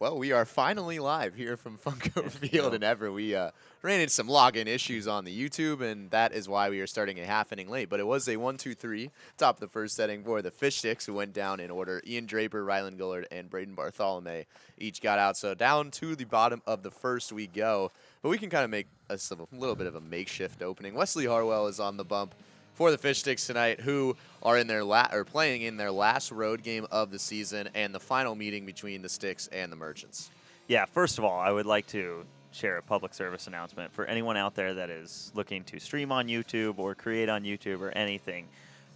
Well, we are finally live here from Funko There you Field go. in Everett. We ran into some login issues on the YouTube, and that is why we are starting a half inning late. But it was a 1-2-3, top of the first inning for the Fish Sticks, who went down in order. Ian Draper, Rylan Gullard, and Braden Bartholomew each got out. So down to the bottom of the first we go. But we can kind of make a little bit of a makeshift opening. Wesley Harwell is on the bump for the Fish Sticks tonight, who are in their playing in their last road game of the season and the final meeting between the Sticks and the Merchants. Yeah, first of all, I would like to share a public service announcement for anyone out there that is looking to stream on YouTube or create on YouTube or anything.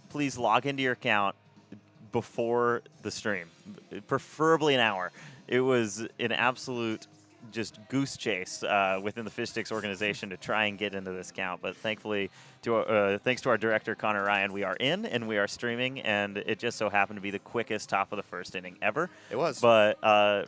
Please log into your account before the stream, preferably an hour. It was an absolute just goose chase within the Fish Sticks organization to try and get into this count, but thankfully, thanks to our director Connor Ryan, we are in and we are streaming, and it just so happened to be the quickest top of the first inning ever. It was, but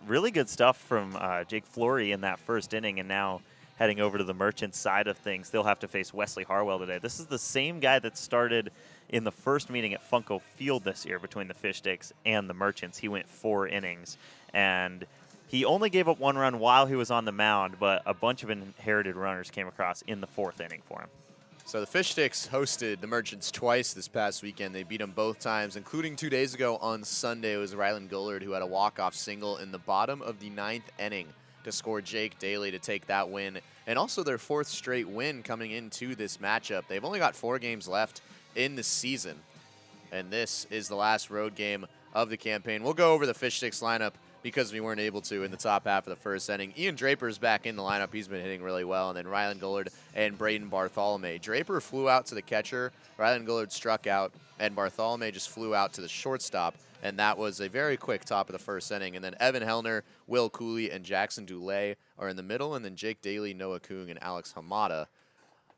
really good stuff from Jake Flory in that first inning, and now heading over to the Merchants side of things, they'll have to face Wesley Harwell today. This is the same guy that started in the first meeting at Funko Field this year between the Fish Sticks and the Merchants. He went 4 innings, and he only gave up 1 run while he was on the mound, but a bunch of inherited runners came across in the 4th inning for him. So the Fish Sticks hosted the Merchants twice this past weekend. They beat them both times, including 2 days ago on Sunday. It was Rylan Gullard who had a walk-off single in the bottom of the 9th inning to score Jake Daly to take that win, and also their 4th straight win coming into this matchup. They've only got 4 games left in the season, and this is the last road game of the campaign. We'll go over the Fish Sticks lineup because we weren't able to in the top half of the first inning. Ian Draper's back in the lineup. He's been hitting really well. And then Rylan Gullard and Braden Bartholomew. Draper flew out to the catcher. Rylan Gullard struck out. And Bartholomew just flew out to the shortstop. And that was a very quick top of the first inning. And then Evan Hellner, Will Cooley, and Jackson Dulay are in the middle. And then Jake Daly, Noah Kung, and Alex Hamada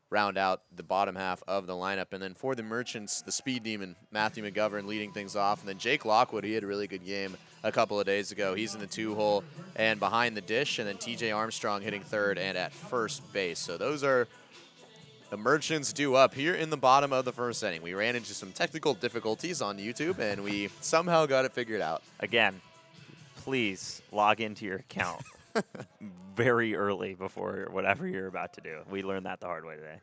round out the bottom half of the lineup. And then for the Merchants, the speed demon, Matthew McGovern leading things off. And then Jake Lockwood, he had a really good game a couple of days ago. He's in the 2-hole and behind the dish. And then TJ Armstrong hitting 3rd and at first base. So those are the Merchants due up here in the bottom of the first inning. We ran into some technical difficulties on YouTube, and we somehow got it figured out. Again, please log into your account very early before whatever you're about to do. We learned that the hard way today.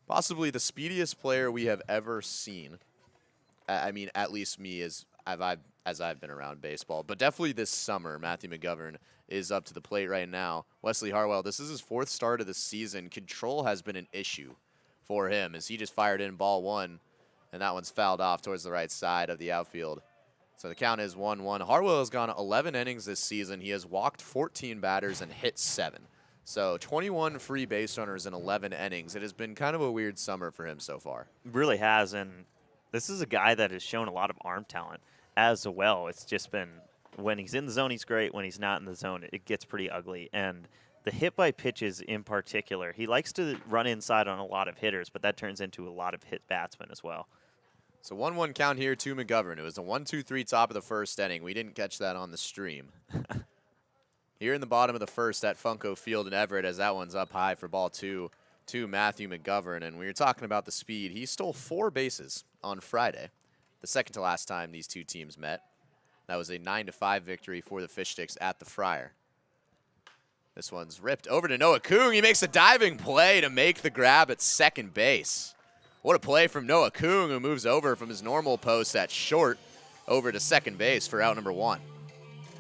Possibly the speediest player we have ever seen. I mean, at least me as I've been around baseball. But definitely this summer, Matthew McGovern is up to the plate right now. Wesley Harwell, this is his 4th start of the season. Control has been an issue for him as he just fired in ball 1, and that one's fouled off towards the right side of the outfield. So the count is 1-1. Harwell has gone 11 innings this season. He has walked 14 batters and hit 7. So 21 free base runners in 11 innings. It has been kind of a weird summer for him so far. Really has, and this is a guy that has shown a lot of arm talent as well. It's just been, when he's in the zone, he's great. When he's not in the zone, it gets pretty ugly. And the hit by pitches in particular, he likes to run inside on a lot of hitters, but that turns into a lot of hit batsmen as well. So 1-1 count here to McGovern. It was a 1-2-3 top of the first inning. We didn't catch that on the stream. Here in the bottom of the first at Funko Field in Everett, as that one's up high for ball 2 to Matthew McGovern. And we were talking about the speed. He stole 4 bases on Friday, the second to last time these two teams met. That was a 9-5 victory for the Fish Sticks at the Friar. This one's ripped over to Noah Kung. He makes a diving play to make the grab at second base. What a play from Noah Kung, who moves over from his normal post at short over to second base for out number 1.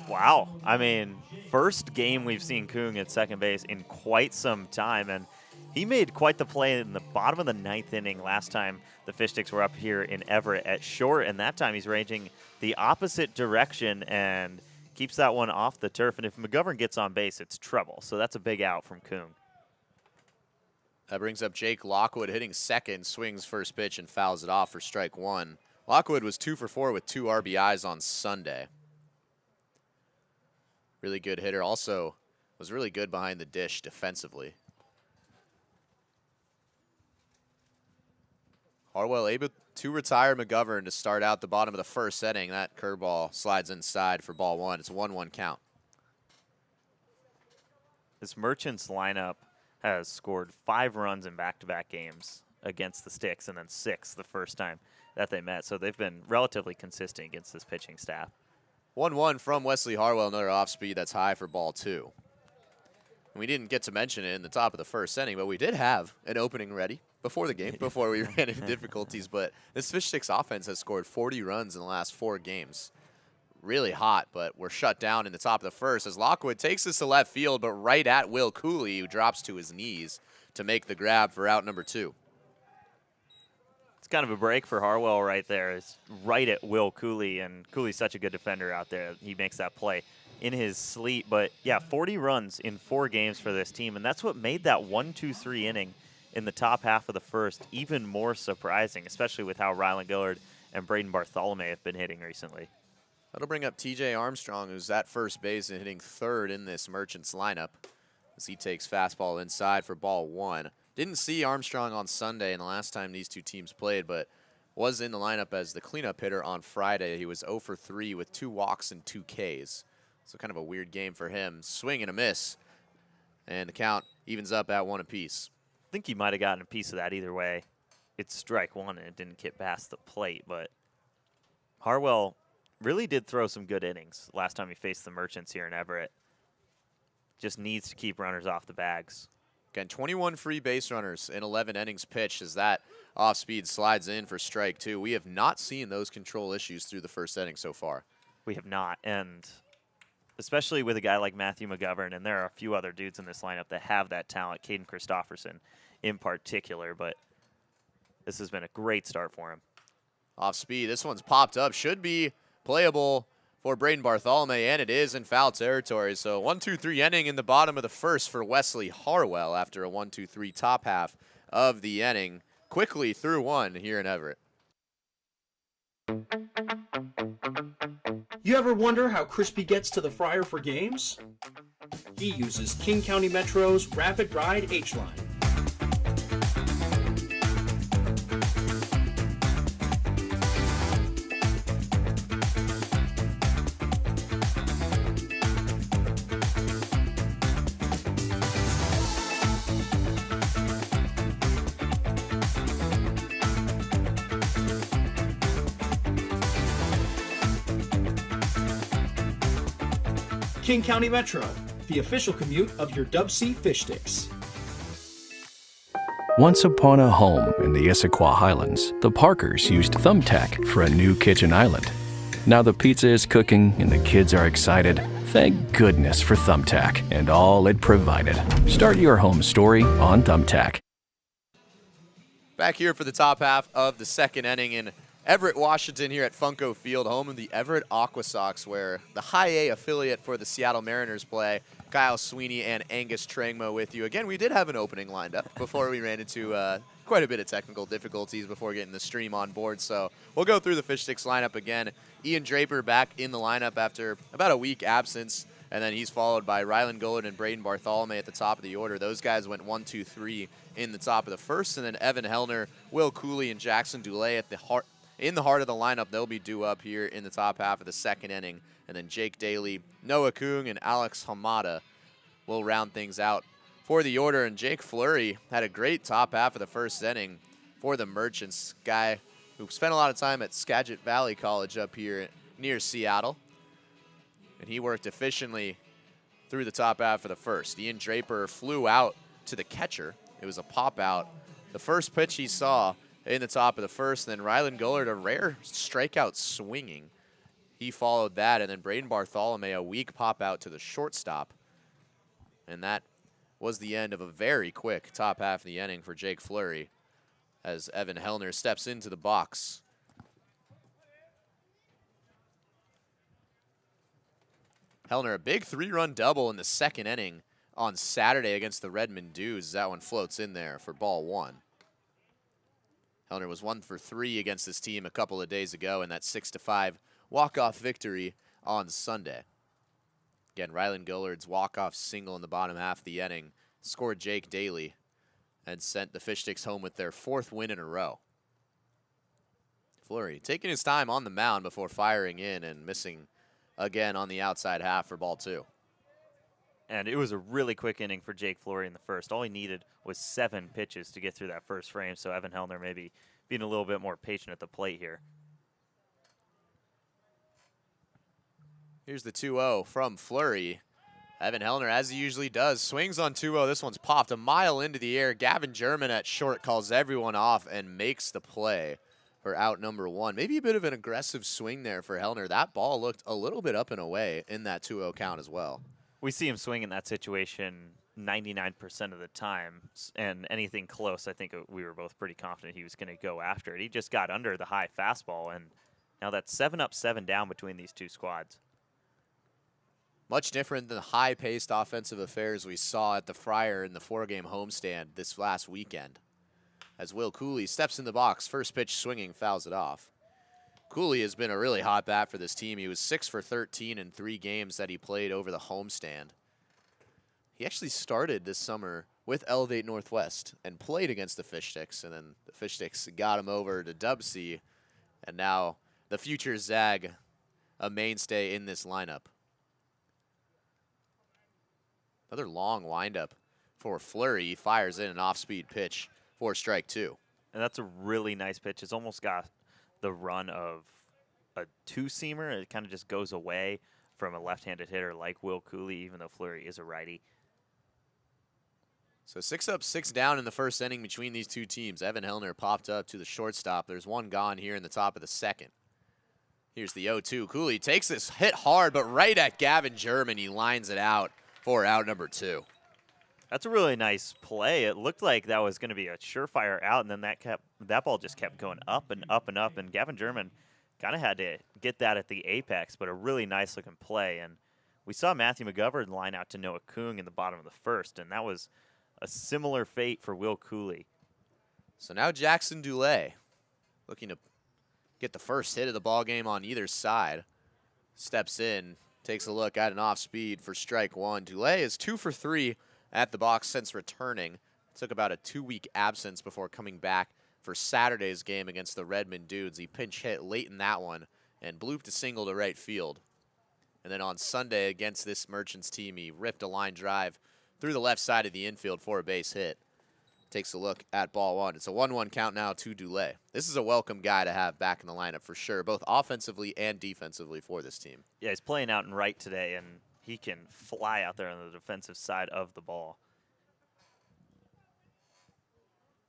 Wow. I mean, first game we've seen Kung at second base in quite some time, and he made quite the play in the bottom of the 9th inning last time the Fish Sticks were up here in Everett at short, and that time he's ranging the opposite direction and keeps that one off the turf. And if McGovern gets on base, it's trouble. So that's a big out from Kung. That brings up Jake Lockwood hitting second, swings first pitch, and fouls it off for strike 1. Lockwood was 2 for 4 with 2 RBIs on Sunday. Really good hitter. Also was really good behind the dish defensively. Harwell able to retire McGovern to start out the bottom of the first inning. That curveball slides inside for ball 1. It's a 1-1 count. This Merchants lineup has scored 5 runs in back-to-back games against the Sticks, and then 6 the first time that they met. So they've been relatively consistent against this pitching staff. 1-1 from Wesley Harwell, another off speed that's high for ball 2. And we didn't get to mention it in the top of the first inning, but we did have an opening ready before the game, before we ran into difficulties. But this Fish Sticks offense has scored 40 runs in the last 4 games. Really hot, but we're shut down in the top of the first as Lockwood takes this to left field, but right at Will Cooley, who drops to his knees to make the grab for out number 2. It's kind of a break for Harwell right there. It's right at Will Cooley, and Cooley's such a good defender out there. He makes that play in his sleep. But, yeah, 40 runs in 4 games for this team, and that's what made that 1-2-3 inning in the top half of the first even more surprising, especially with how Rylan Gillard and Braden Bartholomew have been hitting recently. That'll bring up TJ Armstrong, who's at first base and hitting third in this Merchants lineup as he takes fastball inside for ball 1. Didn't see Armstrong on Sunday and the last time these two teams played, but was in the lineup as the cleanup hitter on Friday. He was 0 for 3 with 2 walks and 2 Ks. So kind of a weird game for him. Swing and a miss, and the count evens up at 1 apiece. I think he might have gotten a piece of that either way. It's strike 1 and it didn't get past the plate, but Harwell really did throw some good innings last time he faced the Merchants here in Everett. Just needs to keep runners off the bags. Again, 21 free base runners in 11 innings pitched as that off-speed slides in for strike 2. We have not seen those control issues through the first inning so far. We have not, and especially with a guy like Matthew McGovern, and there are a few other dudes in this lineup that have that talent, Caden Christofferson in particular, but this has been a great start for him. Off-speed, this one's popped up, should be playable for Braden Bartholomew, and it is in foul territory. So 1-2-3 inning in the bottom of the first for Wesley Harwell after a 1-2-3 top half of the inning. Quickly through 1 here in Everett. You ever wonder how Crispy gets to the fryer for games? He uses King County Metro's Rapid Ride H-Line. King County Metro, the official commute of your DubSea Fish Sticks. Once upon a home in the Issaquah Highlands, the Parkers used Thumbtack for a new kitchen island. Now the pizza is cooking and the kids are excited. Thank goodness for Thumbtack and all it provided. Start your home story on Thumbtack. Back here for the top half of the second inning in Everett, Washington, here at Funko Field, home of the Everett Aqua Sox, where the High A affiliate for the Seattle Mariners play. Kyle Sweeney and Angus Trangmo with you. Again, we did have an opening lined up before we ran into quite a bit of technical difficulties before getting the stream on board. So we'll go through the Fish Sticks lineup again. Ian Draper back in the lineup after about a week absence, and then he's followed by Rylan Gillard and Braden Bartholomew at the top of the order. Those guys went 1-2-3 in the top of the first, and then Evan Hellner, Will Cooley, and Jackson Dulay at the heart. In the heart of the lineup, they'll be due up here in the top half of the second inning. And then Jake Daly, Noah Kung, and Alex Hamada will round things out for the order. And Jake Fleury had a great top half of the first inning for the Merchants, guy who spent a lot of time at Skagit Valley College up here near Seattle. And he worked efficiently through the top half of the first. Ian Draper flew out to the catcher. It was a pop out. The first pitch he saw in the top of the first, and then Rylan Gillard, a rare strikeout swinging. He followed that, and then Braden Bartholomew, a weak pop out to the shortstop. And that was the end of a very quick top half of the inning for Jake Fleury as Evan Hellner steps into the box. Hellner, a big 3-run double in the second inning on Saturday against the Redmond Dews. That one floats in there for ball 1. Hellner was 1 for 3 against this team a couple of days ago in that 6-5 walk-off victory on Sunday. Again, Rylan Gillard's walk-off single in the bottom half of the inning scored Jake Daly and sent the Fish Sticks home with their 4th win in a row. Fleury taking his time on the mound before firing in and missing again on the outside half for ball 2. And it was a really quick inning for Jake Fleury in the first. All he needed was 7 pitches to get through that first frame, so Evan Hellner maybe being a little bit more patient at the plate here. Here's the 2-0 from Fleury. Evan Hellner, as he usually does, swings on 2-0. This one's popped a mile into the air. Gavin German at short calls everyone off and makes the play for out number 1. Maybe a bit of an aggressive swing there for Hellner. That ball looked a little bit up and away in that 2-0 count as well. We see him swing in that situation 99% of the time, and anything close, I think we were both pretty confident he was going to go after it. He just got under the high fastball, and now that's 7 up, 7 down between these two squads. Much different than the high-paced offensive affairs we saw at the Friar in the 4-game homestand this last weekend. As Will Cooley steps in the box, first pitch swinging, fouls it off. Cooley has been a really hot bat for this team. He was 6 for 13 in 3 games that he played over the homestand. He actually started this summer with Elevate Northwest and played against the Fish Sticks, and then the Fish Sticks got him over to DubSea, and now the future Zag, a mainstay in this lineup. Another long windup for Fleury. He fires in an off-speed pitch for strike 2. And that's a really nice pitch. It's almost got the run of a two-seamer. It kind of just goes away from a left-handed hitter like Will Cooley, even though Fleury is a righty. So 6 up, 6 down in the first inning between these two teams. Evan Hellner popped up to the shortstop. There's one gone here in the top of the second. Here's the 0-2. Cooley takes this hit hard, but right at Gavin German, he lines it out for out number 2. That's a really nice play. It looked like that was going to be a surefire out, and then that ball just kept going up and up and up, and Gavin German kind of had to get that at the apex, but a really nice-looking play. And we saw Matthew McGovern line out to Noah Kung in the bottom of the first, and that was a similar fate for Will Cooley. So now Jackson Dulé looking to get the first hit of the ball game on either side. Steps in, takes a look at an off-speed for strike 1. Dulé is 2 for 3 at the box since returning. Took about a 2-week absence before coming back for Saturday's game against the Redmond Dudes. He pinch hit late in that one and blooped a single to right field. And then on Sunday against this Merchants team, he ripped a line drive through the left side of the infield for a base hit. Takes a look at ball 1. It's a 1-1 count now to Dulé. This is a welcome guy to have back in the lineup for sure, both offensively and defensively for this team. Yeah, he's playing out in right today, and he can fly out there on the defensive side of the ball.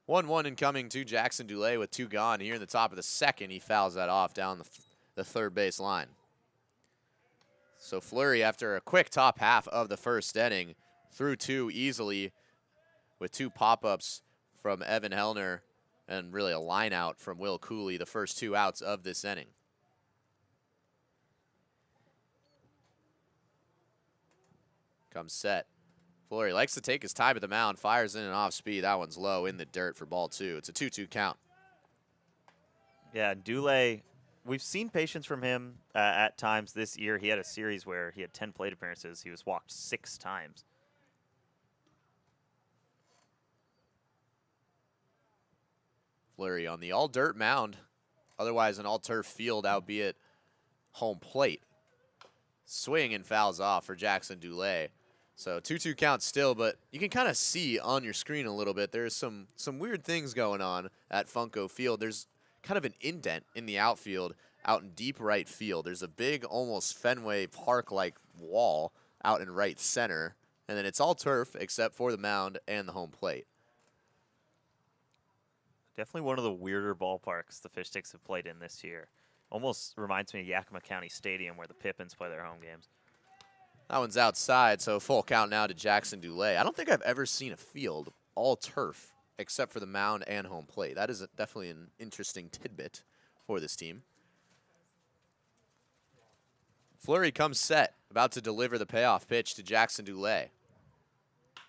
1-1 incoming to Jackson Dulé with 2 gone. Here in the top of the second, he fouls that off down the third base line. So Fleury, after a quick top half of the first inning, threw 2 easily with 2 pop-ups from Evan Hellner and really a line out from Will Cooley, the first 2 outs of this inning. Comes set. Fleury likes to take his time at the mound, fires in an off speed. That one's low in the dirt for ball 2. It's a 2-2 count. Yeah, Dulé, we've seen patience from him at times this year. He had a series where he had 10 plate appearances. He was walked 6 times. Fleury on the all-dirt mound, otherwise an all-turf field, albeit home plate. Swing and fouls off for Jackson Dulé. So 2-2 count still, but you can kind of see on your screen a little bit. There's some weird things going on at Funko Field. There's kind of an indent in the outfield out in deep right field. There's a big, almost Fenway Park-like wall out in right center, and then it's all turf except for the mound and the home plate. Definitely one of the weirder ballparks the Fish Sticks have played in this year. Almost reminds me of Yakima County Stadium where the Pippins play their home games. That one's outside, so full count now to Jackson Dulé. I don't think I've ever seen a field all turf except for the mound and home plate. That is definitely an interesting tidbit for this team. Fleury comes set, about to deliver the payoff pitch to Jackson Dulé.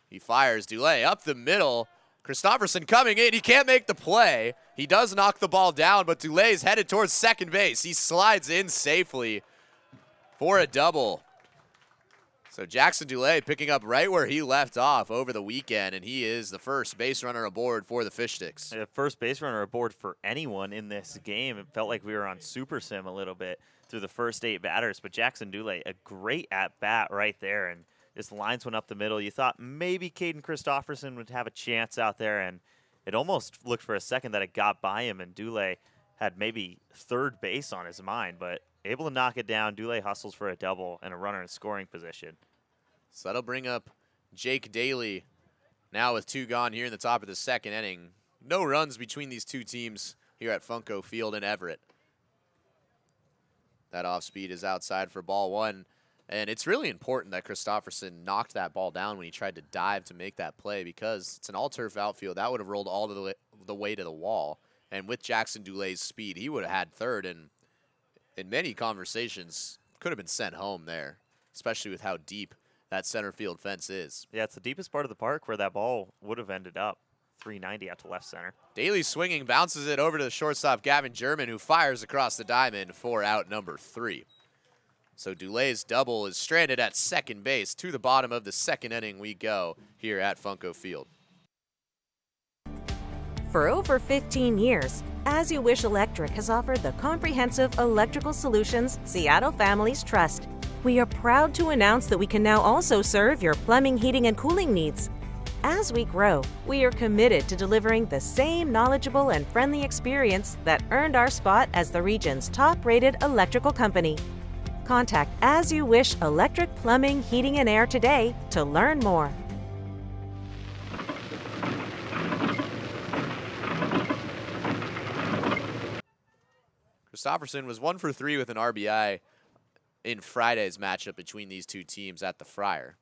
He fires Dulé up the middle. Christopherson coming in. He can't make the play. He does knock the ball down, but Dulé is headed towards second base. He slides in safely for a double. So Jackson Dulé picking up right where he left off over the weekend, and he is the first base runner aboard for the Fish Sticks. The first base runner aboard for anyone in this game. It felt like we were on Super Sim a little bit through the first 8 batters, but Jackson Dulé, a great at-bat right there, and just lines one up the middle. You thought maybe Caden Christopherson would have a chance out there, and it almost looked for a second that it got by him, and Dulé had maybe third base on his mind, but able to knock it down. Dulé hustles for a double and a runner in scoring position. So that'll bring up Jake Daly now with 2 gone here in the top of the 2nd inning. No runs between these two teams here at Funko Field in Everett. That off speed is outside for ball 1. And it's really important that Christopherson knocked that ball down when he tried to dive to make that play, because it's an all-turf outfield. That would have rolled all the way to the wall. And with Jackson Dulay's speed, he would have had third, and in many conversations could have been sent home there, especially with how deep that center field fence is. Yeah, it's the deepest part of the park where that ball would have ended up. 390 out to left center. Daly swinging, bounces it over to the shortstop, Gavin German, who fires across the diamond for out number 3. So Dulay's double is stranded at second base. To the bottom of the 2nd inning we go here at Funko Field. For over 15 years, As You Wish Electric has offered the comprehensive electrical solutions Seattle families trust. We are proud to announce that we can now also serve your plumbing, heating, and cooling needs. As we grow, we are committed to delivering the same knowledgeable and friendly experience that earned our spot as the region's top-rated electrical company. Contact As You Wish Electric, Plumbing, Heating, and Air today to learn more. Christopherson was 1 for 3 with an RBI in Friday's matchup between these two teams at the Friar.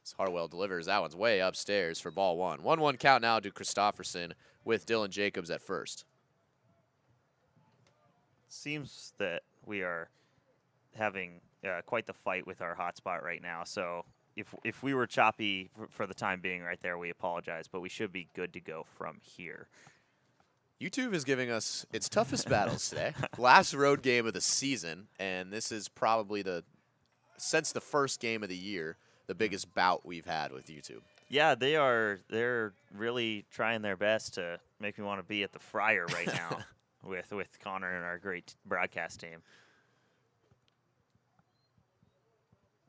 As Harwell delivers, that one's way upstairs for ball 1. 1-1 count now to Christopherson with Dylan Jacobs at first. Seems that we are having quite the fight with our hotspot right now. So if we were choppy for the time being right there, we apologize, but we should be good to go from here. YouTube is giving us its toughest battles today. Last road game of the season, and this is probably since the first game of the year, the biggest bout we've had with YouTube. Yeah, they're really trying their best to make me want to be at the Friar right now with Connor and our great broadcast team.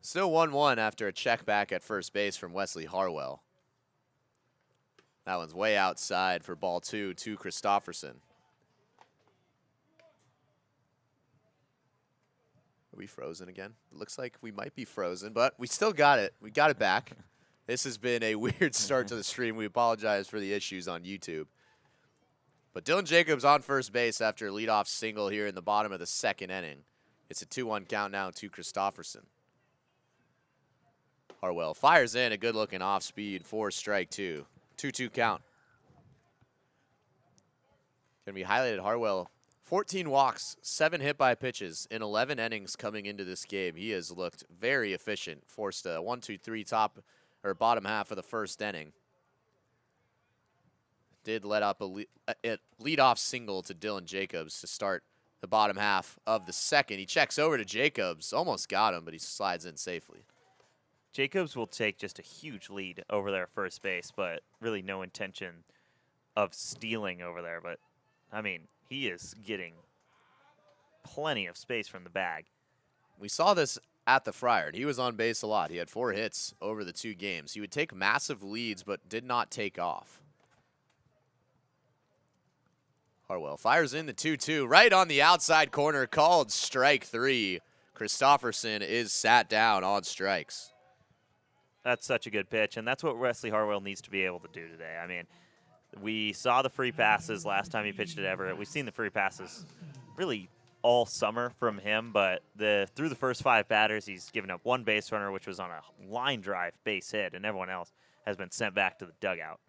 Still 1-1 after a check back at first base from Wesley Harwell. That one's way outside for ball 2 to Christopherson. Are we frozen again? It looks like we might be frozen, but we still got it. We got it back. This has been a weird start to the stream. We apologize for the issues on YouTube. But Dylan Jacobs on first base after a leadoff single here in the bottom of the 2nd inning. It's a 2-1 count now to Christopherson. Harwell fires in a good-looking off-speed for strike 2. 2-2 count. Can be highlighted Harwell. 14 walks, 7 hit by pitches in 11 innings coming into this game. He has looked very efficient. Forced a 1-2-3 top or bottom half of the 1st inning. Did let up a leadoff single to Dylan Jacobs to start the bottom half of the 2nd. He checks over to Jacobs, almost got him, but he slides in safely. Jacobs will take just a huge lead over there at first base, but really no intention of stealing over there. But, I mean, he is getting plenty of space from the bag. We saw this at the Friar. He was on base a lot. He had 4 hits over the 2 games. He would take massive leads, but did not take off. Harwell fires in the 2-2 right on the outside corner, called strike 3. Christopherson is sat down on strikes. That's such a good pitch, and that's what Wesley Harwell needs to be able to do today. I mean, we saw the free passes last time he pitched at Everett. We've seen the free passes really all summer from him, but through the first 5 batters, he's given up 1 base runner, which was on a line drive base hit, and everyone else has been sent back to the dugout.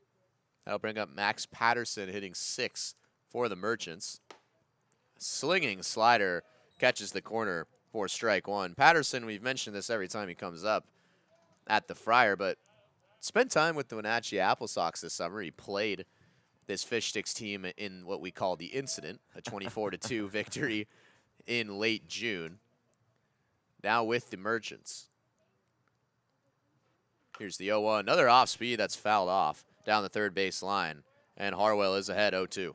That'll bring up Max Patterson hitting 6 for the Merchants. Slinging slider catches the corner for strike 1. Patterson, we've mentioned this every time he comes up at the Friar, but spent time with the Wenatchee Apple Sox this summer. He played this Fish Sticks team in what we call the incident, a 24-2 victory in late June. Now with the Merchants. Here's the 0-1. Another off speed that's fouled off down the third base line, and Harwell is ahead 0-2.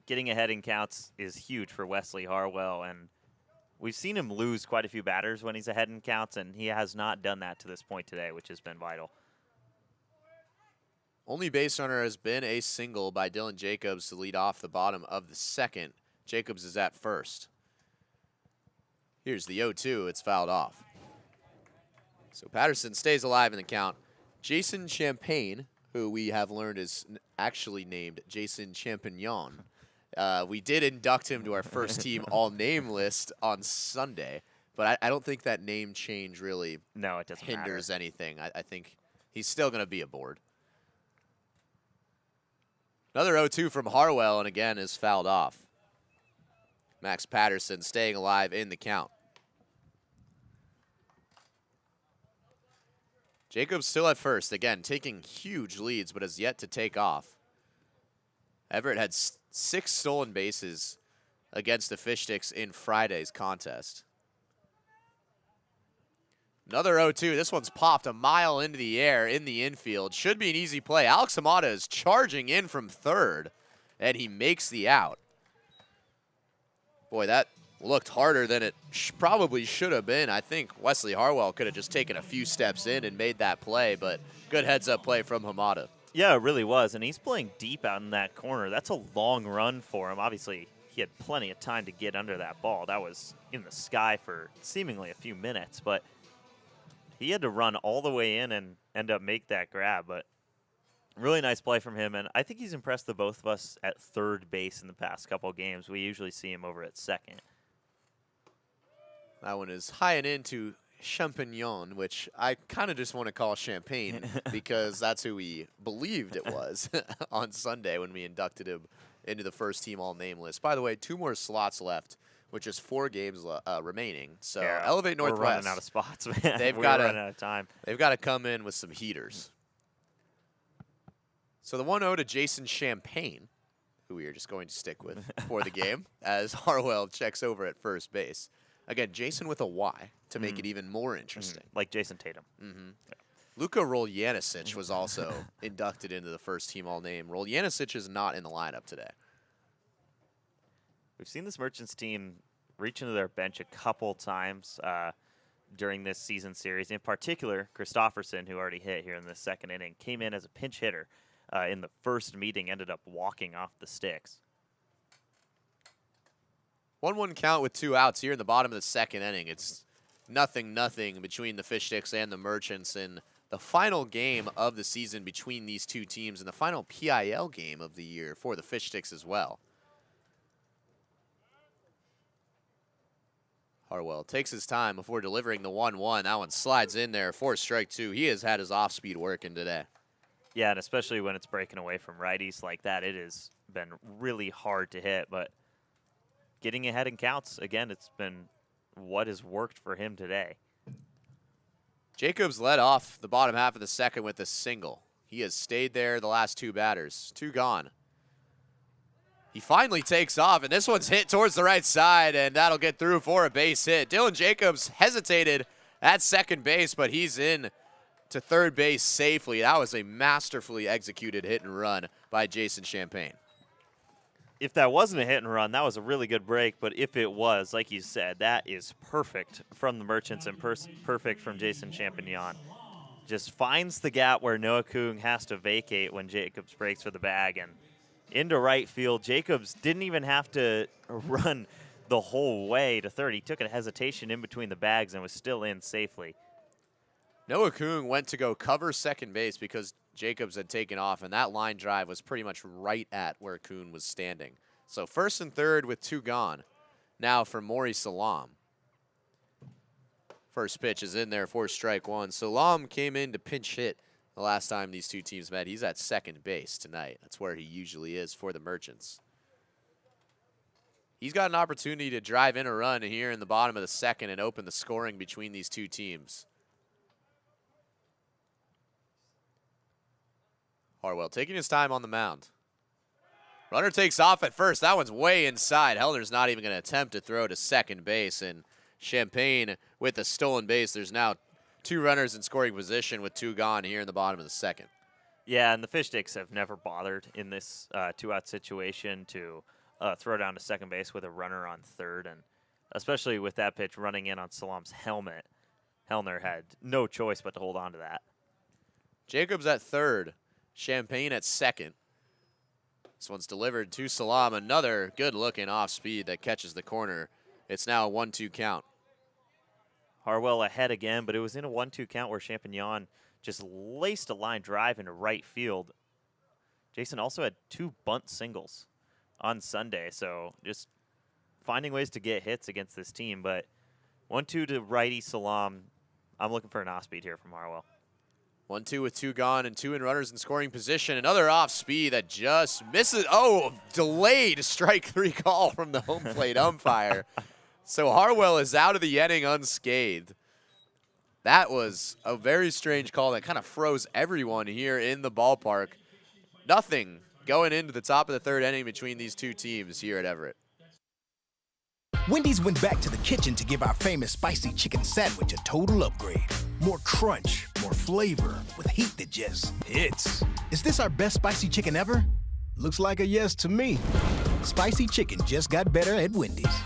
Getting ahead in counts is huge for Wesley Harwell, and we've seen him lose quite a few batters when he's ahead in counts, and he has not done that to this point today, which has been vital. Only base runner has been a single by Dylan Jacobs to lead off the bottom of the 2nd. Jacobs is at first. Here's the 0-2. It's fouled off. So Patterson stays alive in the count. Jason Champagne, who we have learned is actually named Jason Champignon. We did induct him to our first team all-name list on Sunday, but I don't think that name change really it doesn't hinders matter. anything. I think he's still going to be aboard. Another 0-2 from Harwell, and again is fouled off. Max Patterson staying alive in the count. Jacobs still at first, again, taking huge leads, but has yet to take off. Everett had 6 stolen bases against the Fish Sticks in Friday's contest. Another 0-2. This one's popped a mile into the air in the infield. Should be an easy play. Alex Hamada is charging in from third, and he makes the out. Boy, that looked harder than it probably should have been. I think Wesley Harwell could have just taken a few steps in and made that play, but good heads-up play from Hamada. Yeah, it really was, and he's playing deep out in that corner. That's a long run for him. Obviously, he had plenty of time to get under that ball. That was in the sky for seemingly a few minutes, but he had to run all the way in and end up make that grab. But really nice play from him, and I think he's impressed the both of us at third base in the past couple of games. We usually see him over at second. That one is high and into Champignon, which I kind of just want to call Champagne because that's who we believed it was on Sunday when we inducted him into the first team all-name list. By the way, 2 more slots left, with just 4 games remaining. So Yeah, Elevate Northwest. We're running out of spots, man. They've We're got running out of time. They've got to come in with some heaters. So the 1-0 to Jason Champagne, who we are just going to stick with for the game, as Harwell checks over at first base. Again, Jason with a Y to make it even more interesting. Like Jason Tatum. Luka Roljanicic was also inducted into the first team all-name. Roljanicic is not in the lineup today. We've seen this Merchants team reach into their bench a couple times during this season series. In particular, Christofferson, who already hit here in the second inning, came in as a pinch hitter in the first meeting, ended up walking off the sticks. 1-1 count with 2 outs here in the bottom of the second inning. It's 0-0 between the Fish Sticks and the Merchants in the final game of the season between these two teams and the final PIL game of the year for the Fish Sticks as well. Harwell takes his time before delivering the 1-1. That one slides in there for strike 2. He has had his off-speed working today. Yeah, and especially when it's breaking away from righties like that, it has been really hard to hit, but getting ahead in counts, again, it's been what has worked for him today. Jacobs led off the bottom half of the second with a single. He has stayed there the last 2 batters. 2 gone. He finally takes off, and this one's hit towards the right side, and that'll get through for a base hit. Dylan Jacobs hesitated at second base, but he's in to third base safely. That was a masterfully executed hit and run by Jason Champagne. If that wasn't a hit and run, that was a really good break. But if it was, like you said, that is perfect from the Merchants and perfect from Jason Champignon. Just finds the gap where Noah Kung has to vacate when Jacobs breaks for the bag. And into right field, Jacobs didn't even have to run the whole way to third. He took a hesitation in between the bags and was still in safely. Noah Kung went to go cover second base because Jacobs had taken off, and that line drive was pretty much right at where Kuhn was standing. So first and third with 2 gone. Now for Maury Salam. First pitch is in there for strike 1. Salam came in to pinch hit the last time these two teams met. He's at second base tonight. That's where he usually is for the Merchants. He's got an opportunity to drive in a run here in the bottom of the second and open the scoring between these two teams. Harwell taking his time on the mound. Runner takes off at first. That one's way inside. Hellner's not even going to attempt to throw to second base. And Champagne with a stolen base. There's now 2 runners in scoring position with 2 gone here in the bottom of the second. Yeah, and the Fish Sticks have never bothered in this 2-out situation to throw down to second base with a runner on third. And especially with that pitch running in on Salam's helmet, Hellner had no choice but to hold on to that. Jacobs at third. Champagne at second. This one's delivered to Salam. Another good-looking off-speed that catches the corner. It's now a 1-2 count. Harwell ahead again, but it was in a 1-2 count where Champignon just laced a line drive into right field. Jason also had 2 bunt singles on Sunday, so just finding ways to get hits against this team. But 1-2 to righty Salam. I'm looking for an off-speed here from Harwell. 1-2 with 2 gone and 2 in runners in scoring position. Another off-speed that just misses. Oh, delayed strike 3 call from the home plate umpire. So Harwell is out of the inning unscathed. That was a very strange call that kind of froze everyone here in the ballpark. Nothing going into the top of the 3rd inning between these two teams here at Everett. Wendy's went back to the kitchen to give our famous spicy chicken sandwich a total upgrade. More crunch, more flavor, with heat that just hits. Is this our best spicy chicken ever? Looks like a yes to me. Spicy chicken just got better at Wendy's.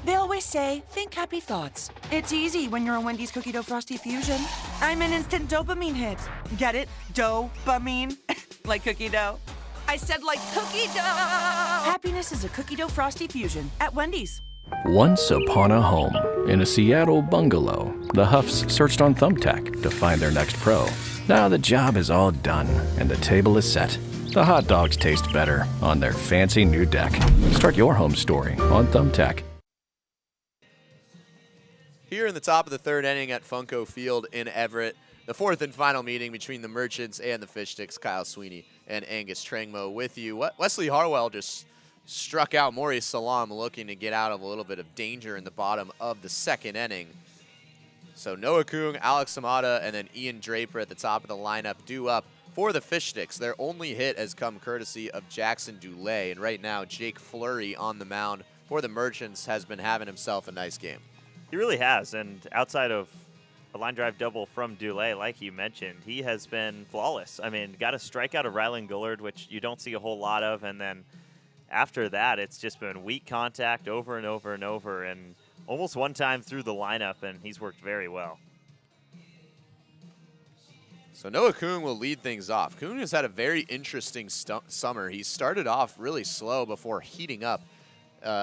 They always say, think happy thoughts. It's easy when you're a Wendy's Cookie Dough Frosty Fusion. I'm an instant dopamine hit. Get it? Dopamine. Like cookie dough. I said like cookie dough. Happiness is a Cookie Dough Frosty Fusion at Wendy's. Once upon a home, in a Seattle bungalow, the Huffs searched on Thumbtack to find their next pro. Now the job is all done, and the table is set. The hot dogs taste better on their fancy new deck. Start your home story on Thumbtack. Here in the top of the 3rd inning at Funko Field in Everett, the 4th and final meeting between the Merchants and the Fish Sticks. Kyle Sweeney and Angus Trangmo with you. Wesley Harwell just struck out Maurice Salam, looking to get out of a little bit of danger in the bottom of the 2nd inning. So Noah Kung, Alex Hamada, and then Ian Draper at the top of the lineup due up for the Fish Sticks. Their only hit has come courtesy of Jackson Dulé, and right now Jake Fleury on the mound for the Merchants has been having himself a nice game. He really has, and outside of a line drive double from Dulé, like you mentioned, he has been flawless. I mean, got a strikeout of Rylan Gullard, which you don't see a whole lot of, and then after that, it's just been weak contact over and over and over, and almost one time through the lineup, and he's worked very well. So Noah Kuhn will lead things off. Kuhn has had a very interesting summer. He started off really slow before heating up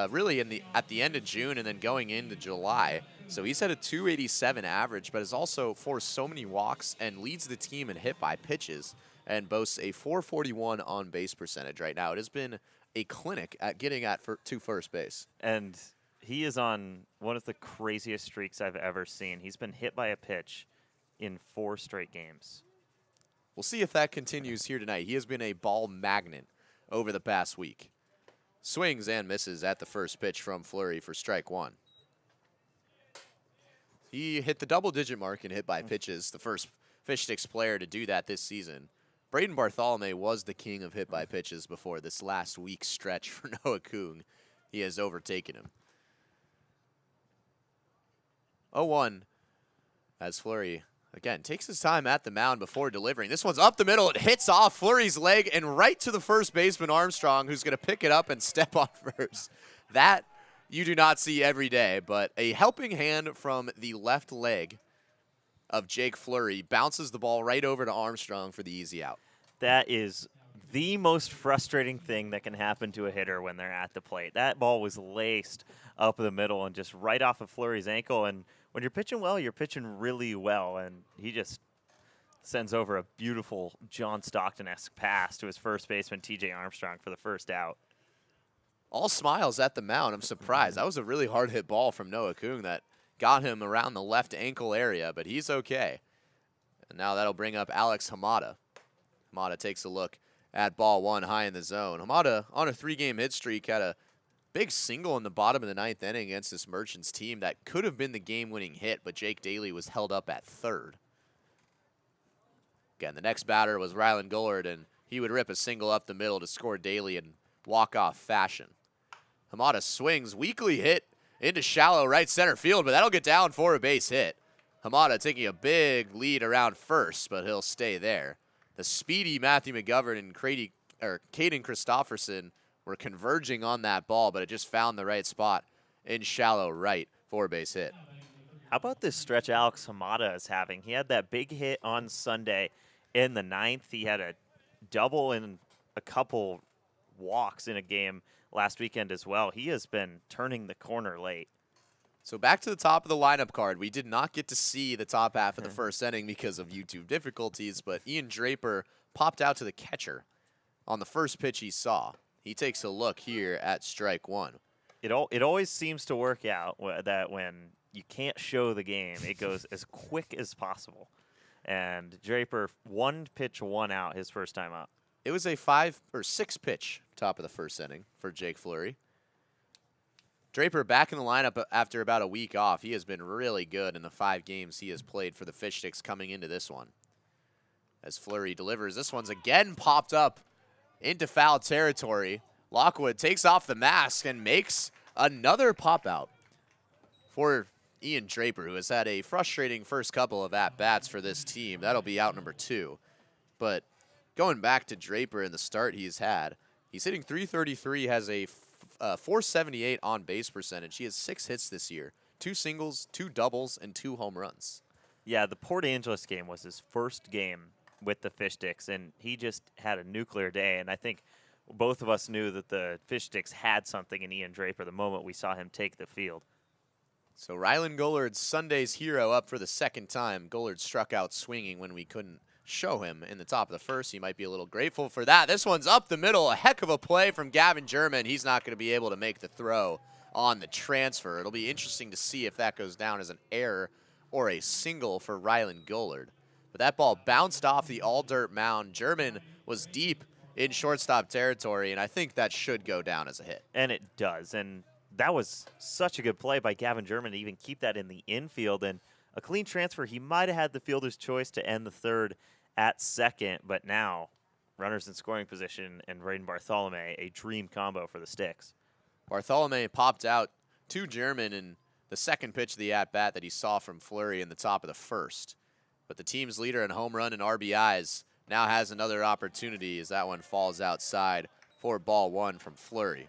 really at the end of June and then going into July. So he's had a 287 average, but has also forced so many walks and leads the team in hit by pitches and boasts a 441 on base percentage right now. It has been a clinic at getting to first base. And he is on one of the craziest streaks I've ever seen. He's been hit by a pitch in 4 straight games. We'll see if that continues here tonight. He has been a ball magnet over the past week. Swings and misses at the first pitch from Fleury for strike 1. He hit the double-digit mark in hit by pitches, the first Fish Sticks player to do that this season. Braden Bartholomew was the king of hit by pitches before this last week stretch for Noah Kung. He has overtaken him. 0-1 as Fleury, again, takes his time at the mound before delivering. This one's up the middle. It hits off Fleury's leg and right to the first baseman, Armstrong, who's going to pick it up and step on first. That you do not see every day, but a helping hand from the left leg of Jake Fleury bounces the ball right over to Armstrong for the easy out. That is the most frustrating thing that can happen to a hitter when they're at the plate. That ball was laced up the middle and just right off of Fleury's ankle. And when you're pitching well, you're pitching really well. And he just sends over a beautiful John Stockton-esque pass to his first baseman, TJ Armstrong, for the first out. All smiles at the mound. I'm surprised. That was a really hard hit ball from Noah Kung that got him around the left ankle area, but he's okay. And now that'll bring up Alex Hamada. Hamada takes a look at ball 1 high in the zone. Hamada on a 3-game hit streak had a big single in the bottom of the 9th inning against this Merchants team that could have been the game-winning hit, but Jake Daly was held up at third. Again, the next batter was Rylan Gullard, and he would rip a single up the middle to score Daly in walk-off fashion. Hamada swings, weakly hit into shallow right center field, but that'll get down for a base hit. Hamada taking a big lead around first, but he'll stay there. The speedy Matthew McGovern and Caden Christofferson were converging on that ball, but it just found the right spot in shallow right for a base hit. How about this stretch Alex Hamada is having? He had that big hit on Sunday in the 9th. He had a double in a couple walks in a game last weekend as well. He has been turning the corner late. So back to the top of the lineup card. We did not get to see the top half of the first inning because of YouTube difficulties, but Ian Draper popped out to the catcher on the first pitch he saw. He takes a look here at strike one. It always seems to work out that when you can't show the game, it goes as quick as possible. And Draper, 1 pitch, 1 out his first time up. It was a 5 or 6 pitch top of the first inning for Jake Fleury. Draper back in the lineup after about a week off. He has been really good in the 5 games he has played for the Fish Sticks coming into this one. As Fleury delivers, this one's again popped up into foul territory. Lockwood takes off the mask and makes another pop out for Ian Draper, who has had a frustrating first couple of at-bats for this team. That'll be out number 2. But going back to Draper in the start he's had, he's hitting .333, has a .478 on base percentage. He has 6 hits this year, 2 singles, 2 doubles, and 2 home runs. Yeah, the Port Angeles game was his first game with the Fish Sticks, and he just had a nuclear day. And I think both of us knew that the Fish Sticks had something in Ian Draper the moment we saw him take the field. So Rylan Gollard's Sunday's hero up for the second time. Gollard struck out swinging when we couldn't show him in the top of the first. He might be a little grateful for that. This one's up the middle. A heck of a play from Gavin German. He's not going to be able to make the throw on the transfer. It'll be interesting to see if that goes down as an error or a single for Rylan Gollard. But that ball bounced off the all-dirt mound. German was deep in shortstop territory, and I think that should go down as a hit. And it does. And that was such a good play by Gavin German to even keep that in the infield. And a clean transfer, he might have had the fielder's choice to end the third at second, but now runners in scoring position and Braden Bartholomew, a dream combo for the Sticks. Bartholomew popped out to German in the second pitch of the at-bat that he saw from Fleury in the top of the first. But the team's leader in home run and RBIs now has another opportunity as that one falls outside for ball 1 from Fleury.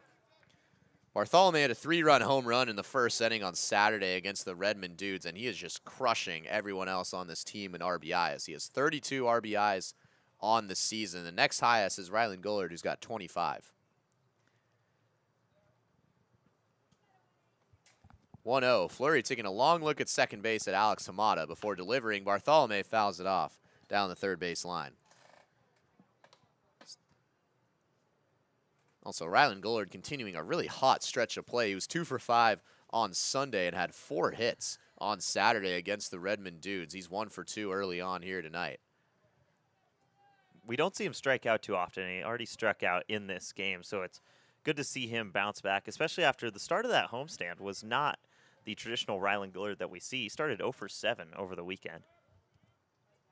Bartholomew had a 3-run home run in the first inning on Saturday against the Redmond Dudes, and he is just crushing everyone else on this team in RBIs. He has 32 RBIs on the season. The next highest is Rylan Gollard, who's got 25. 1-0. Fleury taking a long look at second base at Alex Hamada before delivering. Bartholomew fouls it off down the third base line. Also, Rylan Gollard continuing a really hot stretch of play. He was 2 for 5 on Sunday and had 4 hits on Saturday against the Redmond Dudes. He's 1 for 2 early on here tonight. We don't see him strike out too often, and he already struck out in this game, so it's good to see him bounce back, especially after the start of that homestand was not the traditional Rylan Gollard that we see. He started 0 for 7 over the weekend.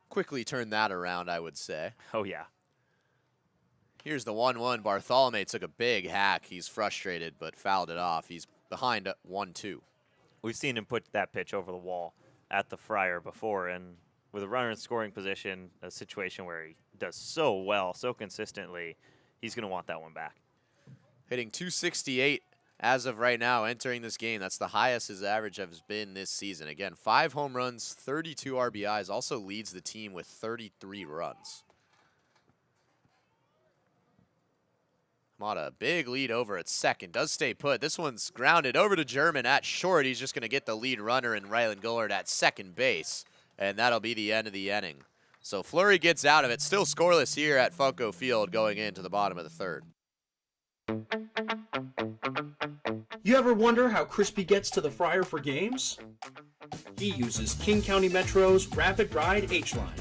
Quickly turned that around, I would say. Oh, yeah. Here's the 1-1. Bartholomew took a big hack. He's frustrated, but fouled it off. He's behind 1-2. We've seen him put that pitch over the wall at the Friar before, and with a runner in scoring position, a situation where he does so well, so consistently, he's going to want that one back. Hitting .268 as of right now entering this game. That's the highest his average has been this season. Again, 5 home runs, 32 RBIs, also leads the team with 33 runs. Hamada, big lead over at second, does stay put. This one's grounded over to German at short. He's just going to get the lead runner in Rylan Gollard at second base, and that'll be the end of the inning. So Fleury gets out of it, still scoreless here at Funko Field going into the bottom of the third. You ever wonder how Crispy gets to the Friar for games? He uses King County Metro's Rapid Ride H-Line.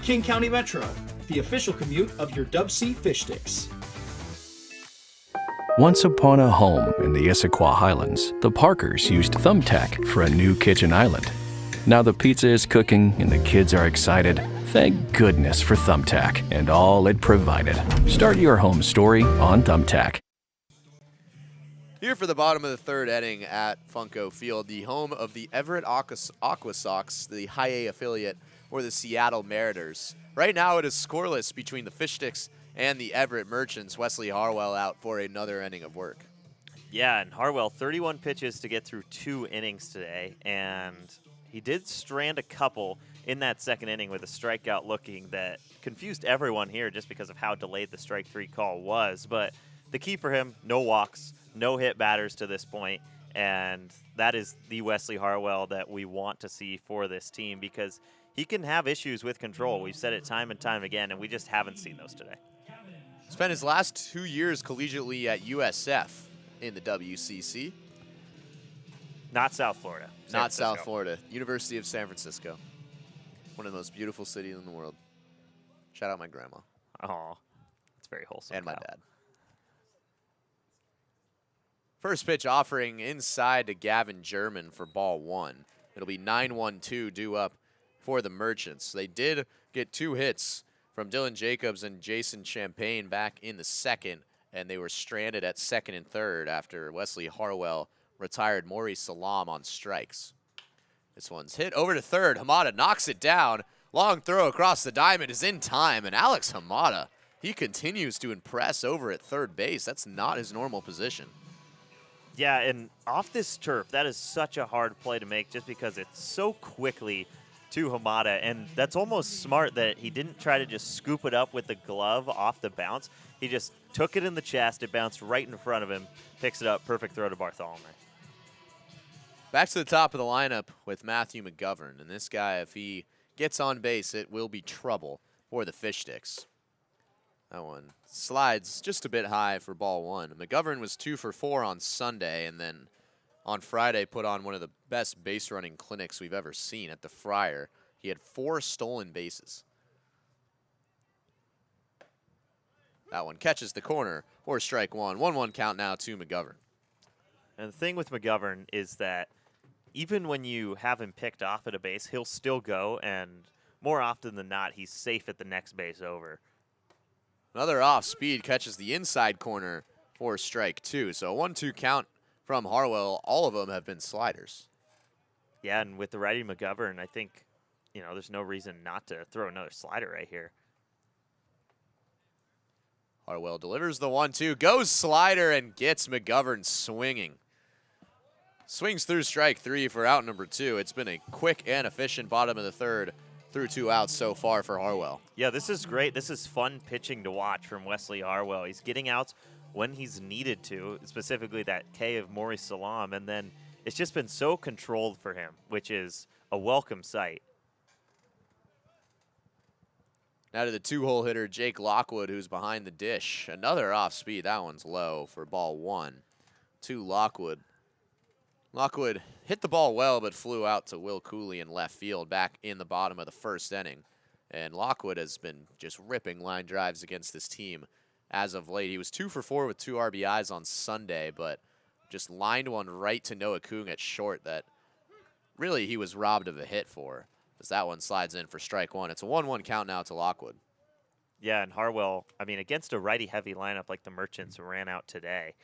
King County Metro, the official commute of your DubSea Fish Sticks. Once upon a home in the Issaquah Highlands, the Parkers used Thumbtack for a new kitchen island. Now the pizza is cooking and the kids are excited. Thank goodness for Thumbtack and all it provided. Start your home story on Thumbtack. Here for the bottom of the third inning at Funko Field, the home of the Everett Aqua Sox, the High A affiliate for the Seattle Mariners. Right now it is scoreless between the Fish Sticks and the Everett Merchants. Wesley Harwell out for another inning of work. Yeah, and Harwell, 31 pitches to get through 2 innings today, and he did strand a couple in that second inning with a strikeout looking that confused everyone here just because of how delayed the strike 3 call was. But the key for him, no walks, no hit batters to this point, and that is the Wesley Harwell that we want to see for this team because he can have issues with control. We've said it time and time again, and we just haven't seen those today. Spent his last 2 years collegiately at USF in the WCC. Not South Florida. Not South Florida. University of San Francisco. One of the most beautiful cities in the world. Shout out my grandma. Oh, it's very wholesome. And my dad. First pitch offering inside to Gavin German for ball 1. It'll be 9-1-2 due up for the Merchants. They did get 2 hits from Dylan Jacobs and Jason Champagne back in the second, and they were stranded at second and third after Wesley Harwell retired Maurice Salam on strikes. This one's hit over to third. Hamada knocks it down. Long throw across the diamond is in time, and Alex Hamada, he continues to impress over at third base. That's not his normal position. Yeah, and off this turf, that is such a hard play to make just because it's so quickly to Hamada, and that's almost smart that he didn't try to just scoop it up with the glove off the bounce. He just took it in the chest. It bounced right in front of him, picks it up. Perfect throw to Bartholomew. Back to the top of the lineup with Matthew McGovern, and this guy, if he gets on base, it will be trouble for the Fish Sticks. That one slides just a bit high for ball 1. McGovern was 2 for 4 on Sunday, and then on Friday put on one of the best base running clinics we've ever seen at the Friar. He had 4 stolen bases. That one catches the corner for strike 1. 1-1 count now to McGovern. And the thing with McGovern is that even when you have him picked off at a base, he'll still go, and more often than not, he's safe at the next base over. Another off speed catches the inside corner for strike 2. So a 1-2 count from Harwell. All of them have been sliders. Yeah, and with the righty McGovern, I think, there's no reason not to throw another slider right here. Harwell delivers the 1-2, goes slider, and gets McGovern swinging. Swings through strike 3 for out number 2. It's been a quick and efficient bottom of the third through 2 outs so far for Harwell. Yeah, this is great. This is fun pitching to watch from Wesley Harwell. He's getting outs when he's needed to, specifically that K of Maurice Salam, and then it's just been so controlled for him, which is a welcome sight. Now to the 2-hole hitter, Jake Lockwood, who's behind the dish. Another off speed. That one's low for ball 1 to Lockwood. Lockwood hit the ball well, but flew out to Will Cooley in left field back in the bottom of the first inning. And Lockwood has been just ripping line drives against this team as of late. He was 2 for 4 with 2 RBIs on Sunday, but just lined one right to Noah Kung at short that really he was robbed of a hit for, as that one slides in for strike 1. It's a 1-1 count now to Lockwood. Yeah, and Harwell, against a righty-heavy lineup like the Merchants ran out today,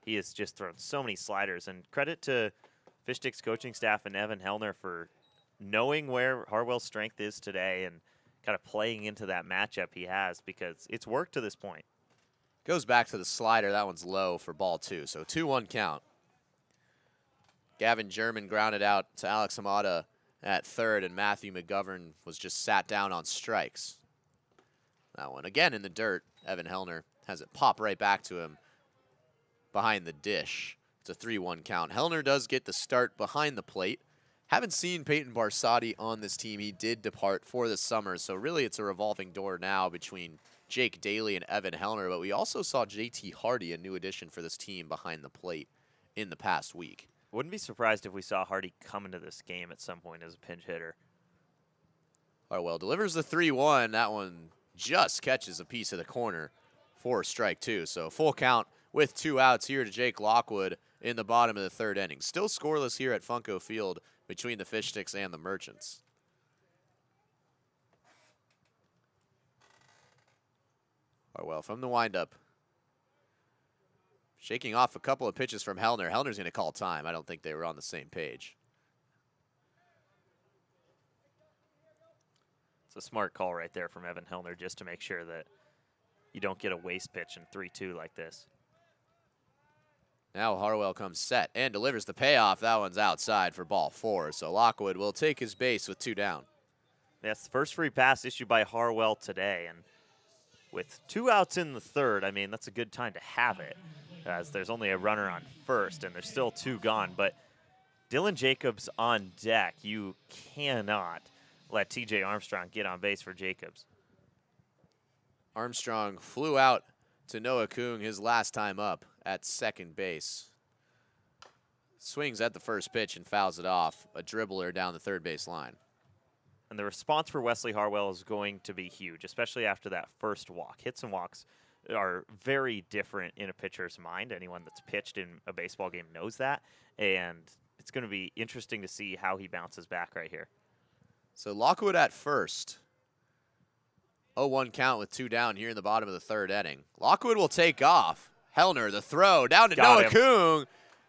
he has just thrown so many sliders. And credit to Fish Sticks coaching staff and Evan Hellner for knowing where Harwell's strength is today and kind of playing into that matchup he has, because it's worked to this point. Goes back to the slider. That one's low for ball 2. So 2-1 count. Gavin German grounded out to Alex Hamada at third, and Matthew McGovern was just sat down on strikes. That one again in the dirt. Evan Hellner has it pop right back to him behind the dish. It's a 3-1 count. Hellner does get the start behind the plate. Haven't seen Peyton Barsati on this team. He did depart for the summer, so really it's a revolving door now between Jake Daly and Evan Hellner, but we also saw JT Hardy, a new addition for this team, behind the plate in the past week. Wouldn't be surprised if we saw Hardy come into this game at some point as a pinch hitter. Harwell delivers the 3-1. That one just catches a piece of the corner for strike 2. So full count with 2 outs here to Jake Lockwood in the bottom of the third inning. Still scoreless here at Funko Field between the Fish Sticks and the Merchants. Harwell from the windup. Shaking off a couple of pitches from Hellner. Hellner's going to call time. I don't think they were on the same page. It's a smart call right there from Evan Hellner just to make sure that you don't get a waste pitch in 3-2 like this. Now Harwell comes set and delivers the payoff. That one's outside for ball 4. So Lockwood will take his base with 2 down. That's the first free pass issued by Harwell today. And with 2 outs in the third, I mean, that's a good time to have it, as there's only a runner on first and there's still 2 gone. But Dylan Jacobs on deck. You cannot let TJ Armstrong get on base for Jacobs. Armstrong flew out to Noah Kung his last time up at second base. Swings at the first pitch and fouls it off. A dribbler down the third base line. And the response for Wesley Harwell is going to be huge, especially after that first walk. Hits and walks are very different in a pitcher's mind. Anyone that's pitched in a baseball game knows that. And it's going to be interesting to see how he bounces back right here. So Lockwood at first. 0-1 count with 2 down here in the bottom of the third inning. Lockwood will take off. Hellner, the throw down to Noah Kung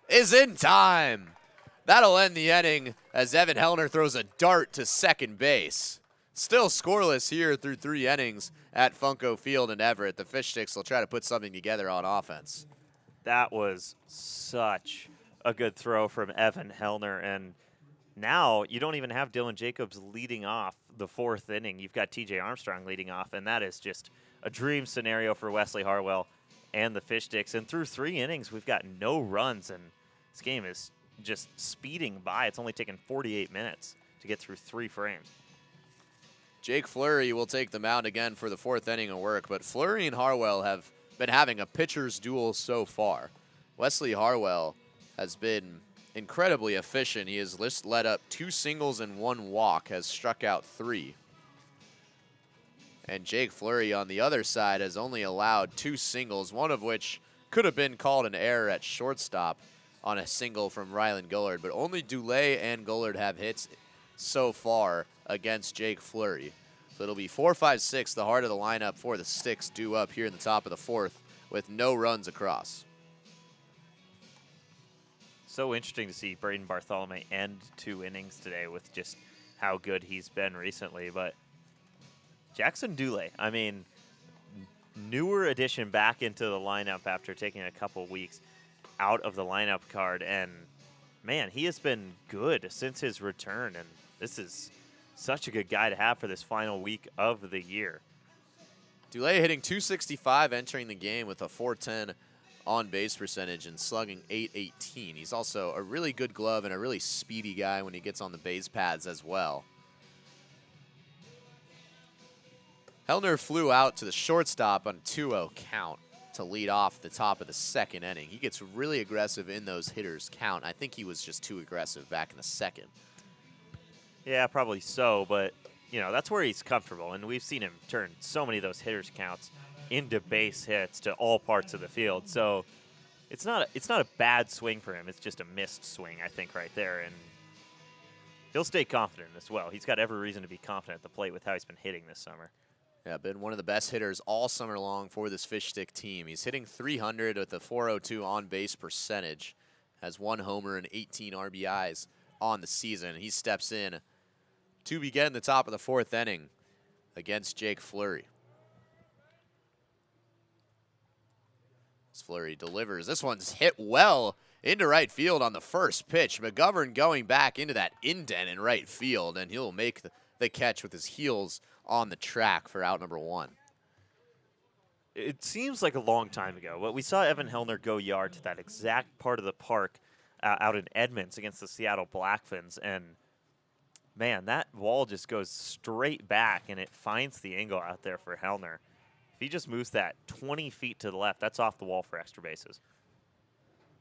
is in time. That'll end the inning as Evan Hellner throws a dart to second base. Still scoreless here through 3 innings at Funko Field in Everett. The Fish Sticks will try to put something together on offense. That was such a good throw from Evan Hellner, and now you don't even have Dylan Jacobs leading off the 4th inning. You've got TJ Armstrong leading off, and that is just a dream scenario for Wesley Harwell and the Fish Sticks. And through 3 innings, we've got no runs, and this game is just speeding by. It's only taken 48 minutes to get through 3 frames. Jake Fleury will take the mound again for the 4th inning of work, but Fleury and Harwell have been having a pitcher's duel so far. Wesley Harwell has been incredibly efficient. He has led up 2 singles and 1 walk, has struck out 3. And Jake Fleury on the other side has only allowed 2 singles, one of which could have been called an error at shortstop on a single from Rylan Gullard, but only Dulé and Gullard have hits so far against Jake Fleury. So it'll be 4-5-6, the heart of the lineup for the Sticks, due up here in the top of the 4th with no runs across. So interesting to see Braden Bartholomew end 2 innings today with just how good he's been recently. But Jackson Dulé, I mean, newer addition back into the lineup after taking a couple weeks out of the lineup card. And, man, he has been good since his return. And this is such a good guy to have for this final week of the year. Dulé hitting .265 entering the game with a .410 on-base percentage and slugging .818. He's also a really good glove and a really speedy guy when he gets on the base paths as well. Hellner flew out to the shortstop on a 2-0 count to lead off the top of the 2nd inning. He gets really aggressive in those hitters count. I think he was just too aggressive back in the 2nd. Yeah, probably so, but you know, that's where he's comfortable, and we've seen him turn so many of those hitters counts into base hits to all parts of the field. So it's not a bad swing for him. It's just a missed swing, I think, right there. And he'll stay confident as well. He's got every reason to be confident at the plate with how he's been hitting this summer. Yeah, been one of the best hitters all summer long for this Fish Stick team. He's hitting .300 with a .402 on-base percentage, has 1 homer and 18 RBIs on the season. He steps in to begin the top of the 4th inning against Jake Fleury. As Fleury delivers, this one's hit well into right field on the first pitch. McGovern going back into that indent in right field, and he'll make the catch with his heels on the track for out number 1. It seems like a long time ago, but we saw Evan Hellner go yard to that exact part of the park out in Edmonds against the Seattle Blackfins, and man, that wall just goes straight back, and it finds the angle out there for Hellner. If he just moves that 20 feet to the left, that's off the wall for extra bases.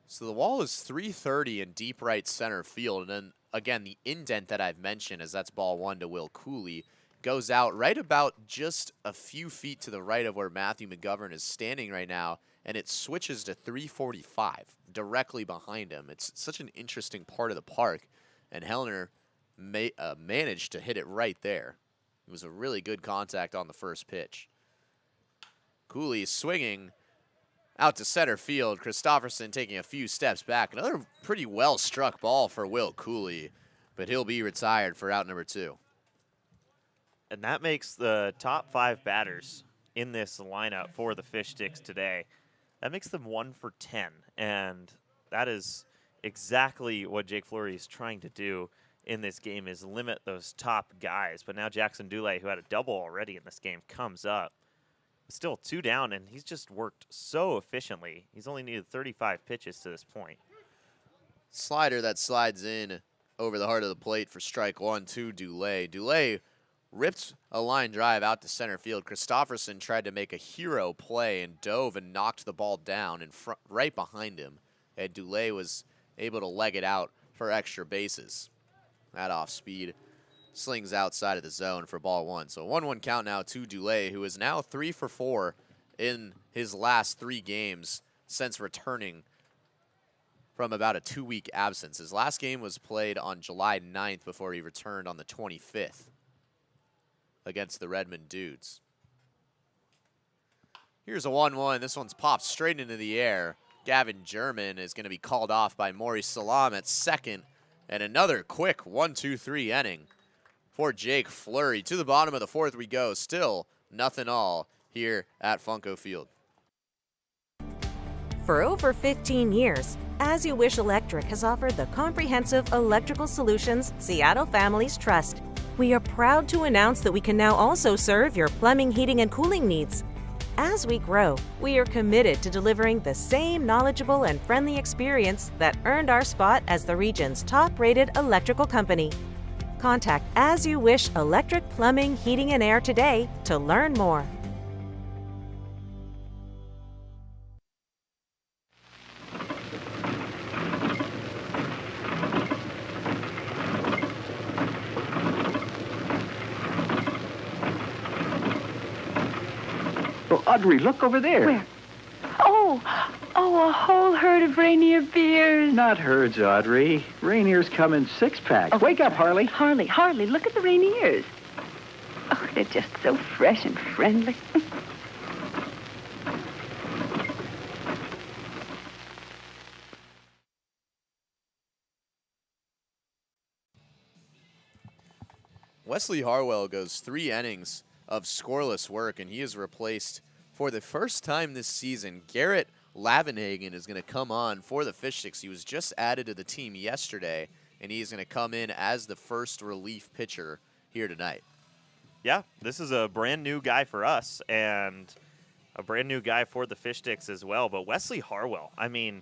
So the wall is .330 in deep right center field, and then again, the indent that I've mentioned, as that's ball 1 to Will Cooley, goes out right about just a few feet to the right of where Matthew McGovern is standing right now, and it switches to .345 directly behind him. It's such an interesting part of the park, and Hellner managed to hit it right there. It was a really good contact on the first pitch. Cooley swinging Out to center field, Christofferson taking a few steps back. Another pretty well-struck ball for Will Cooley, but he'll be retired for out number 2. And that makes the top 5 batters in this lineup for the Fish Sticks today. That makes them 1 for 10, and that is exactly what Jake Fleury is trying to do in this game, is limit those top guys. But now Jackson Dulé, who had a double already in this game, comes up. Still 2 down, and he's just worked so efficiently. He's only needed 35 pitches to this point. Slider that slides in over the heart of the plate for strike 1 to Dulé. Dulé ripped a line drive out to center field. Christofferson tried to make a hero play and dove and knocked the ball down in front, right behind him. And Dulé was able to leg it out for extra bases. That off speed slings outside of the zone for ball 1. So 1-1 count now to Dulé, who is now 3 for 4 in his last 3 games since returning from about a 2-week absence. His last game was played on July 9th before he returned on the 25th against the Redmond Dudes. Here's a 1-1. This one's popped straight into the air. Gavin German is going to be called off by Maurice Salam at second. And another quick 1-2-3 inning for Jake Fleury. To the bottom of the 4th we go. Still nothing all here at Funko Field. For over 15 years, As You Wish Electric has offered the comprehensive electrical solutions Seattle families trust. We are proud to announce that we can now also serve your plumbing, heating, and cooling needs. As we grow, we are committed to delivering the same knowledgeable and friendly experience that earned our spot as the region's top-rated electrical company. Contact As You Wish Electric Plumbing, Heating, and Air today to learn more. Oh, Audrey, look over there. Where? Oh, a whole herd of reindeer beers. Not herds, Audrey. Rainier's come in 6-packs. Oh, Wake up, Harley. Harley, look at the reindeers. Oh, they're just so fresh and friendly. Wesley Harwell goes 3 innings of scoreless work, and he is replaced for the first time this season. Garrett Lavenhagen is going to come on for the Fish Sticks. He was just added to the team yesterday, and he's going to come in as the first relief pitcher here tonight. Yeah, this is a brand new guy for us and a brand new guy for the Fish Sticks as well. But Wesley Harwell, I mean,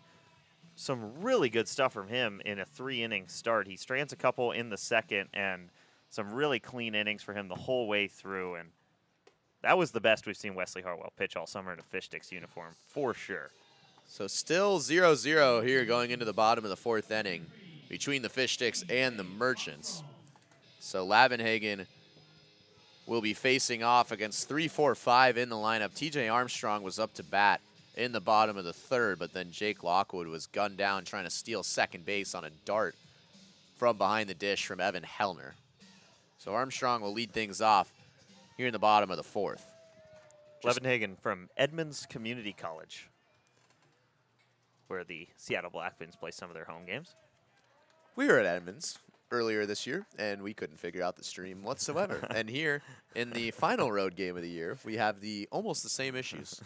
some really good stuff from him in a 3-inning start. He strands a couple in the second, and some really clean innings for him the whole way through. And that was the best we've seen Wesley Harwell pitch all summer in a Fish Sticks uniform, for sure. So still 0-0 here going into the bottom of the 4th inning between the Fish Sticks and the Merchants. So Lavenhagen will be facing off against 3-4-5 in the lineup. TJ Armstrong was up to bat in the bottom of the 3rd, but then Jake Lockwood was gunned down trying to steal second base on a dart from behind the dish from Evan Hellner. So Armstrong will lead things off here in the bottom of the 4th. Levenhagen from Edmonds Community College, where the Seattle Blackfins play some of their home games. We were at Edmonds earlier this year, and we couldn't figure out the stream whatsoever. And here, in the final road game of the year, we have almost the same issues.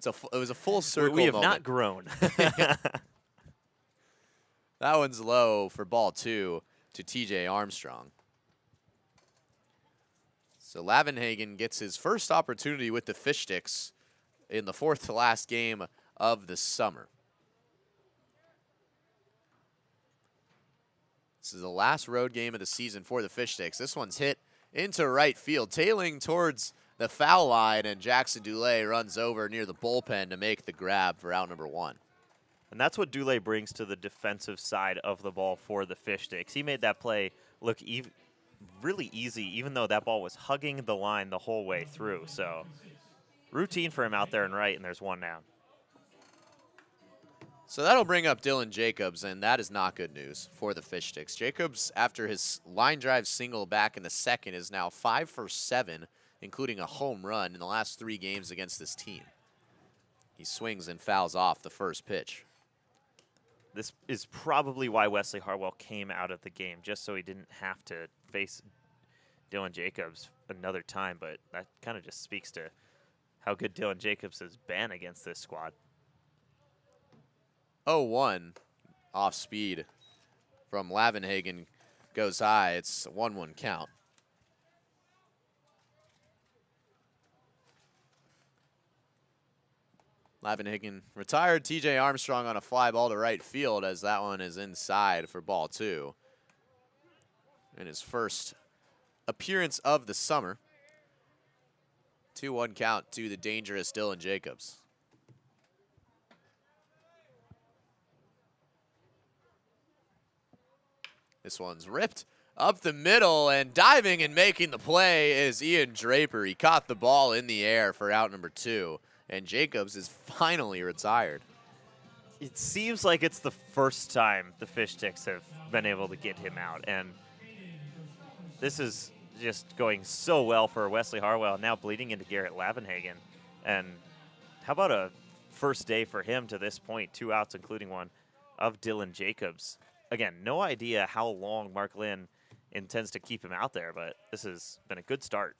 It was a full circle We have moment. not grown. That one's low for ball 2 to TJ Armstrong. So Lavenhagen gets his first opportunity with the Fish Sticks in the 4th to last game of the summer. This is the last road game of the season for the Fish Sticks. This one's hit into right field, tailing towards the foul line, and Jackson Dulé runs over near the bullpen to make the grab for out number 1. And that's what Dulé brings to the defensive side of the ball for the Fish Sticks. He made that play look really easy, even though that ball was hugging the line the whole way through. So routine for him out there and right, and there's 1 down. So that'll bring up Dylan Jacobs, and that is not good news for the Fish Sticks. Jacobs, after his line drive single back in the 2nd, is now 5 for 7, including a home run in the last 3 games against this team. He swings and fouls off the first pitch. This is probably why Wesley Harwell came out of the game, just so he didn't have to face Dylan Jacobs another time, but that kind of just speaks to how good Dylan Jacobs has been against this squad. 0-1 off speed from Lavenhagen goes high. It's a 1-1 count. Lavenhagen retired TJ Armstrong on a fly ball to right field, as that one is inside for ball 2. In his first appearance of the summer. 2-1 count to the dangerous Dylan Jacobs. This one's ripped up the middle, and diving and making the play is Ian Draper. He caught the ball in the air for out number 2, and Jacobs is finally retired. It seems like it's the first time the Fish Sticks have been able to get him out, and this is just going so well for Wesley Harwell, now bleeding into Garrett Lavenhagen. And how about a first day for him to this point, 2 outs, including one of Dylan Jacobs. Again, no idea how long Mark Lynn intends to keep him out there, but this has been a good start.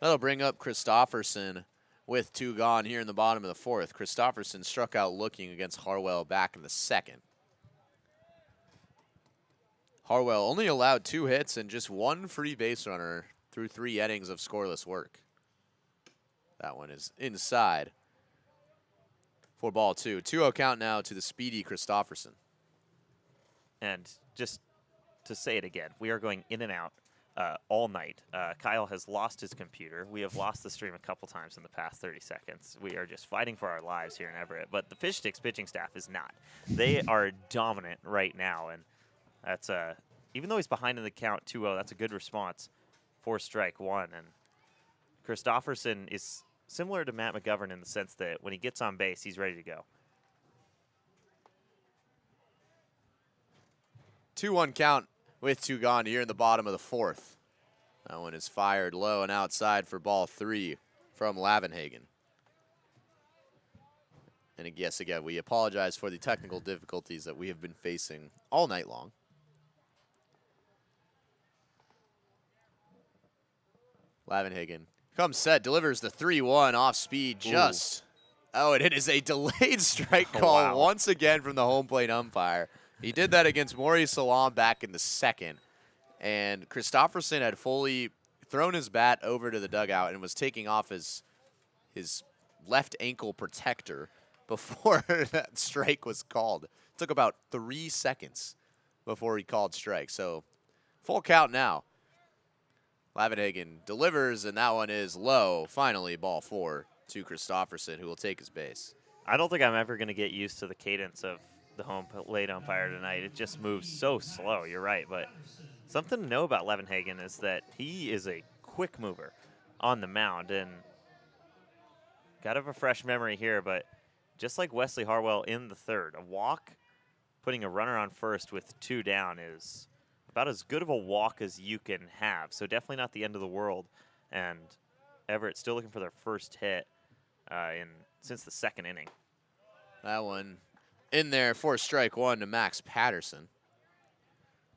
That'll bring up Christofferson with 2 gone here in the bottom of the 4th. Christofferson struck out looking against Harwell back in the 2nd. Harwell only allowed 2 hits and just 1 free base runner through 3 innings of scoreless work. That one is inside for ball 2. 2-0 count now to the speedy Christofferson. And just to say it again, we are going in and out all night. Kyle has lost his computer. We have lost the stream a couple times in the past 30 seconds. We are just fighting for our lives here in Everett. But the Fish Sticks pitching staff is not. They are dominant right now, and that's even though he's behind in the count 2-0, that's a good response for strike 1. And Christofferson is similar to Matt McGovern in the sense that when he gets on base, he's ready to go. 2-1 count with 2 gone here in the bottom of the 4th. That one is fired low and outside for ball 3 from Lavenhagen. And yes, again, we apologize for the technical difficulties that we have been facing all night long. Lavenhagen comes set, delivers the 3-1 off speed just. Ooh. Oh, and it is a delayed strike call once again from the home plate umpire. He did that against Maurice Salam back in the 2nd. And Christofferson had fully thrown his bat over to the dugout and was taking off his left ankle protector before that strike was called. It took about 3 seconds before he called strike. So full count now. Lavenhagen delivers, and that one is low. Finally, ball 4 to Christofferson, who will take his base. I don't think I'm ever going to get used to the cadence of the home plate umpire tonight. It just moves so slow. You're right, but something to know about Lavenhagen is that he is a quick mover on the mound, and got to have a fresh memory here, but just like Wesley Harwell in the 3rd, a walk, putting a runner on first with 2 down is about as good of a walk as you can have. So definitely not the end of the world. And Everett still looking for their first hit since the 2nd inning. That one in there for strike 1 to Max Patterson.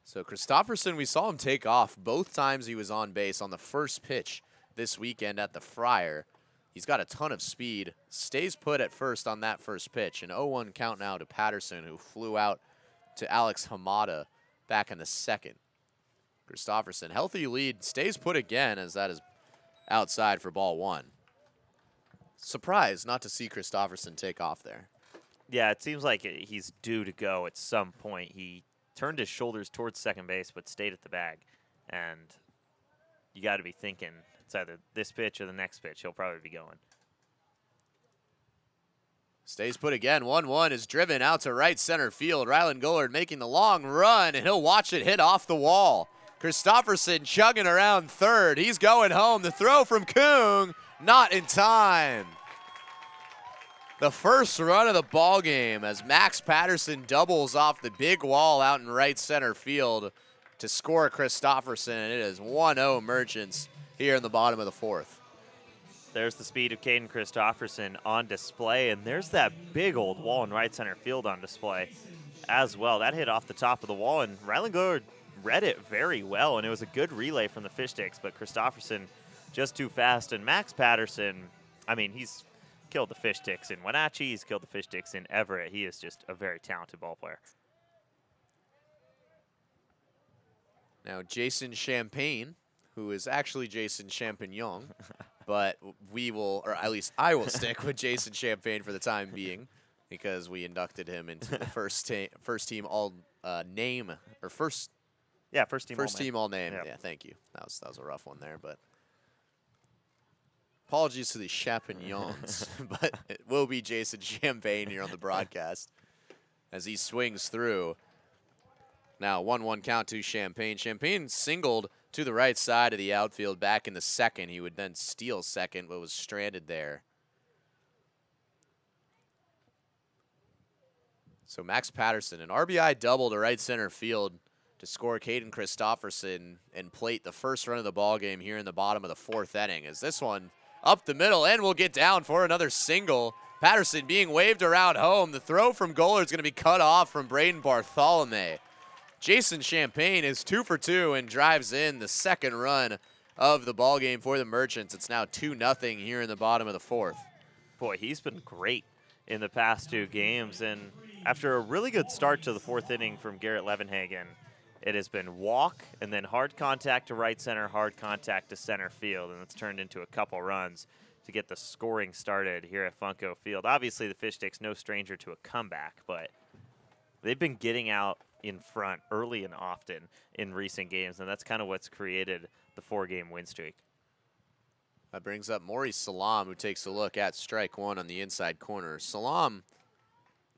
So Christofferson, we saw him take off both times he was on base on the first pitch this weekend at the Friar. He's got a ton of speed, stays put at first on that first pitch. An 0-1 count now to Patterson, who flew out to Alex Hamada back in the 2nd. Christofferson, healthy lead, stays put again, as that is outside for ball 1. Surprised not to see Christofferson take off there. Yeah, it seems like he's due to go at some point. He turned his shoulders towards second base, but stayed at the bag. And you got to be thinking it's either this pitch or the next pitch. He'll probably be going. Stays put again. 1-1 is driven out to right center field. Rylan Gullard making the long run, and he'll watch it hit off the wall. Christofferson chugging around 3rd. He's going home. The throw from Kung, not in time. The first run of the ball game as Max Patterson doubles off the big wall out in right center field to score Christofferson, and it is 1-0 Merchants here in the bottom of the 4th. There's the speed of Caden Christofferson on display, and there's that big old wall in right center field on display as well. That hit off the top of the wall, and Ryland Goddard read it very well, and it was a good relay from the Fish Sticks, but Christofferson just too fast. And Max Patterson, I mean, he's killed the Fish Sticks in Wenatchee, he's killed the Fish Sticks in Everett. He is just a very talented ball player. Now, Jason Champagne, who is actually Jason Champignon, but we will, or at least I will stick with Jason Champagne for the time being, because we inducted him into the first team all name, or first team all name. Yep. Yeah, thank you. That was a rough one there, but apologies to the Champignons, but it will be Jason Champagne here on the broadcast as he swings through. Now 1-1 count to Champagne. Champagne singled to the right side of the outfield back in the second. He would then steal second, but was stranded there. So Max Patterson, an RBI double to right center field to score Caden Christofferson and plate the first run of the ball game here in the bottom of the fourth inning. As this one up the middle and will get down for another single. Patterson being waved around home. The throw from Goller is going to be cut off from Braden Bartholomew. Jason Champagne is 2 for 2 and drives in the second run of the ball game for the Merchants. It's now 2-0 here in the bottom of the fourth. Boy, he's been great in the past 2 games, and after a really good start to the fourth inning from Garrett Levenhagen, it has been walk and then hard contact to right center, hard contact to center field, and it's turned into a couple runs to get the scoring started here at Funko Field. Obviously, the Fish Sticks no stranger to a comeback, but they've been getting out in front early and often in recent games, and that's kind of what's created the 4-game win streak. That brings up Maurice Salam, who takes a look at strike one on the inside corner. Salam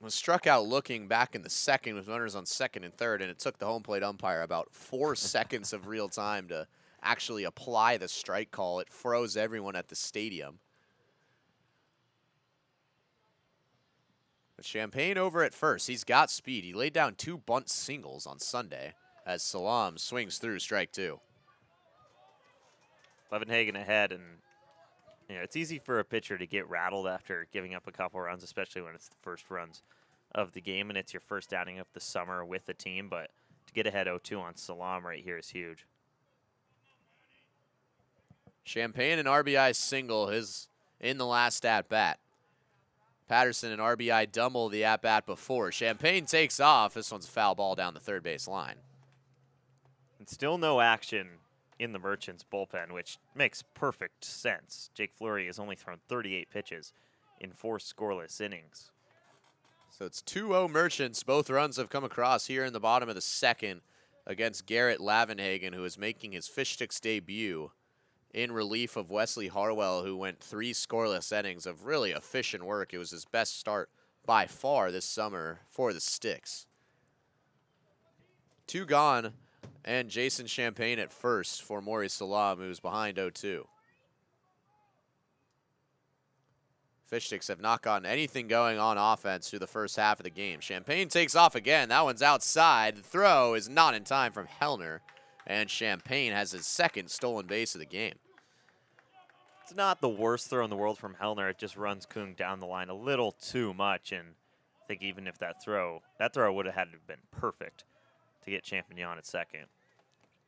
was struck out looking back in the second with runners on second and third, and it took the home plate umpire about 4 seconds of real time to actually apply the strike call. It froze everyone at the stadium. But Champagne over at first. He's got speed. He laid down 2 bunt singles on Sunday as Salam swings through strike 2. Levenhagen ahead, and it's easy for a pitcher to get rattled after giving up a couple runs, especially when it's the first runs of the game and it's your first outing of the summer with the team. But to get ahead 0-2 on Salam right here is huge. Champagne an RBI single is in the last at-bat. Patterson an RBI double the at-bat before. Champagne takes off. This one's a foul ball down the third base line. And still no action in the Merchants bullpen, which makes perfect sense. Jake Fleury has only thrown 38 pitches in 4 scoreless innings. So it's 2-0 Merchants. Both runs have come across here in the bottom of the second against Garrett Levenhagen, who is making his Fish Sticks debut in relief of Wesley Harwell, who went 3 scoreless innings of really efficient work. It was his best start by far this summer for the Sticks. 2 gone, and Jason Champagne at first for Maurice Salam, who's behind 0-2. Fish Sticks have not gotten anything going on offense through the first half of the game. Champagne takes off again. That one's outside. The throw is not in time from Hellner, and Champagne has his second stolen base of the game. It's not the worst throw in the world from Hellner. It just runs Kung down the line a little too much, and I think even if that throw would have had to have been perfect to get Champignon at second.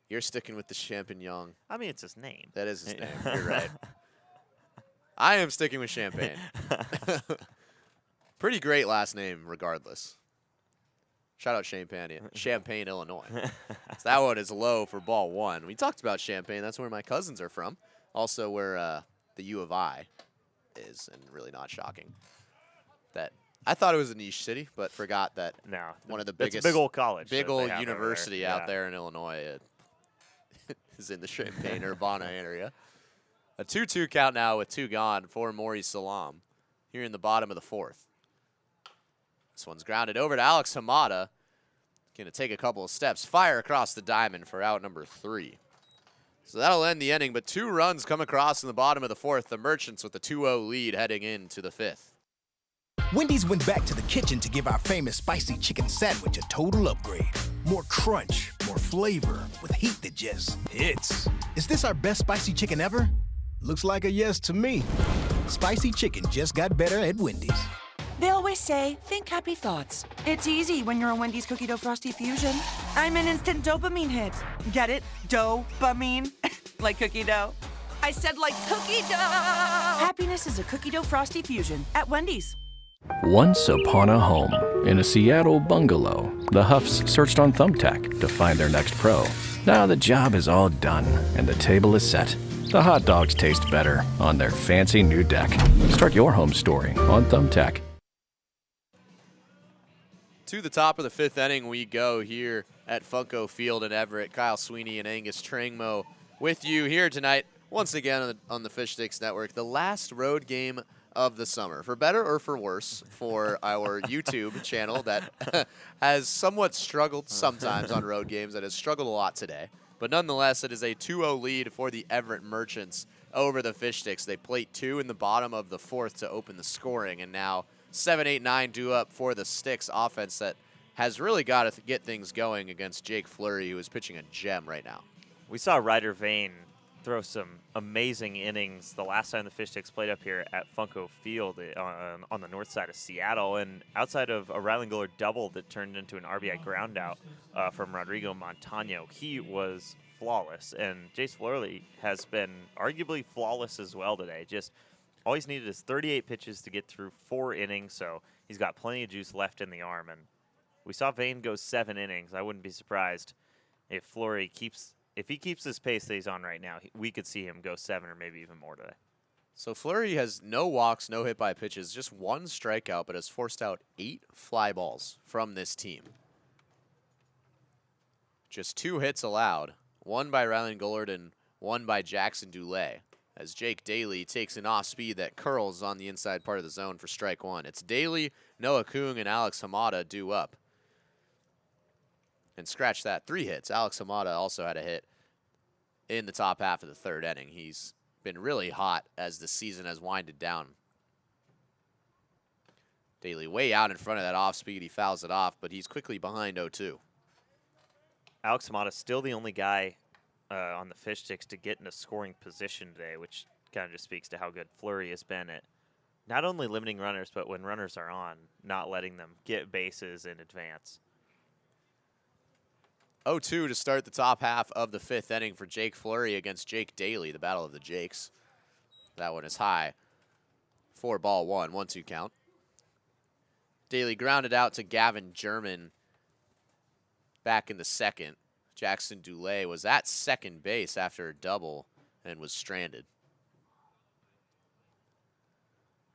You're sticking with the Champignon. I mean, it's his name. That is his name. You're right. I am sticking with Champagne. Pretty great last name regardless. Shout out Champaign, Illinois. So that one is low for ball 1. We talked about Champaign. That's where my cousins are from. Also where the U of I is, and really not shocking. That I thought it was a niche city, but forgot that one of the biggest, it's a big old college, big old university out there in Illinois is in the Champaign-Urbana area. A 2-2 count now with 2 gone for Maurice Salam here in the bottom of the fourth. This one's grounded over to Alex Hamada. Going to take a couple of steps, fire across the diamond for out number 3. So that'll end the inning, but 2 runs come across in the bottom of the fourth. The Merchants with a 2-0 lead heading into the fifth. Wendy's went back to the kitchen to give our famous spicy chicken sandwich a total upgrade. More crunch, more flavor, with heat that just hits. Is this our best spicy chicken ever? Looks like a yes to me. Spicy chicken just got better at Wendy's. They always say, think happy thoughts. It's easy when you're a Wendy's cookie dough frosty fusion. I'm an instant dopamine hit. Get it? Dopamine? Like cookie dough. I said like cookie dough! Happiness is a cookie dough frosty fusion at Wendy's. Once upon a home, in a Seattle bungalow, the Huffs searched on Thumbtack to find their next pro. Now the job is all done, and the table is set. The hot dogs taste better on their fancy new deck. Start your home story on Thumbtack. To the top of the 5th inning we go here at Funko Field in Everett. Kyle Sweeney and Angus Trangmo with you here tonight, once again on the Fish Sticks Network. The last road game of the summer, for better or for worse, for our YouTube channel that has somewhat struggled sometimes on road games, that has struggled a lot today. But nonetheless, it is a 2-0 lead for the Everett Merchants over the Fish Sticks. They plate 2 in the bottom of the 4th to open the scoring, and now 7, 8, 9 due up for the Sticks offense that has really got to get things going against Jake Fleury, who is pitching a gem right now. We saw Ryder Vane throw some amazing innings the last time the Fish Sticks played up here at Funko Field on the north side of Seattle, and outside of a Rylan Gullard double that turned into an RBI ground out from Rodrigo Montano, he was flawless, and Jace Fleury has been arguably flawless as well today. Just all he's needed is 38 pitches to get through 4 innings, so he's got plenty of juice left in the arm, and we saw Vane go 7 innings. I wouldn't be surprised if Fleury if he keeps this pace that he's on right now, we could see him go 7 or maybe even more today. So Fleury has no walks, no hit by pitches, just 1 strikeout, but has forced out 8 fly balls from this team. Just 2 hits allowed, 1 by Rylan Gullard and 1 by Jackson Dulé, as Jake Daly takes an off-speed that curls on the inside part of the zone for strike 1. It's Daly, Noah Kung, and Alex Hamada due up. And scratch that, 3 hits. Alex Hamada also had a hit in the top half of the 3rd inning. He's been really hot as the season has winded down. Daly way out in front of that off-speed. He fouls it off, but he's quickly behind 0-2. Alex Hamada still the only guy on the Fish Sticks to get in a scoring position today, which kind of just speaks to how good Fleury has been at not only limiting runners, but when runners are on, not letting them get bases in advance. 0-2 to start the top half of the 5th inning for Jake Fleury against Jake Daly, the battle of the Jakes. That one is high. 4-1, 1-2 count. Daly grounded out to Gavin German back in the 2nd. Jackson Dulé was at second base after a double and was stranded.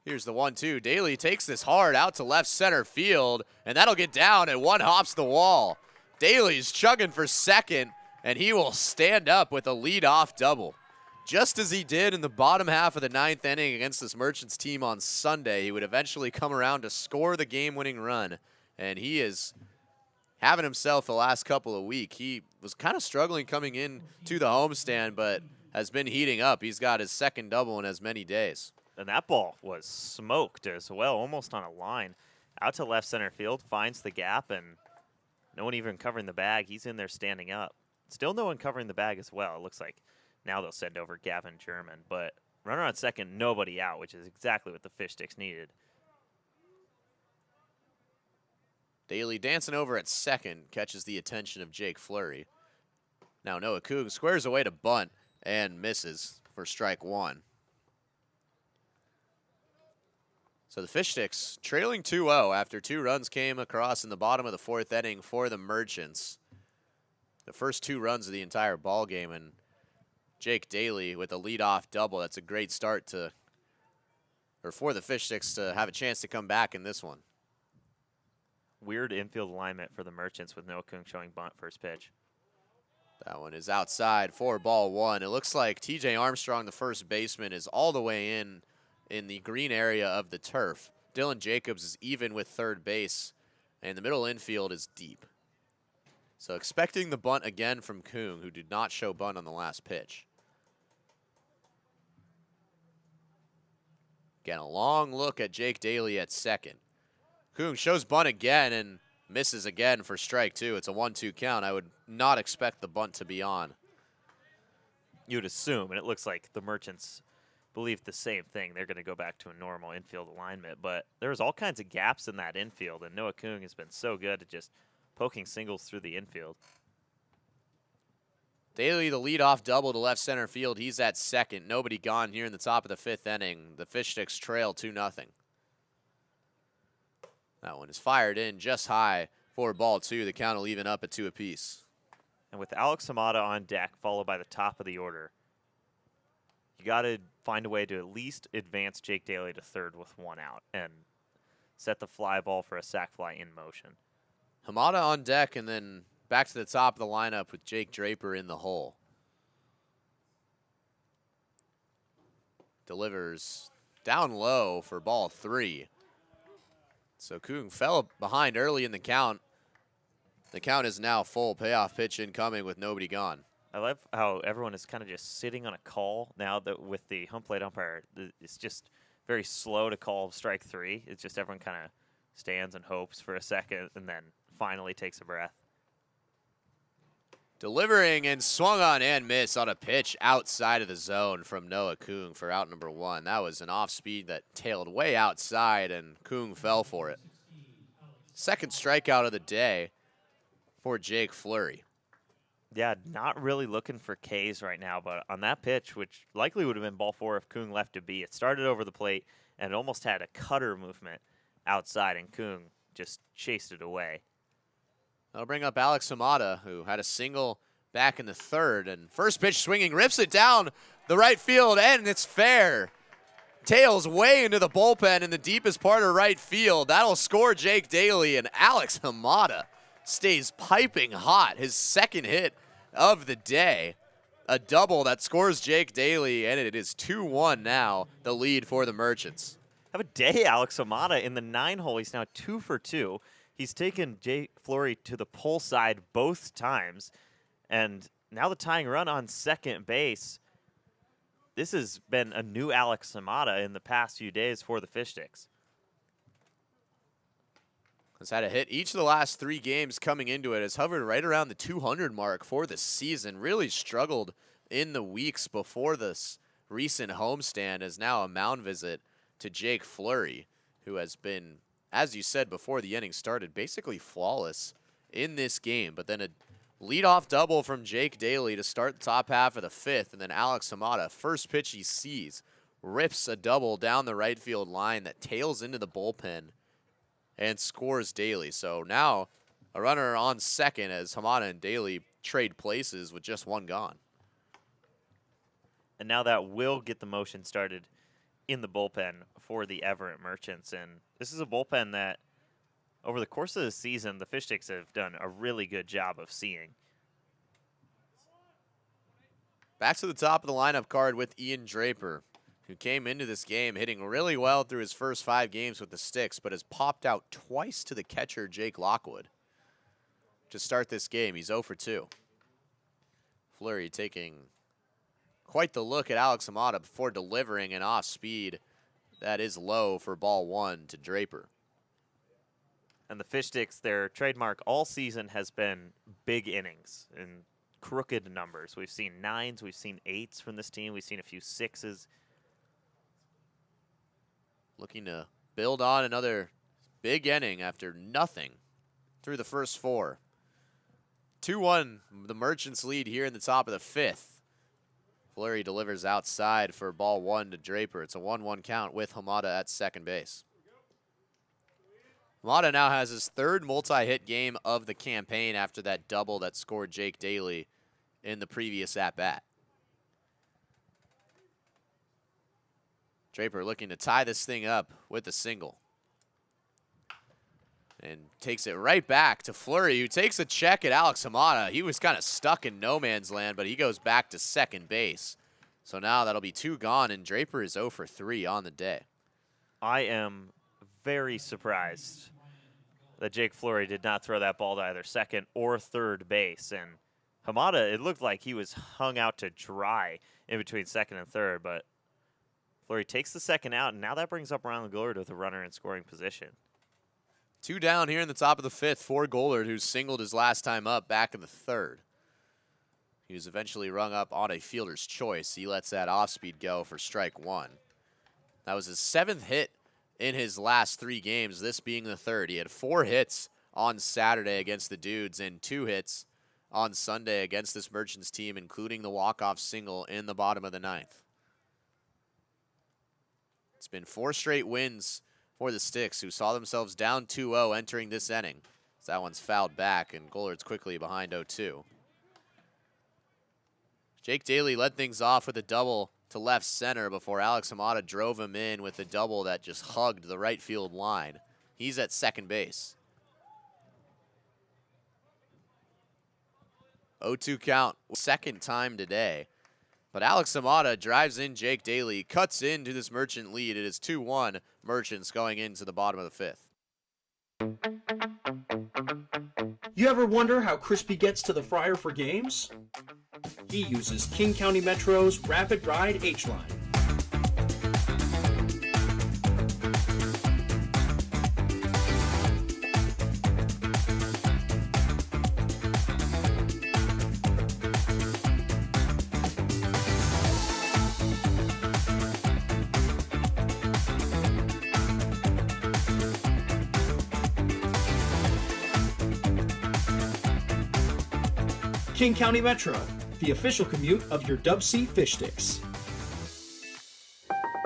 Here's the 1-2. Daly takes this hard out to left center field, and that'll get down, and one hops the wall. Daly's chugging for second, and he will stand up with a lead-off double. Just as he did in the bottom half of the 9th inning against this Merchants team on Sunday, he would eventually come around to score the game-winning run, and he is having himself the last couple of weeks. He was kind of struggling coming in to the homestand, but has been heating up. He's got his 2nd double in as many days. And that ball was smoked as well, almost on a line. Out to left center field, finds the gap, and no one even covering the bag. He's in there standing up. Still no one covering the bag as well. It looks like now they'll send over Gavin German. But runner on second, nobody out, which is exactly what the Fish Sticks needed. Daly dancing over at second, catches the attention of Jake Fleury. Now Noah Coog squares away to bunt and misses for strike 1. So the Fish Sticks trailing 2-0 after 2 runs came across in the bottom of the 4th inning for the Merchants. The first 2 runs of the entire ball game, and Jake Daly with a leadoff double. That's a great start for the Fish Sticks to have a chance to come back in this one. Weird infield alignment for the Merchants with Noah Kung showing bunt first pitch. That one is outside, 4-1. It looks like TJ Armstrong, the first baseman, is all the way in the green area of the turf. Dylan Jacobs is even with third base, and the middle infield is deep. So expecting the bunt again from Kung, who did not show bunt on the last pitch. Again, a long look at Jake Daly at second. Kung shows bunt again and misses again for strike 2. It's a 1-2 count. I would not expect the bunt to be on. You'd assume, and it looks like the Merchants believe the same thing. They're going to go back to a normal infield alignment. But there's all kinds of gaps in that infield, and Noah Kung has been so good at just poking singles through the infield. Daly, the leadoff double to left center field. He's at second. Nobody gone here in the top of the 5th inning. The Fish Sticks trail 2-0. That one is fired in just high for ball 2. The count will even up at 2 apiece. And with Alex Hamada on deck, followed by the top of the order, you got to find a way to at least advance Jake Daly to third with 1 out and set the fly ball for a sac fly in motion. Hamada on deck, and then back to the top of the lineup with Jake Draper in the hole. Delivers down low for ball 3. So Kung fell behind early in the count. The count is now full. Payoff pitch incoming with nobody gone. I love how everyone is kind of just sitting on a call now that with the home plate umpire. It's just very slow to call strike 3. It's just everyone kind of stands and hopes for a second and then finally takes a breath. Delivering and swung on and missed on a pitch outside of the zone from Noah Kung for out number 1. That was an off speed that tailed way outside, and Kung fell for it. Second strikeout of the day for Jake Fleury. Yeah, not really looking for Ks right now, but on that pitch, which likely would have been ball 4 if Kung left to be, it started over the plate and it almost had a cutter movement outside, and Kung just chased it away. That'll bring up Alex Hamada, who had a single back in the 3rd, and first pitch swinging, rips it down the right field, and it's fair. Tails way into the bullpen in the deepest part of right field. That'll score Jake Daly, and Alex Hamada stays piping hot. His second hit of the day, a double that scores Jake Daly, and it is 2-1 now, the lead for the Merchants. Have a day, Alex Hamada. In the 9 hole, he's now 2 for 2. He's taken Jake Fleury to the pole side both times, and now the tying run on second base. This has been a new Alex Hamada in the past few days for the Fish Sticks. Has had a hit each of the last 3 games coming into it. Has hovered right around the 200 mark for the season. Really struggled in the weeks before this recent homestand. Is now a mound visit to Jake Fleury, who has been, as you said before the inning started, basically flawless in this game. But then a leadoff double from Jake Daly to start the top half of the 5th, and then Alex Hamada, first pitch he sees, rips a double down the right field line that tails into the bullpen and scores Daly. So now a runner on second as Hamada and Daly trade places with just 1 gone. And now that will get the motion started in the bullpen for the Everett Merchants. And this is a bullpen that over the course of the season, the Fish Sticks have done a really good job of seeing. Back to the top of the lineup card with Ian Draper, who came into this game hitting really well through his first 5 games with the Sticks, but has popped out twice to the catcher, Jake Lockwood. To start this game, he's 0 for 2. Fleury taking quite the look at Alex Hamada before delivering an off speed that is low for ball 1 to Draper. And the Fish Sticks, their trademark all season has been big innings and crooked numbers. We've seen 9s, we've seen 8s from this team, we've seen a few 6s. Looking to build on another big inning after nothing through the first 4. 2-1, the Merchants lead here in the top of the 5th. Fleury delivers outside for ball 1 to Draper. It's a 1-1 count with Hamada at second base. Hamada now has his 3rd multi-hit game of the campaign after that double that scored Jake Daly in the previous at-bat. Draper looking to tie this thing up with a single. And takes it right back to Fleury, who takes a check at Alex Hamada. He was kind of stuck in no man's land, but he goes back to second base. So now that'll be 2 gone, and Draper is 0 for 3 on the day. I am very surprised that Jake Fleury did not throw that ball to either second or third base. And Hamada, it looked like he was hung out to dry in between second and third, but Fleury takes the second out, and now that brings up Rylan Gillard with a runner in scoring position. 2 down here in the top of the 5th for Gollard, who singled his last time up back in the 3rd. He was eventually rung up on a fielder's choice. He lets that off-speed go for strike one. That was his 7th hit in his last 3 games, this being the 3rd. He had 4 hits on Saturday against the Dudes and 2 hits on Sunday against this Merchants team, including the walk-off single in the bottom of the 9th. It's been 4 straight wins for the Sticks, who saw themselves down 2-0 entering this inning. So that one's fouled back, and Gollard's quickly behind 0-2. Jake Daly led things off with a double to left center before Alex Hamada drove him in with a double that just hugged the right field line. He's at second base. 0-2 count, second time today. But Alex Hamada drives in Jake Daly, cuts into this Merchant lead. It is 2-1 Merchants going into the bottom of the 5th. You ever wonder how Crispy gets to the Friar for games? He uses King County Metro's Rapid Ride H-Line. King County Metro, the official commute of your DubSea Fish Sticks.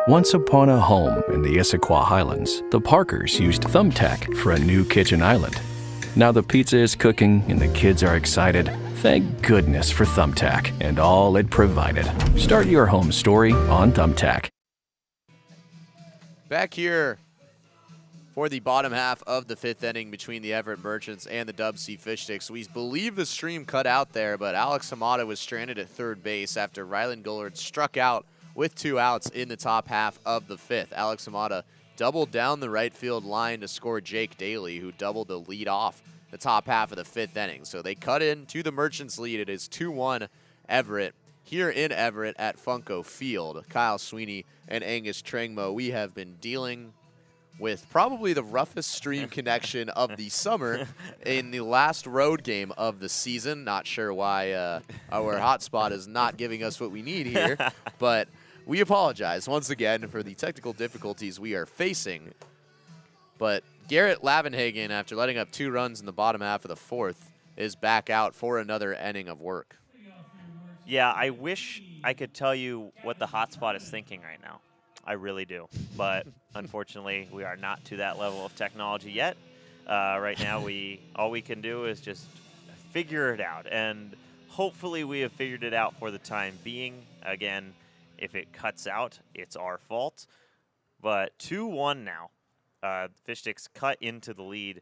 Once upon a home in the Issaquah Highlands, the Parkers used Thumbtack for a new kitchen island. Now the pizza is cooking and the kids are excited. Thank goodness for Thumbtack and all it provided. Start your home story on Thumbtack. Back here for the bottom half of the 5th inning between the Everett Merchants and the DubSea Fish Sticks. We believe the stream cut out there, but Alex Hamada was stranded at third base after Ryland Gullard struck out with 2 outs in the top half of the 5th. Alex Hamada doubled down the right field line to score Jake Daly, who doubled to lead off the top half of the 5th inning. So they cut in to the Merchants lead. It is 2-1 Everett here in Everett at Funko Field. Kyle Sweeney and Angus Trengmo, we have been dealing with probably the roughest stream connection of the summer in the last road game of the season. Not sure why our hotspot is not giving us what we need here, but we apologize once again for the technical difficulties we are facing. But Garrett Lavenhagen, after letting up 2 runs in the bottom half of the 4th, is back out for another inning of work. Yeah, I wish I could tell you what the hotspot is thinking right now. I really do. But unfortunately, we are not to that level of technology yet. Right now, all we can do is just figure it out. And hopefully we have figured it out for the time being. Again, if it cuts out, it's our fault. But 2-1 now. Fish Sticks cut into the lead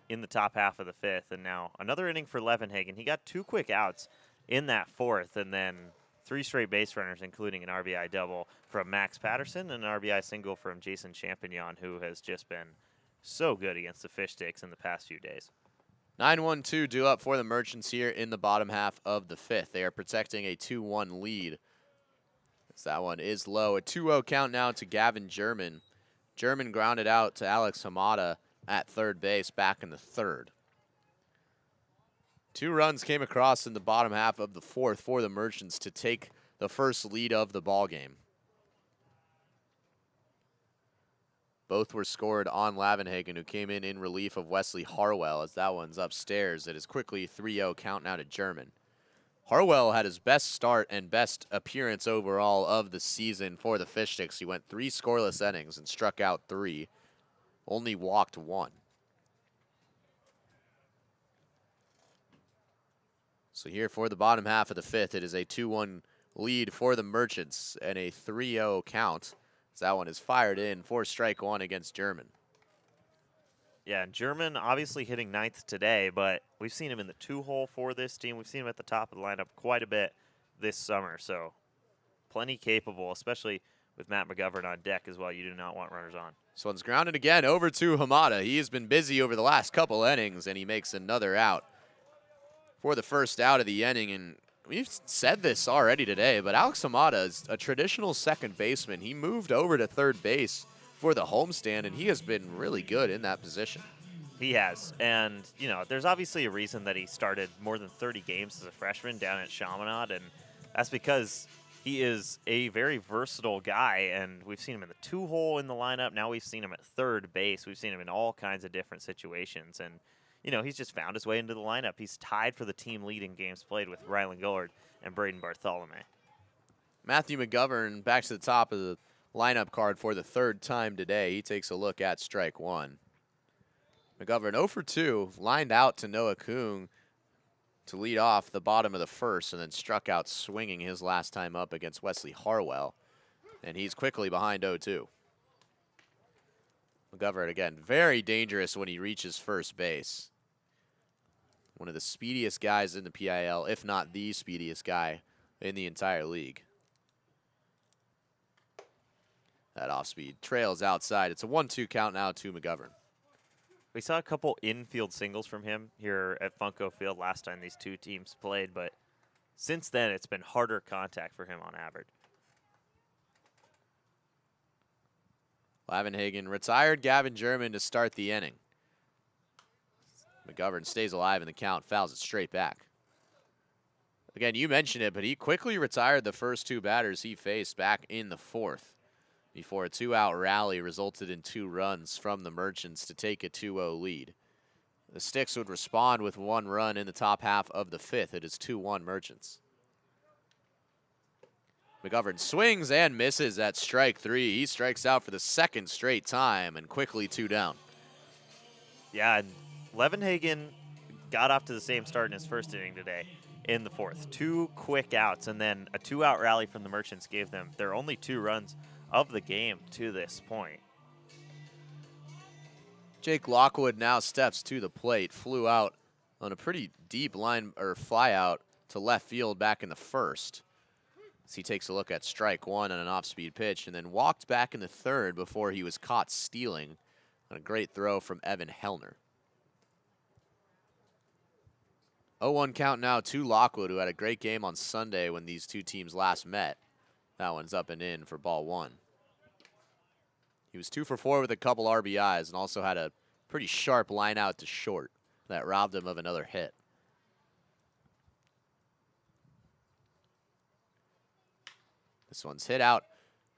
in the top half of the 5th. And now another inning for Levenhagen. He got 2 quick outs in that 4th, and then 3 straight base runners, including an RBI double from Max Patterson and an RBI single from Jason Champignon, who has just been so good against the Fish Sticks in the past few days. 9-1-2 due up for the Merchants here in the bottom half of the 5th. They are protecting a 2-1 lead. As that one is low. A 2-0 count now to Gavin German. German grounded out to Alex Hamada at third base back in the 3rd. 2 runs came across in the bottom half of the 4th for the Merchants to take the first lead of the ballgame. Both were scored on Lavenhagen, who came in relief of Wesley Harwell, as that one's upstairs. It is quickly 3-0 count now to German. Harwell had his best start and best appearance overall of the season for the Fish Sticks. He went 3 scoreless innings and struck out 3, only walked 1. So here for the bottom half of the 5th, it is a 2-1 lead for the Merchants and a 3-0 count. So that one is fired in for strike 1 against German. Yeah, and German obviously hitting 9th today, but we've seen him in the 2-hole for this team. We've seen him at the top of the lineup quite a bit this summer, so plenty capable, especially with Matt McGovern on deck as well. You do not want runners on. This one's grounded again over to Hamada. He has been busy over the last couple innings, and he makes another out for the first out of the inning. And we've said this already today, but Alex Hamada is a traditional second baseman. He moved over to third base for the homestand, and he has been really good in that position. He has. And, you know, there's obviously a reason that he started more than 30 games as a freshman down at Chaminade, and that's because he is a very versatile guy, and we've seen him in the 2-hole in the lineup. Now we've seen him at third base. We've seen him in all kinds of different situations, and, you know, he's just found his way into the lineup. He's tied for the team lead in games played with Rylan Gullard and Braden Bartholomew. Matthew McGovern back to the top of the lineup card for the third time today. He takes a look at strike one. McGovern 0 for 2, lined out to Noah Kung to lead off the bottom of the first, and then struck out swinging his last time up against Wesley Harwell. And he's quickly behind 0-2. McGovern, again, very dangerous when he reaches first base. One of the speediest guys in the PIL, if not the speediest guy in the entire league. That off-speed trails outside. It's a 1-2 count now to McGovern. We saw a couple infield singles from him here at Funko Field last time these two teams played, but since then it's been harder contact for him on average. Lavenhagen retired Gavin German to start the inning. McGovern stays alive in the count, fouls it straight back. Again, you mentioned it, but he quickly retired the first two batters he faced back in the fourth, before a 2-out rally resulted in 2 runs from the Merchants to take a 2-0 lead. The Sticks would respond with 1 run in the top half of the fifth. It is 2-1 Merchants. McGovern swings and misses at strike 3. He strikes out for the second straight time and quickly 2 down. Yeah, and Levenhagen got off to the same start in his first inning today in the fourth. 2 quick outs, and then a 2-out rally from the Merchants gave them their only 2 runs of the game to this point. Jake Lockwood now steps to the plate, flew out on a pretty deep line or fly out to left field back in the first. As he takes a look at strike 1 on an off-speed pitch, and then walked back in the third before he was caught stealing on a great throw from Evan Hellner. 0-1 count now to Lockwood, who had a great game on Sunday when these two teams last met. That one's up and in for ball 1. He was 2 for 4 with a couple RBIs and also had a pretty sharp line out to short that robbed him of another hit. This one's hit out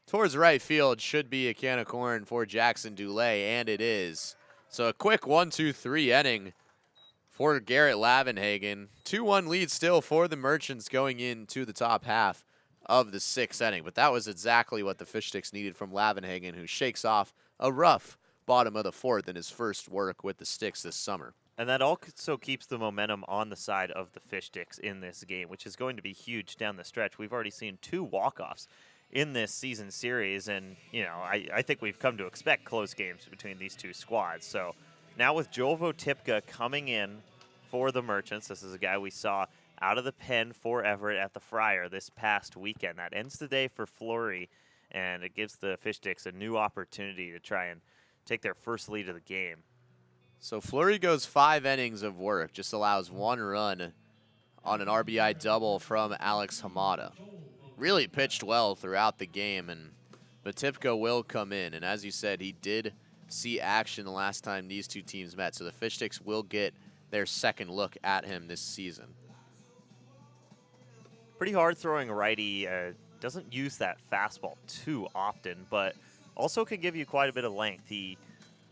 towards right field. Should be a can of corn for Jackson Dulé, and it is. So a quick 1-2-3 inning for Garrett Lavenhagen. 2-1 lead still for the Merchants going into the top half of the 6th inning. But that was exactly what the Fish Sticks needed from Lavenhagen, who shakes off a rough bottom of the 4th in his first work with the Sticks this summer. And that also keeps the momentum on the side of the Fish Sticks in this game, which is going to be huge down the stretch. We've already seen 2 walk-offs in this season series, and you know, I think we've come to expect close games between these two squads. So now with Joel Votipka coming in for the Merchants, this is a guy we saw out of the pen for Everett at the Friar this past weekend. That ends the day for Fleury, and it gives the Fish Sticks a new opportunity to try and take their first lead of the game. So Fleury goes 5 innings of work, just allows 1 run on an RBI double from Alex Hamada. Really pitched well throughout the game, and Votipka will come in. And as you said, he did see action the last time these two teams met, so the Fish Sticks will get their second look at him this season. Pretty hard throwing righty, doesn't use that fastball too often, but also can give you quite a bit of length. He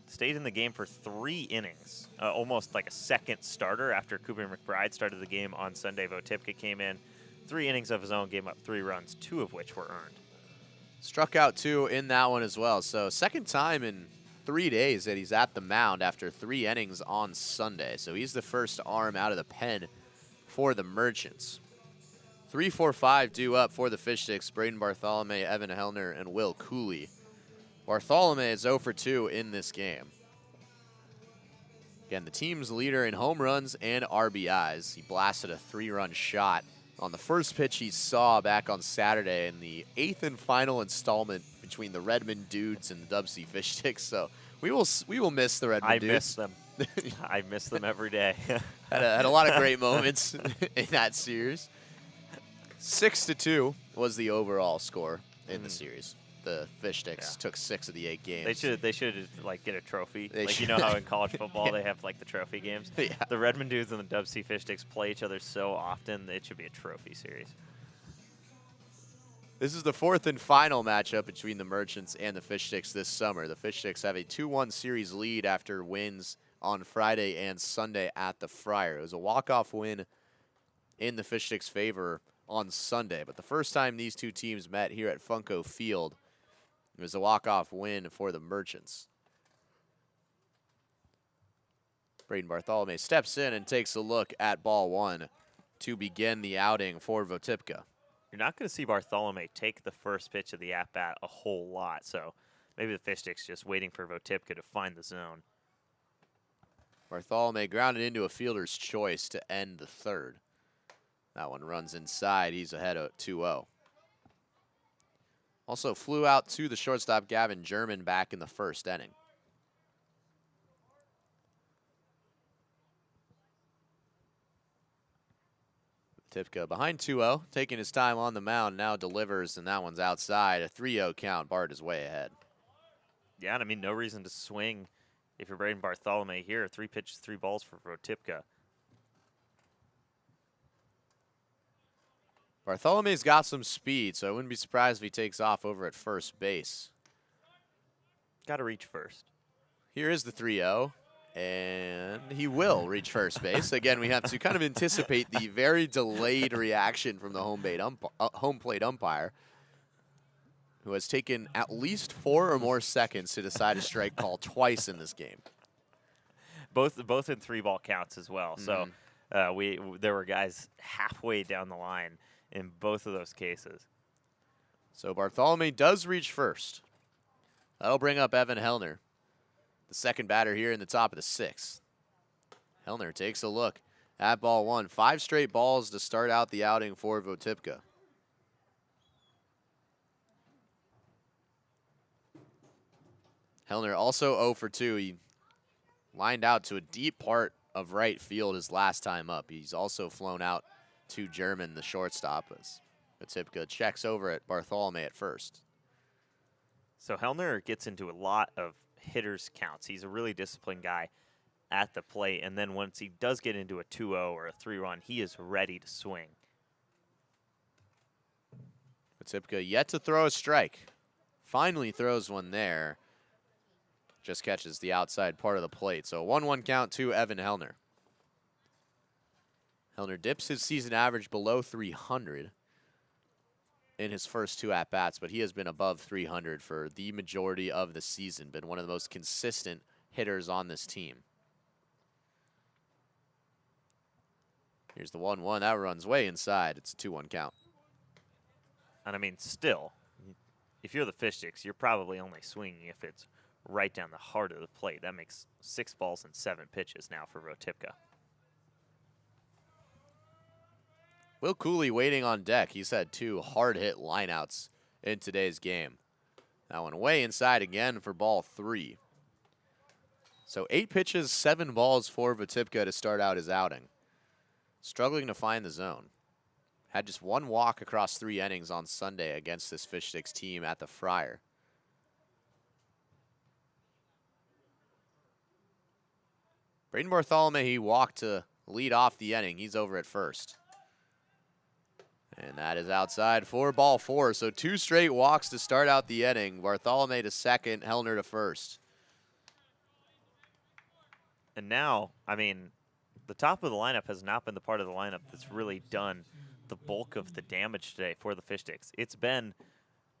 stayed in the game for 3 innings, almost like a second starter after Cooper McBride started the game on Sunday. Votipka came in, 3 innings of his own, gave up 3 runs, 2 of which were earned. Struck out 2 in that one as well. So second time in 3 days that he's at the mound after 3 innings on Sunday. So he's the first arm out of the pen for the Merchants. 3-4-5 due up for the Fish Sticks. Braden Bartholomew, Evan Hellner, and Will Cooley. Bartholomew is 0 for 2 in this game. Again, the team's leader in home runs and RBIs. He blasted a 3-run shot on the first pitch he saw back on Saturday in the 8th and final installment between the Redmond Dudes and the DubSea Fish Sticks. So we will miss the Redmond Dudes. I miss them. I miss them every day. had a lot of great moments in that series. 6-2 was the overall score in the series. the Fish Sticks took 6 of the 8 games. They should like get a trophy. They like should. You know how in college football they have like the trophy games. Yeah. The Redmond dudes and the DubSea Fish Sticks play each other so often it should be a trophy series. This is the 4th and final matchup between the Merchants and the Fish Sticks this summer. The Fish Sticks have a 2-1 series lead after wins on Friday and Sunday at the Friar. It was a walk-off win in the Fish Sticks' favor on Sunday, but the first time these two teams met here at Funko Field, it was a walk-off win for the Merchants. Braden Bartholomew steps in and takes a look at ball 1 to begin the outing for Votipka. You're not going to see Bartholomew take the first pitch of the at-bat a whole lot, so maybe the Fish Sticks just waiting for Votipka to find the zone. Bartholomew grounded into a fielder's choice to end the 3rd. That one runs inside. He's ahead of 2-0. Also flew out to the shortstop Gavin German back in the 1st inning. Tipka behind 2-0, taking his time on the mound, now delivers, and that one's outside. A 3-0 count. Bart is way ahead. Yeah, and I mean, no reason to swing if you're Braden Bartholomew here. 3 pitches, 3 balls for Votipka. Bartholomew's got some speed, so I wouldn't be surprised if he takes off over at first base. Got to reach first. Here is the 3-0. And he will reach first base. Again, we have to kind of anticipate the very delayed reaction from the home plate umpire, who has taken at least 4 or more seconds to decide a strike call twice in this game. Both in 3-ball counts as well. So there were guys halfway down the line in both of those cases. So Bartholomew does reach first. That'll bring up Evan Hellner, the second batter here in the top of the 6th. Hellner takes a look at ball 1. 5 straight balls to start out the outing for Votipka. Hellner also 0 for 2. He lined out to a deep part of right field his last time up. He's also flown out to German, the shortstop, as Votipka checks over at Bartholomew at first. So Hellner gets into a lot of hitters counts. He's a really disciplined guy at the plate, and then once he does get into a 2-0 or a 3-run, he is ready to swing. Votipka yet to throw a strike. Finally throws one there. Just catches the outside part of the plate. So 1-1 count to Evan Hellner. Hellner dips his season average below 300 in his first 2 at-bats, but he has been above 300 for the majority of the season, been one of the most consistent hitters on this team. Here's the 1-1. That runs way inside. It's a 2-1 count. And I mean, still, if you're the Fish Sticks, you're probably only swinging if it's right down the heart of the plate. That makes 6 balls and 7 pitches now for Votipka. Will Cooley waiting on deck. He's had 2 hard-hit lineouts in today's game. That one way inside again for ball 3. So 8 pitches, 7 balls for Votipka to start out his outing. Struggling to find the zone. Had just 1 walk across 3 innings on Sunday against this Fish Sticks team at the Friar. Braden Bartholomew, he walked to lead off the inning. He's over at first. And that is outside for ball 4. So 2 straight walks to start out the inning. Bartholomew to second, Hellner to first. And now, I mean, the top of the lineup has not been the part of the lineup that's really done the bulk of the damage today for the Fish Sticks. It's been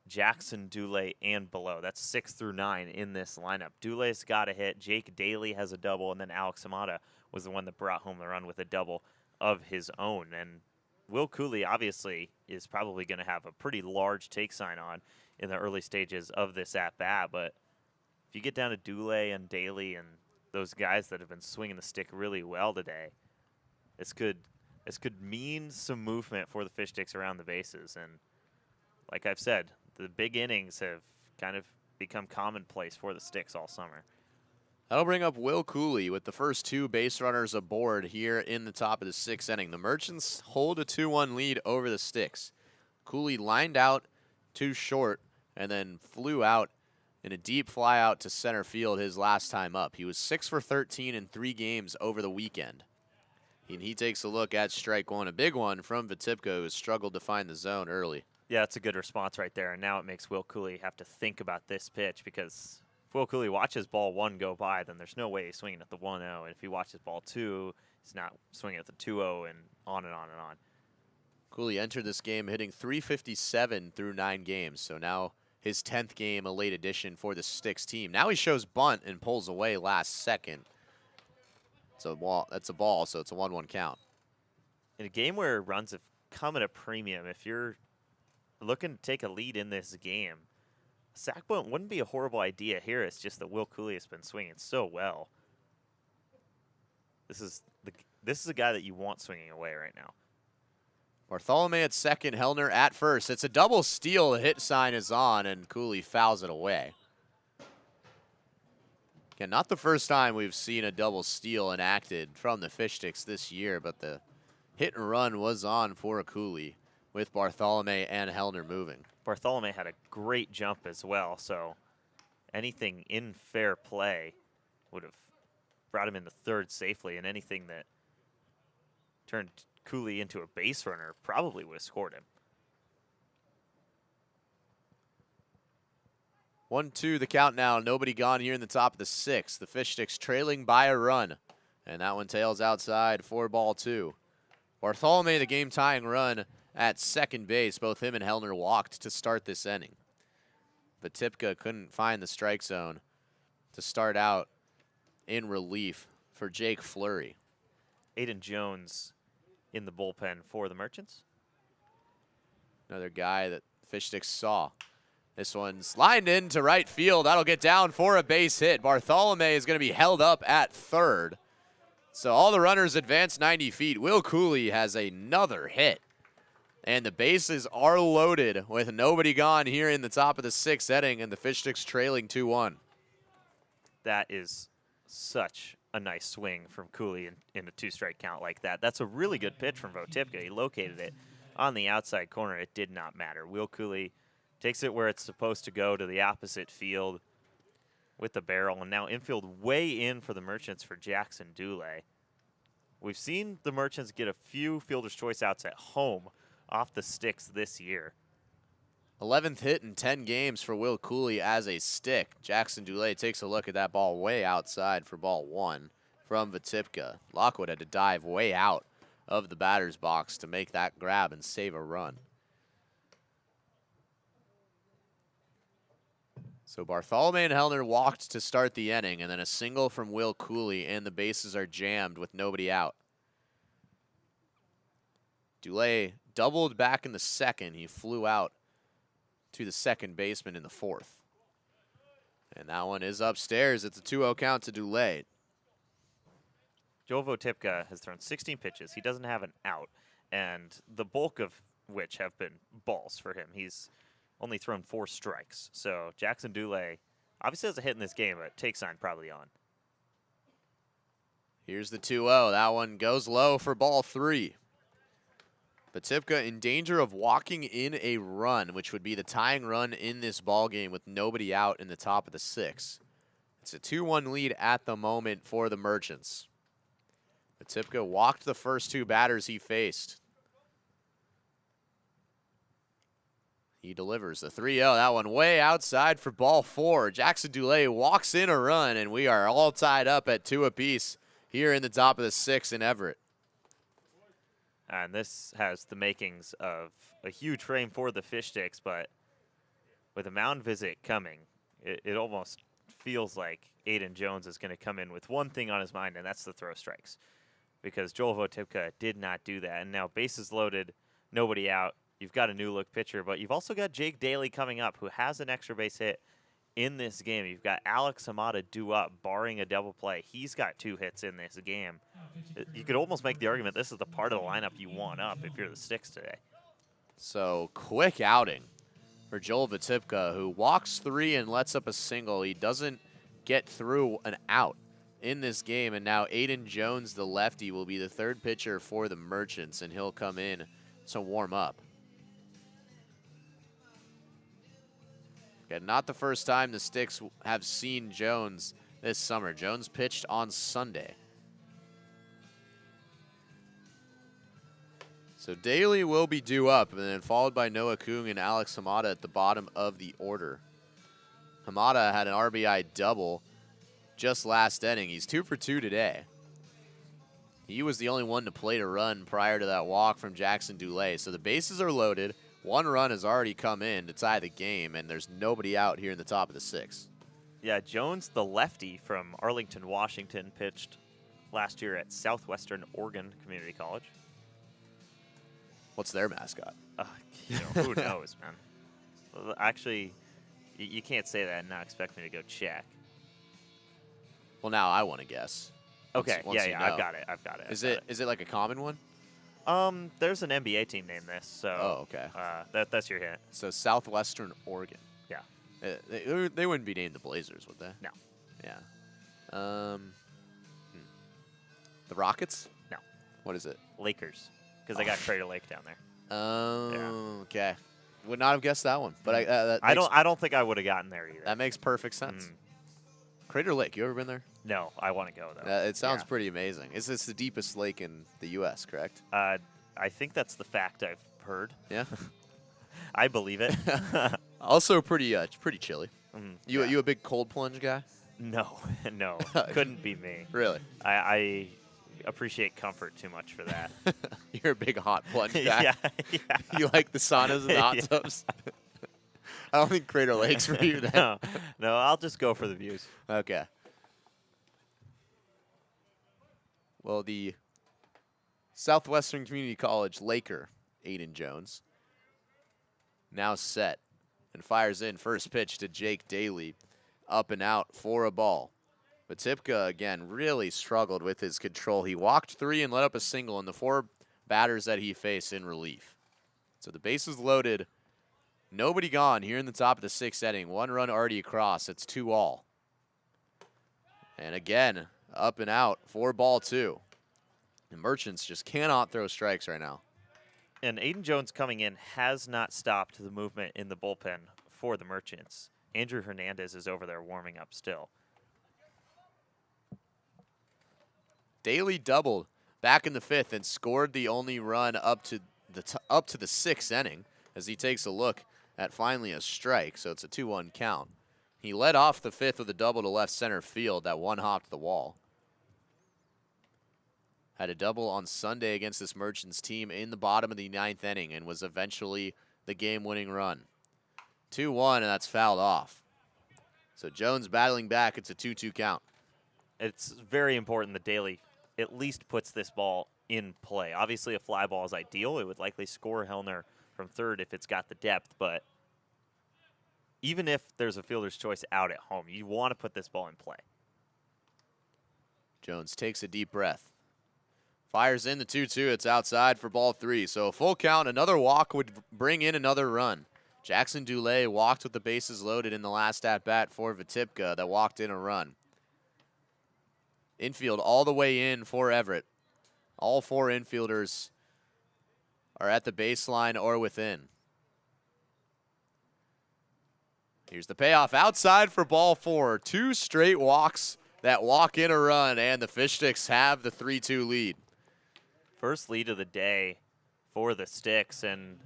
Jackson, Dule, and below. That's 6 through 9 in this lineup. Dule's got a hit. Jake Daly has a double, and then Alex Amata was the one that brought home the run with a double of his own. And Will Cooley obviously is probably going to have a pretty large take sign on in the early stages of this at-bat, but if you get down to Dule and Daly and those guys that have been swinging the stick really well today, this could mean some movement for the Fish Sticks around the bases. And like I've said, the big innings have kind of become commonplace for the Sticks all summer. That'll bring up Will Cooley with the first 2 base runners aboard here in the top of the 6th inning. The Merchants hold a 2-1 lead over the Sticks. Cooley lined out to short and then flew out in a deep fly out to center field his last time up. He was 6 for 13 in 3 games over the weekend. And he takes a look at strike one, a big one from Vitipka, who has struggled to find the zone early. Yeah, it's a good response right there. And now it makes Will Cooley have to think about this pitch, because if Will Cooley watches ball 1 go by, then there's no way he's swinging at the 1-0. And if he watches ball 2, he's not swinging at the 2-0, and on and on and on. Cooley entered this game hitting .357 through 9 games. So now his 10th game, a late addition for the Sticks team. Now he shows bunt and pulls away last second. That's a ball, so it's a 1-1 count. In a game where runs have come at a premium, if you're looking to take a lead in this game, a sac bunt wouldn't be a horrible idea here. It's just that Will Cooley has been swinging so well. This is a guy that you want swinging away right now. Bartholomew at second, Hellner at first. It's a double steal. The hit sign is on, and Cooley fouls it away. Again, not the first time we've seen a double steal enacted from the Fish Sticks this year, but the hit and run was on for a Cooley with Bartholomew and Hellner moving. Bartholomew had a great jump as well, so anything in fair play would have brought him into third safely, and anything that turned Cooley into a base runner probably would have scored him. 1-2 the count now. Nobody gone here in the top of the 6th. The Fish Sticks trailing by a run. And that one tails outside for ball 2. Bartholomew, the game-tying run at second base. Both him and Hellner walked to start this inning. But Vitipka couldn't find the strike zone to start out in relief for Jake Fleury. Aiden Jones in the bullpen for the Merchants. Another guy that Fish Sticks saw. This one's lined into right field. That'll get down for a base hit. Bartholomew is going to be held up at third. So all the runners advance 90 feet. Will Cooley has another hit. And the bases are loaded with nobody gone here in the top of the 6th inning, and the Fish Sticks trailing 2-1. That is such a nice swing from Cooley in a 2-strike count like that. That's a really good pitch from Vitipka. He located it on the outside corner. It did not matter. Will Cooley takes it where it's supposed to go, to the opposite field with the barrel. And now infield way in for the Merchants for Jackson Dulé. We've seen the Merchants get a few fielder's choice outs at home off the sticks this year. 11th hit in 10 games for Will Cooley as a stick. Jackson Dulé takes a look at that ball way outside for ball 1 from Vitipka. Lockwood had to dive way out of the batter's box to make that grab and save a run. So Bartholomew and Hellner walked to start the inning, and then a single from Will Cooley, and the bases are jammed with nobody out. Dulé doubled back in the second. He flew out to the second baseman in the 4th. And that one is upstairs. It's a 2-0 count to Dulé. Joel Vitipka has thrown 16 pitches. He doesn't have an out, and the bulk of which have been balls for him. He's only thrown 4 strikes. So Jackson Dulé obviously has a hit in this game, but take sign probably on. Here's the 2-0. That one goes low for ball 3. Vitipka in danger of walking in a run, which would be the tying run in this ball game with nobody out in the top of the 6th. It's a 2-1 lead at the moment for the Merchants. Vitipka walked the first 2 batters he faced. He delivers the 3-0. That one way outside for ball 4. Jackson Dulé walks in a run, and we are all tied up at 2 apiece here in the top of the 6th in Everett. And this has the makings of a huge frame for the Fish Sticks, but with a mound visit coming, it almost feels like Aiden Jones is going to come in with one thing on his mind, and that's the throw strikes. Because Joel Vitipka did not do that. And now bases loaded, nobody out. You've got a new-look pitcher, but you've also got Jake Daly coming up, who has an extra base hit in this game. You've got Alex Hamada due up, barring a double play. He's got 2 hits in this game. You could almost make the argument this is the part of the lineup you want up if you're the Sticks today. So, quick outing for Joel Vitipka, who walks 3 and lets up a single. He doesn't get through an out in this game, and now Aiden Jones, the lefty, will be the 3rd pitcher for the Merchants, and he'll come in to warm up. Again, not the first time the Sticks have seen Jones this summer. Jones pitched on Sunday. So Daly will be due up, and then followed by Noah Kung and Alex Hamada at the bottom of the order. Hamada had an RBI double just last inning. He's 2 for 2 today. He was the only one to plate a run prior to that walk from Jackson Dulé. So the bases are loaded. 1 run has already come in to tie the game, and there's nobody out here in the top of the 6th. Yeah, Jones, the lefty from Arlington, Washington, pitched last year at Southwestern Oregon Community College. What's their mascot? Who knows, man? Well, actually, you can't say that and not expect me to go check. Well, now I want to guess. Okay, Once you know. I've got it. Is it like a common one? There's an NBA team named this, so. Oh, okay. That's your hint. So Southwestern Oregon. Yeah. They wouldn't be named the Blazers, would they? No. Yeah. The Rockets? No. What is it? Lakers, because they got Crater Lake down there. Oh, okay. Would not have guessed that one, but I don't think I would have gotten there either. That makes perfect sense. Crater Lake, you ever been there? No, I want to go though. It sounds pretty amazing. It's the deepest lake in the U.S., correct? I think that's the fact I've heard. Yeah. I believe it. Also pretty chilly. Yeah. You a big cold plunge guy? No, couldn't be me. Really? I appreciate comfort too much for that. You're a big hot plunge guy. yeah. You like the saunas and the hot tubs? I don't think Crater Lake's for you then. No, I'll just go for the views. Okay. Well, the Southwestern Community College Laker, Aiden Jones, now set and fires in first pitch to Jake Daly, up and out for a ball. But Tipka, again, really struggled with his control. He walked 3 and let up a single in the 4 batters that he faced in relief. So the bases loaded, nobody gone here in the top of the 6th inning. 1 run already across. It's 2-all. And again, up and out for ball 2. The Merchants just cannot throw strikes right now. And Aiden Jones coming in has not stopped the movement in the bullpen for the Merchants. Andrew Hernandez is over there warming up still. Daly doubled back in the 5th and scored the only run up to the 6th inning as he takes a look at finally a strike, so it's a 2-1 count. He led off the 5th with a double to left center field that one-hopped the wall. Had a double on Sunday against this Merchants team in the bottom of the 9th inning and was eventually the game-winning run. 2-1, and that's fouled off. So Jones battling back. It's a 2-2 count. It's very important that Daly at least puts this ball in play. Obviously, a fly ball is ideal. It would likely score Hellner from third if it's got the depth, but even if there's a fielder's choice out at home, you want to put this ball in play. Jones takes a deep breath. Fires in the 2-2. It's outside for ball 3. So a full count. Another walk would bring in another run. Jackson Dulé walked with the bases loaded in the last at-bat for Vitipka that walked in a run. Infield all the way in for Everett. All 4 infielders are at the baseline or within. Here's the payoff outside for ball 4. 2 straight walks that walk in a run, and the Fish Sticks have the 3-2 lead. First lead of the day for the Sticks, and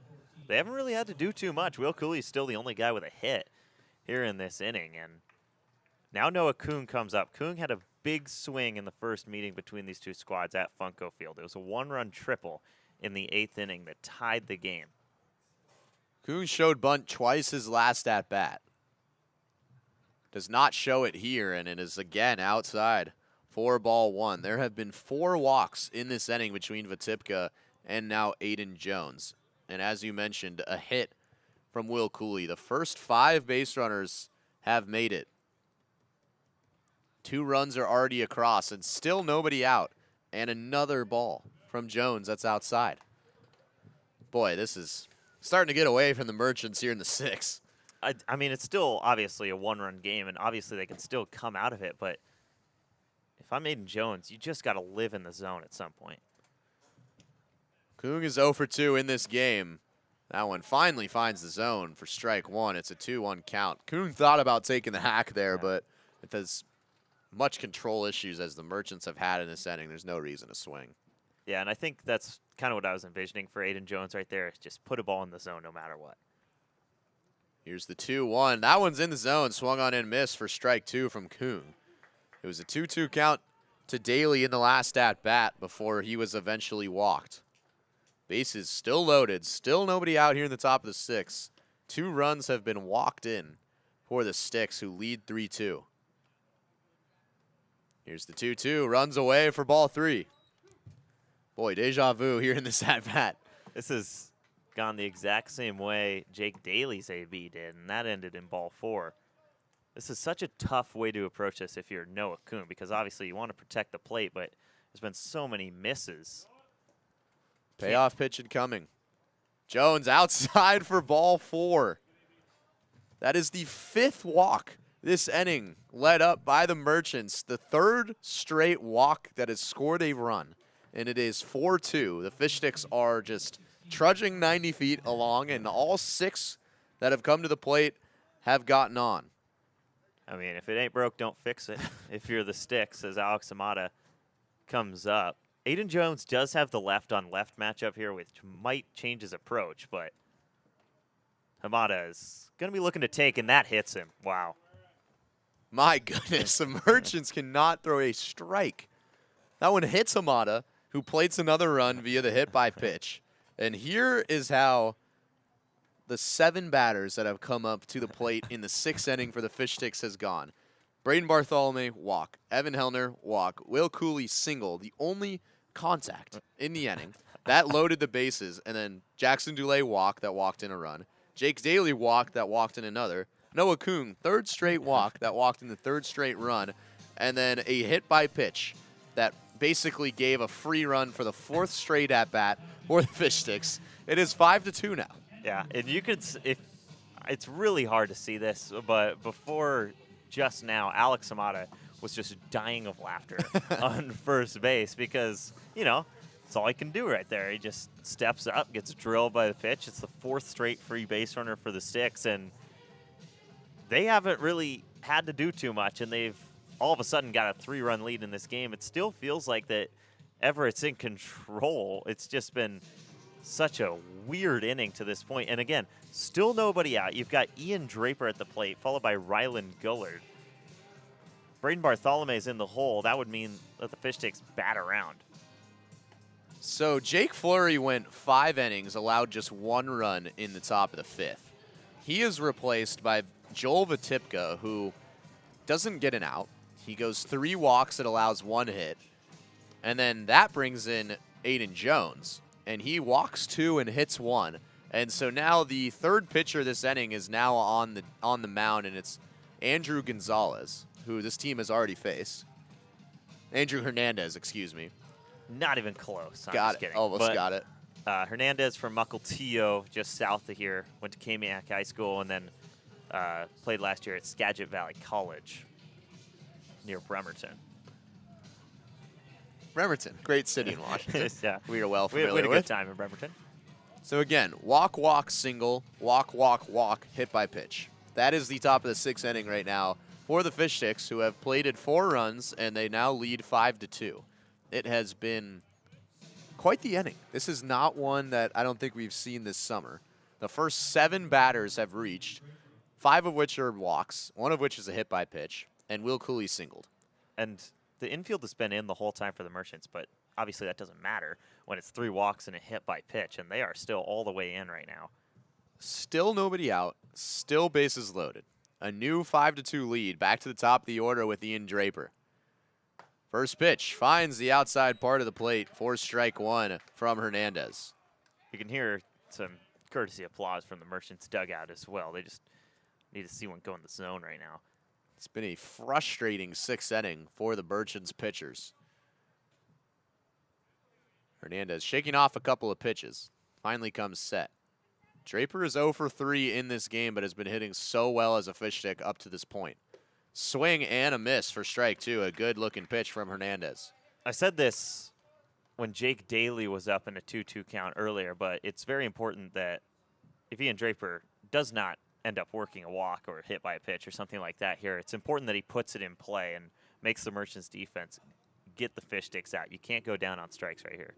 they haven't really had to do too much. Will Cooley's still the only guy with a hit here in this inning, and now Noah Kuhn comes up. Kuhn had a big swing in the first meeting between these two squads at Funko Field. It was a 1-run triple in the 8th inning that tied the game. Kuhn showed bunt twice his last at-bat. Does not show it here, and it is again outside for ball 1. There have been 4 walks in this inning between Vitipka and now Aiden Jones. And as you mentioned, a hit from Will Cooley. The first 5 base runners have made it. 2 runs are already across, and still nobody out. And another ball from Jones that's outside. Boy, this is starting to get away from the Merchants here in the 6th. I mean, it's still obviously a 1-run game, and obviously they can still come out of it, but if I'm Aiden Jones, you just got to live in the zone at some point. Coon is 0 for 2 in this game. That one finally finds the zone for strike one. It's a 2-1 count. Kuhn thought about taking the hack there, but with as much control issues as the Merchants have had in this inning, there's no reason to swing. Yeah, and I think that's kind of what I was envisioning for Aiden Jones right there. Is just put a ball in the zone no matter what. Here's the 2-1. That one's in the zone. Swung on and missed for strike two from Kuhn. It was a 2-2 count to Daly in the last at-bat before he was eventually walked. Bases still loaded. Still nobody out here in the top of the sixth. 2 runs have been walked in for the Sticks, who lead 3-2. Here's the 2-2. Runs away for ball 3. Boy, deja vu here in this at-bat. This has gone the exact same way Jake Daly's AB did, and that ended in ball 4. This is such a tough way to approach this if you're Noah Kuhn, because obviously you want to protect the plate, but there's been so many misses. Payoff pitch incoming. Jones outside for ball 4. That is the 5th walk this inning, led up by the Merchants. The 3rd straight walk that has scored a run, and it is 4-2. The Fish Sticks are just trudging 90 feet along, and all 6 that have come to the plate have gotten on. I mean, if it ain't broke, don't fix it. If you're the Sticks, as Alex Amata comes up. Aiden Jones does have the left-on-left matchup here, which might change his approach, but Hamada is going to be looking to take, and that hits him. Wow. My goodness, the Merchants cannot throw a strike. That one hits Hamada, who plates another run via the hit by pitch. And here is how the 7 batters that have come up to the plate in the 6th inning for the Fish Sticks has gone. Braden Bartholomew, walk. Evan Hellner, walk. Will Cooley, single. The only contact in the inning. That loaded the bases. And then Jackson Dulé, walk, that walked in a run. Jake Daly, walk, that walked in another. Noah Kuhn, 3rd straight walk, that walked in the 3rd straight run. And then a hit by pitch that basically gave a free run for the 4th straight at-bat for the Fish Sticks. It is 5-2 now. Yeah, and you could, if it's really hard to see this, but before just now, Alex Amata was just dying of laughter on first base because, you know, that's all he can do right there. He just steps up, gets drilled by the pitch. It's the 4th straight free base runner for the Sticks, and they haven't really had to do too much, and they've all of a sudden got a 3-run lead in this game. It still feels like that Everett's in control. It's just been such a weird inning to this point. And again, still nobody out. You've got Ian Draper at the plate, followed by Rylan Gullard. Braden Bartholomew's in the hole. That would mean that the Fish Sticks bat around. So Jake Fleury went 5 innings, allowed just 1 run in the top of the 5th. He is replaced by Joel Vatipka, who doesn't get an out. He goes 3 walks, it allows 1 hit. And then that brings in Aiden Jones. And he walks 2 and hits 1. And so now the 3rd pitcher this inning is now on the mound, and it's Andrew Gonzalez, who this team has already faced. Andrew Hernandez, excuse me. Not even close. I'm Got just it. kidding. Almost But, got it. Hernandez from Mukilteo, just south of here, went to Kamiak High School, and then played last year at Skagit Valley College near Bremerton. Bremerton, great city in Washington. Yeah. We are well We familiar had a good with. time in Bremerton. So again, walk, walk, single, walk, walk, walk, hit by pitch. That is the top of the 6th inning right now for the Fish Sticks, who have plated 4 runs, and they now lead 5-2. It has been quite the inning. This is not one that I don't think we've seen this summer. The first 7 batters have reached, 5 of which are walks, 1 of which is a hit by pitch, and Will Cooley singled. And the infield has been in the whole time for the Merchants, but obviously that doesn't matter when it's 3 walks and a hit by pitch, and they are still all the way in right now. Still nobody out, still bases loaded. A new 5-2 lead, back to the top of the order with Ian Draper. First pitch finds the outside part of the plate for strike 1 from Hernandez. You can hear some courtesy applause from the Merchants dugout as well. They just need to see one go in the zone right now. It's been a frustrating 6th inning for the Merchants pitchers. Hernandez shaking off a couple of pitches. Finally comes set. Draper is 0 for 3 in this game, but has been hitting so well as a Fish Stick up to this point. Swing and a miss for strike 2. A good-looking pitch from Hernandez. I said this when Jake Daly was up in a 2-2 count earlier, but it's very important that if Ian Draper does not end up working a walk or hit by a pitch or something like that here, it's important that he puts it in play and makes the Merchants defense get the fish sticks out. You can't go down on strikes right here.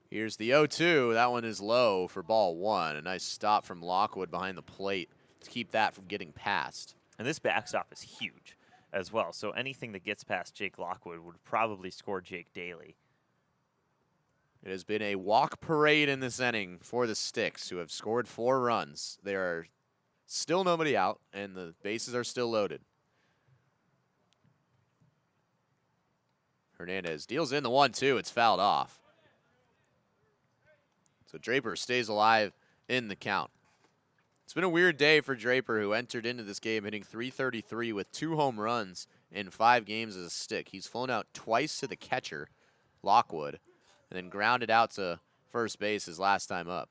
Here's the 0-2. That one is low for ball 1. A nice stop from Lockwood behind the plate to keep that from getting past. And this backstop is huge as well. So anything that gets past Jake Lockwood would probably score Jake Daly. It has been a walk parade in this inning for the Sticks, who have scored 4 runs. There are still nobody out, and the bases are still loaded. Hernandez deals in the 1-2. It's fouled off. So Draper stays alive in the count. It's been a weird day for Draper, who entered into this game hitting .333 with 2 home runs in 5 games as a Stick. He's flown out twice to the catcher, Lockwood, and then grounded out to first base his last time up.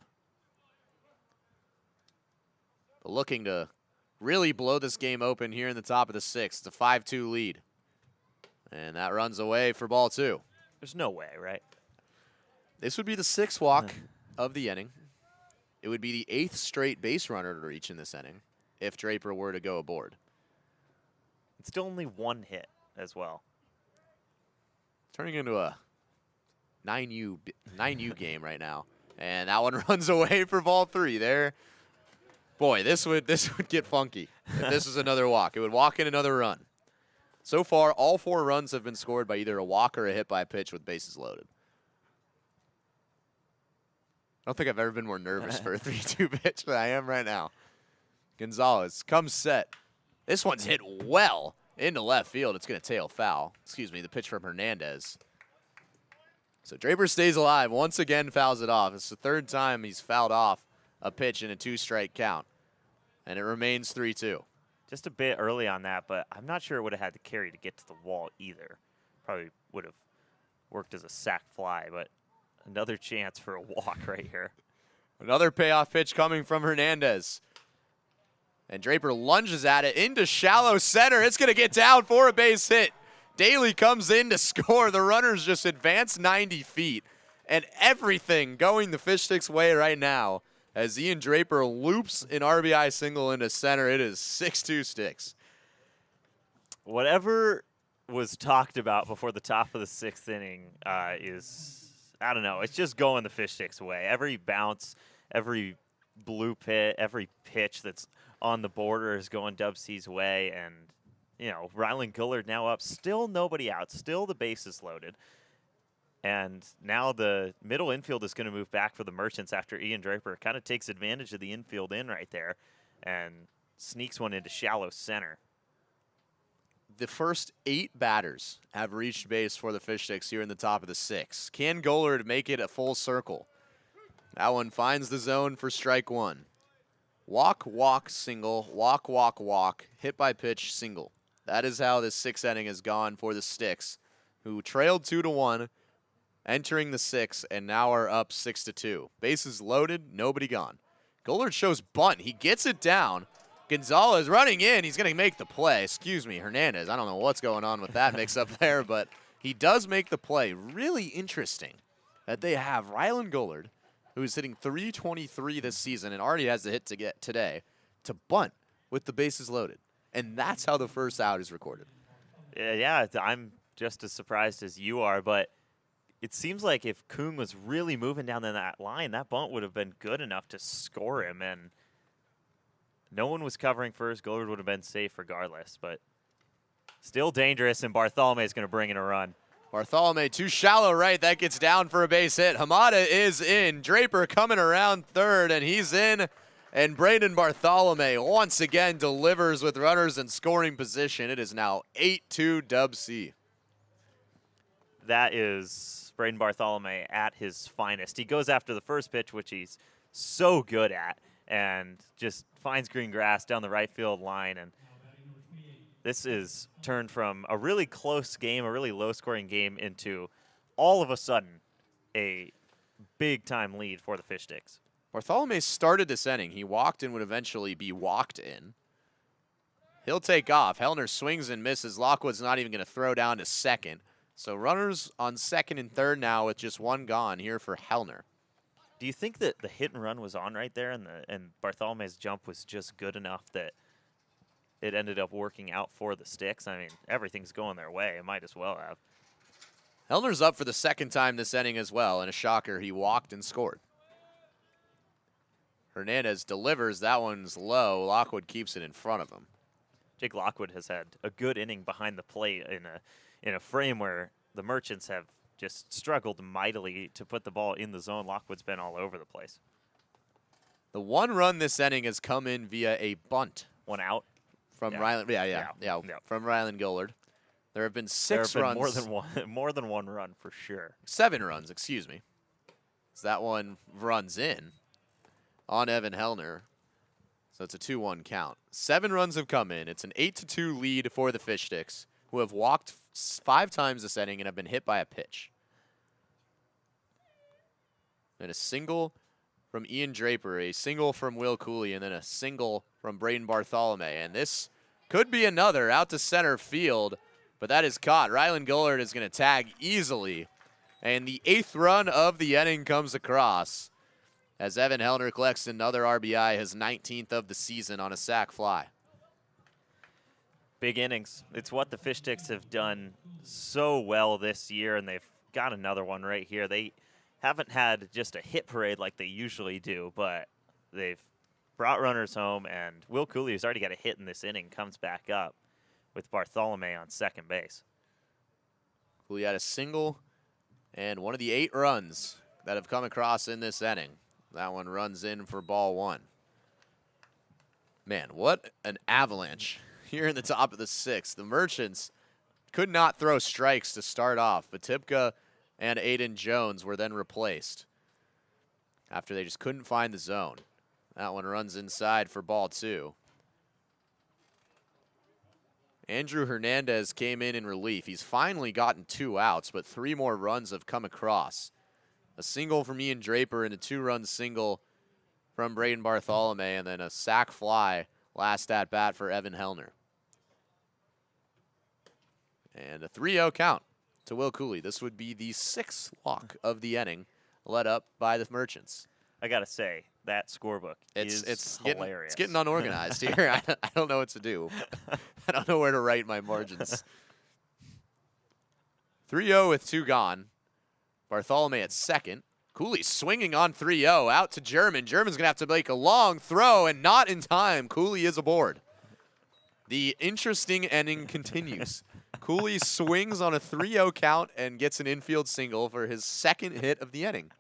But looking to really blow this game open here in the top of the 6th. It's a 5-2 lead. And that runs away for ball 2. There's no way, right? This would be the 6th walk of the inning. It would be the 8th straight base runner to reach in this inning if Draper were to go aboard. It's still only 1 hit as well. Turning into a 9U game right now. And that one runs away for ball 3 there. Boy, this would get funky if this was another walk. It would walk in another run. So far, all 4 runs have been scored by either a walk or a hit by a pitch with bases loaded. I don't think I've ever been more nervous for a 3-2 pitch than I am right now. Gonzalez comes set. This one's hit well into left field. It's going to tail foul. Excuse me, the pitch from Hernandez. So Draper stays alive. Once again, fouls it off. It's the 3rd time he's fouled off a pitch in a 2-strike count. And it remains 3-2. Just a bit early on that, but I'm not sure it would have had to carry to get to the wall either. Probably would have worked as a sac fly, but another chance for a walk right here. Another payoff pitch coming from Hernandez. And Draper lunges at it into shallow center. It's going to get down for a base hit. Daly comes in to score. The runners just advance 90 feet. And everything going the Fish Sticks' way right now as Ian Draper loops an RBI single into center. It is 6-2 Sticks. Whatever was talked about before the top of the 6th inning is, I don't know, it's just going the Fish Sticks' way. Every bounce, every blue pit, every pitch that's on the border is going DubSea's way. And, you know, Ryland Gullard now up, still nobody out, still the bases loaded. And now the middle infield is going to move back for the Merchants after Ian Draper kind of takes advantage of the infield in right there and sneaks one into shallow center. The first 8 batters have reached base for the Fish Sticks here in the top of the 6th. Can Gullard make it a full circle? That one finds the zone for strike 1. Walk, walk, single, walk, walk, walk, hit by pitch, single. That is how this 6th inning has gone for the Sticks, who trailed 2-1, entering the 6th, and now are up 6-2. Bases loaded, nobody gone. Gullard shows bunt. He gets it down. Gonzalez running in. He's going to make the play. Excuse me, Hernandez. I don't know what's going on with that mix-up there, but he does make the play. Really interesting that they have Ryland Gullard, who is hitting .323 this season and already has the hit to get today, to bunt with the bases loaded. And that's how the first out is recorded. Yeah, I'm just as surprised as you are, but it seems like if Kung was really moving down that line, that bunt would have been good enough to score him, and no one was covering first. Gullard would have been safe regardless, but still dangerous, and Bartholomew is going to bring in a run. Bartholomew too shallow right. That gets down for a base hit. Hamada is in. Draper coming around third, and he's in. And Braden Bartholomew once again delivers with runners in scoring position. It is now 8-2 DubSea. That is Braden Bartholomew at his finest. He goes after the first pitch, which he's so good at, and just finds green grass down the right field line. And this is turned from a really close game, a really low-scoring game, into all of a sudden a big-time lead for the Fish Sticks. Bartholomew started this inning. He walked and would eventually be walked in. He'll take off. Hellner swings and misses. Lockwood's not even going to throw down to second. So runners on second and third now with just one gone here for Hellner. Do you think that the hit and run was on right there, and Bartholomew's jump was just good enough that it ended up working out for the Sticks? I mean, everything's going their way. It might as well have. Hellner's up for the second time this inning as well, and a shocker, he walked and scored. Hernandez delivers. That one's low. Lockwood keeps it in front of him. Jake Lockwood has had a good inning behind the plate in a frame where the Merchants have just struggled mightily to put the ball in the zone. Lockwood's been all over the place. The one run this inning has come in via a bunt. One out from yeah. Ryland. Yeah. From Ryland Gillard. There have been 6 runs. More than one run for sure. 7 runs, excuse me. So that one runs in on Evan Hellner. So it's a 2-1 count. 7 runs have come in. It's an 8-2 lead for the Fish Sticks, who have walked 5 times this inning and have been hit by a pitch. And a single from Ian Draper, a single from Will Cooley, and then a single from Braden Bartholomew. And this could be another out to center field, but that is caught. Ryland Gillard is going to tag easily. And the 8th run of the inning comes across as Evan Hellner collects another RBI, his 19th of the season on a sac fly. Big innings. It's what the Fish Sticks have done so well this year, and they've got another one right here. They haven't had just a hit parade like they usually do, but they've brought runners home, and Will Cooley, who's already got a hit in this inning, comes back up with Bartholomew on second base. Cooley had a single and one of the 8 runs that have come across in this inning. That one runs in for ball 1. Man, what an avalanche here in the top of the 6th. The Merchants could not throw strikes to start off, but Tipka and Aiden Jones were then replaced after they just couldn't find the zone. That one runs inside for ball 2. Andrew Hernandez came in relief. He's finally gotten 2 outs, but 3 more runs have come across. A single from Ian Draper and a 2-run single from Braden Bartholomew, and then a sac fly last at bat for Evan Hellner. And a 3-0 count to Will Cooley. This would be the 6th walk of the inning, led up by the Merchants. I gotta say, that scorebook is hilarious. It's getting unorganized here. I don't know what to do. I don't know where to write my margins. 3-0 with 2 gone. Bartholomew at second. Cooley swinging on 3-0 out to German. German's going to have to make a long throw, and not in time. Cooley is aboard. The interesting inning continues. Cooley swings on a 3-0 count and gets an infield single for his 2nd hit of the inning.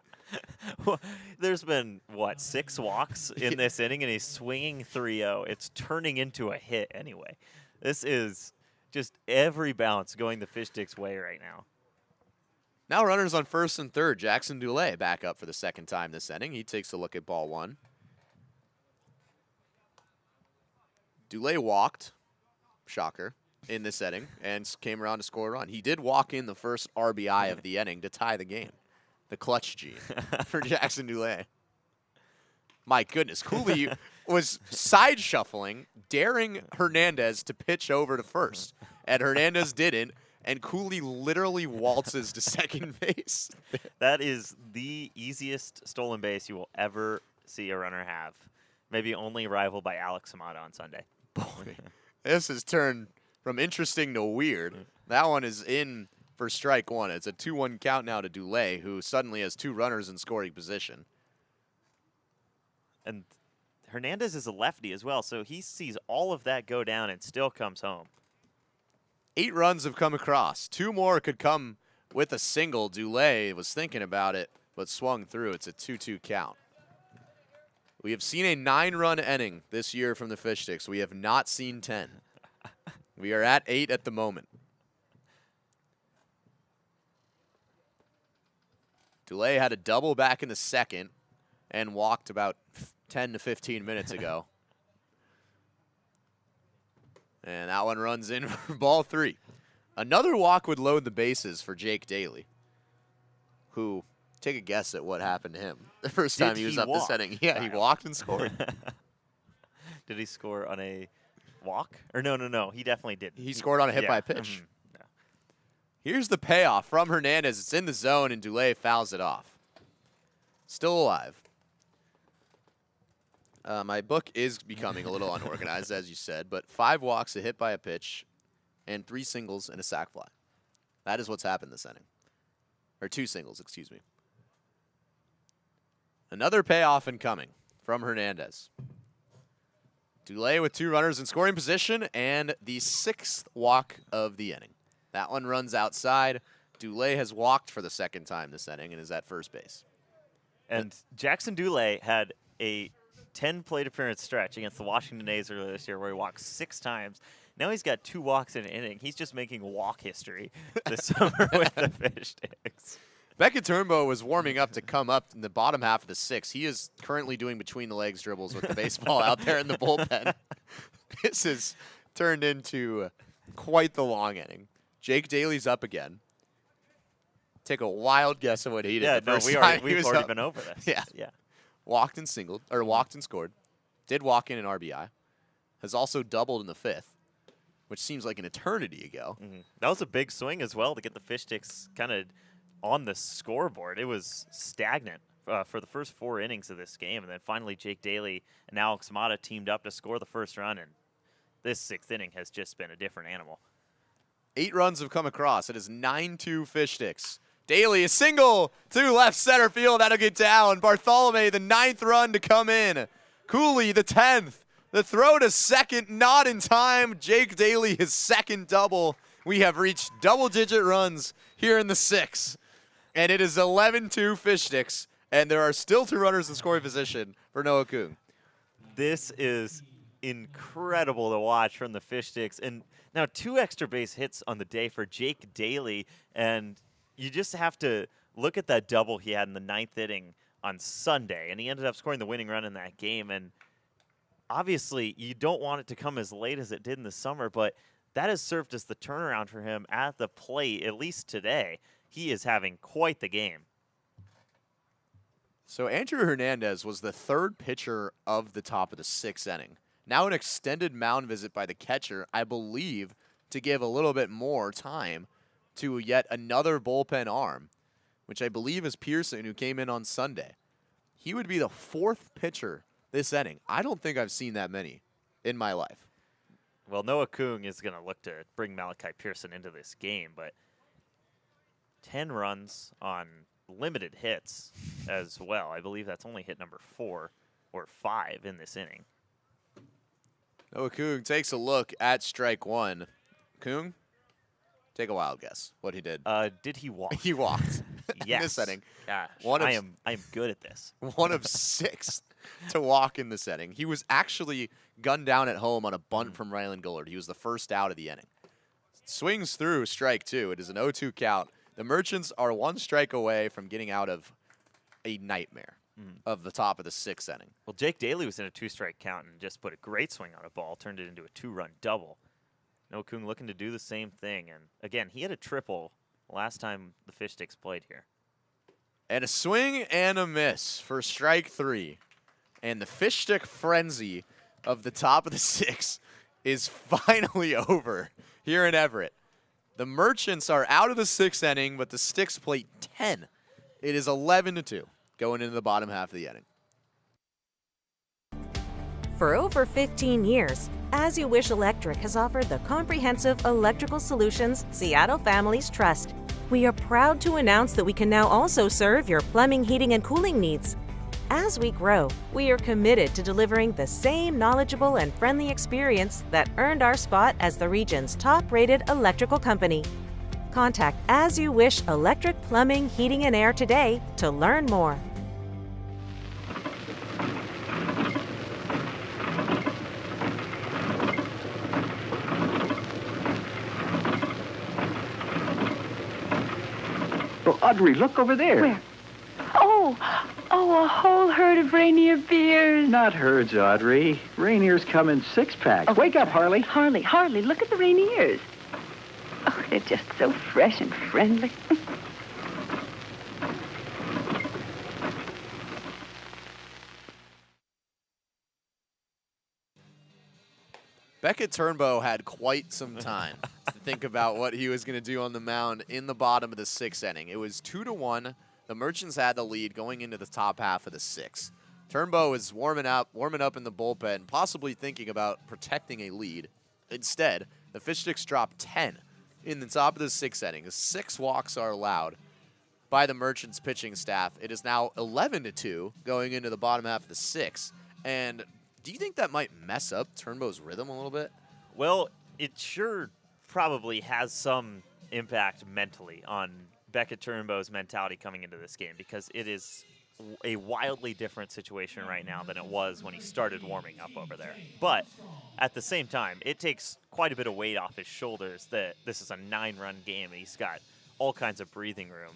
Well, there's been, 6 walks in this inning, and he's swinging 3-0. It's turning into a hit anyway. This is just every bounce going the Fish Sticks' way right now. Now runners on 1st and 3rd. Jackson Dulé back up for the 2nd time this inning. He takes a look at ball 1. Dulé walked, shocker, in this inning and came around to score a run. He did walk in the first RBI of the inning to tie the game. The clutch gene for Jackson Dulé. My goodness, Cooley was side shuffling, daring Hernandez to pitch over to first, and Hernandez didn't. And Cooley literally waltzes to second base. That is the easiest stolen base you will ever see a runner have. Maybe only rivaled by Alex Amata on Sunday. Boy, this has turned from interesting to weird. That one is in for strike 1. It's a 2-1 count now to Dulé, who suddenly has 2 runners in scoring position. And Hernandez is a lefty as well, so he sees all of that go down and still comes home. 8 runs have come across. 2 more could come with a single. Dulé was thinking about it, but swung through. It's a 2-2 count. We have seen a 9-run inning this year from the Fish Sticks. We have not seen 10. We are at 8 at the moment. Dulé had a double back in the 2nd and walked about 10 to 15 minutes ago. And that one runs in for ball 3. Another walk would load the bases for Jake Daly, who, take a guess at what happened to him the first time he was up this inning. Yeah, he walked and scored. Did he score on a walk? Or no. He definitely didn't. He scored on a hit by a pitch. Yeah. Here's the payoff from Hernandez. It's in the zone, and Dulé fouls it off. Still alive. My book is becoming a little unorganized, as you said, but 5 walks, a hit by a pitch, and 3 singles and a sac fly. That is what's happened this inning. Or 2 singles, excuse me. Another payoff incoming from Hernandez. Dulé with 2 runners in scoring position and the 6th walk of the inning. That one runs outside. Dulé has walked for the 2nd time this inning and is at first base. And Jackson Dulé had a 10 plate appearance stretch against the Washington A's earlier this year where he walked 6 times. Now he's got 2 walks in an inning. He's just making walk history this summer with the Fish Sticks. Beckett Turnbow was warming up to come up in the bottom half of the 6th. He is currently doing between the legs dribbles with the baseball out there in the bullpen. This has turned into quite the long inning. Jake Daly's up again. Take a wild guess at what he did. Yeah, the no, first we've time already been over this. Yeah. Walked and singled, or walked and scored. Did walk in an RBI. Has also doubled in the 5th, which seems like an eternity ago. That was a big swing as well to get the Fish Sticks kind of on the scoreboard. It was stagnant for the first 4 innings of this game, and then finally Jake Daly and Alex Mata teamed up to score the first run, and this 6th inning has just been a different animal. 8 runs have come across. It is 9-2 Fish Sticks. Daly, a single to left center field. That'll get down. Bartholome, the 9th run to come in. Cooley, the 10th. The throw to second, not in time. Jake Daly, his 2nd double. We have reached double-digit runs here in the 6th. And it is 11-2 Fish Sticks. And there are still 2 runners in scoring position for Noah Kung. This is incredible to watch from the Fish Sticks. And now 2 extra base hits on the day for Jake Daly. And you just have to look at that double he had in the 9th inning on Sunday. And he ended up scoring the winning run in that game. And obviously, you don't want it to come as late as it did in the summer, but that has served as the turnaround for him at the plate, at least today. He is having quite the game. So Andrew Hernandez was the 3rd pitcher of the top of the 6th inning. Now an extended mound visit by the catcher, I believe, to give a little bit more time to yet another bullpen arm, which I believe is Pearson, who came in on Sunday. He would be the 4th pitcher this inning. I don't think I've seen that many in my life. Well, Noah Kung is going to look to bring Malachi Pearson into this game, but 10 runs on limited hits as well. I believe that's only hit number 4 or 5 in this inning. Noah Kung takes a look at strike 1. Kung, take a wild guess what he did. Did he walk? He walked. Yes. In this inning. Gosh, I am good at this. One of 6 to walk in the setting. He was actually gunned down at home on a bunt from Ryland Gullard. He was the first out of the inning. Swings through strike 2. It is an 0-2 count. The Merchants are 1 strike away from getting out of a nightmare of the top of the 6th inning. Well, Jake Daly was in a 2-strike count and just put a great swing on a ball, turned it into a 2-run double. Noah Kung looking to do the same thing. And again, he had a triple last time the Fish Sticks played here. And a swing and a miss for strike 3. And the Fish Stick frenzy of the top of the 6th is finally over here in Everett. The Merchants are out of the 6th inning, but the Sticks play 10. It is 11-2 going into the bottom half of the inning. For over 15 years, As You Wish Electric has offered the comprehensive electrical solutions Seattle families trust. We are proud to announce that we can now also serve your plumbing, heating, and cooling needs. As we grow, we are committed to delivering the same knowledgeable and friendly experience that earned our spot as the region's top-rated electrical company. Contact As You Wish Electric Plumbing, Heating, and Air today to learn more. Oh, Audrey, look over there. Where? Oh, a whole herd of reindeer beers. Not herds, Audrey. Rainier's come in 6-packs. Wake up, Harley. Harley, look at the reindeers. Oh, they're just so fresh and friendly. Beckett Turnbow had quite some time to think about what he was going to do on the mound in the bottom of the 6th inning. It was 2-1 the Merchants had the lead going into the top half of the 6th. Turnbow is warming up in the bullpen, possibly thinking about protecting a lead. Instead, the Fish Sticks drop 10 in the top of the 6th inning. 6 walks are allowed by the Merchants pitching staff. It is now 11-2 going into the bottom half of the 6th. And do you think that might mess up Turnbow's rhythm a little bit? Well, it sure probably has some impact mentally on Beckett Turnbow's mentality coming into this game, because it is a wildly different situation right now than it was when he started warming up over there. But at the same time, it takes quite a bit of weight off his shoulders that this is a 9-run game and he's got all kinds of breathing room.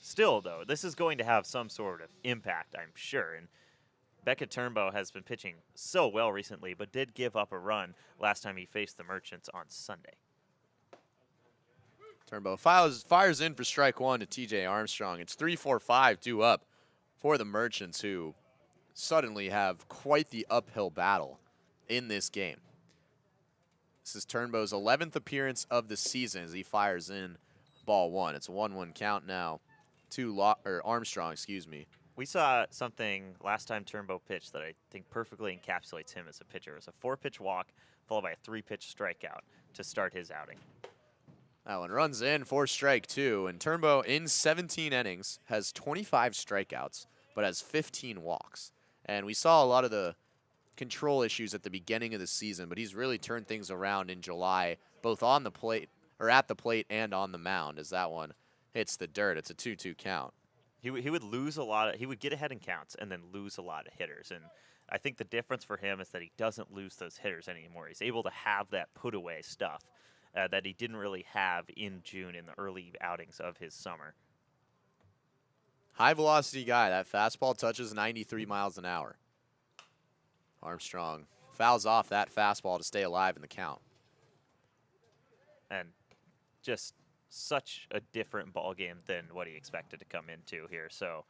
Still, though, this is going to have some sort of impact, I'm sure. And Beckett Turnbow has been pitching so well recently, but did give up a run last time he faced the Merchants on Sunday. Turnbow fires in for strike 1 to TJ Armstrong. It's 3-4-5, 2 up for the Merchants, who suddenly have quite the uphill battle in this game. This is Turnbow's 11th appearance of the season as he fires in ball 1. It's a 1-1 count now to Armstrong, excuse me. We saw something last time Turnbow pitched that I think perfectly encapsulates him as a pitcher. It was a 4-pitch walk followed by a 3-pitch strikeout to start his outing. That one runs in for strike 2, and Turnbow in 17 innings has 25 strikeouts, but has 15 walks. And we saw a lot of the control issues at the beginning of the season, but he's really turned things around in July, both on the plate, or at the plate and on the mound, as that one hits the dirt. It's a 2-2 count. He would lose a lot he would get ahead in counts and then lose a lot of hitters. And I think the difference for him is that he doesn't lose those hitters anymore. He's able to have that put away stuff that he didn't really have in June in the early outings of his summer. High velocity guy. That fastball touches 93 miles an hour. Armstrong fouls off that fastball to stay alive in the count. And just such a different ball game than what he expected to come into here. So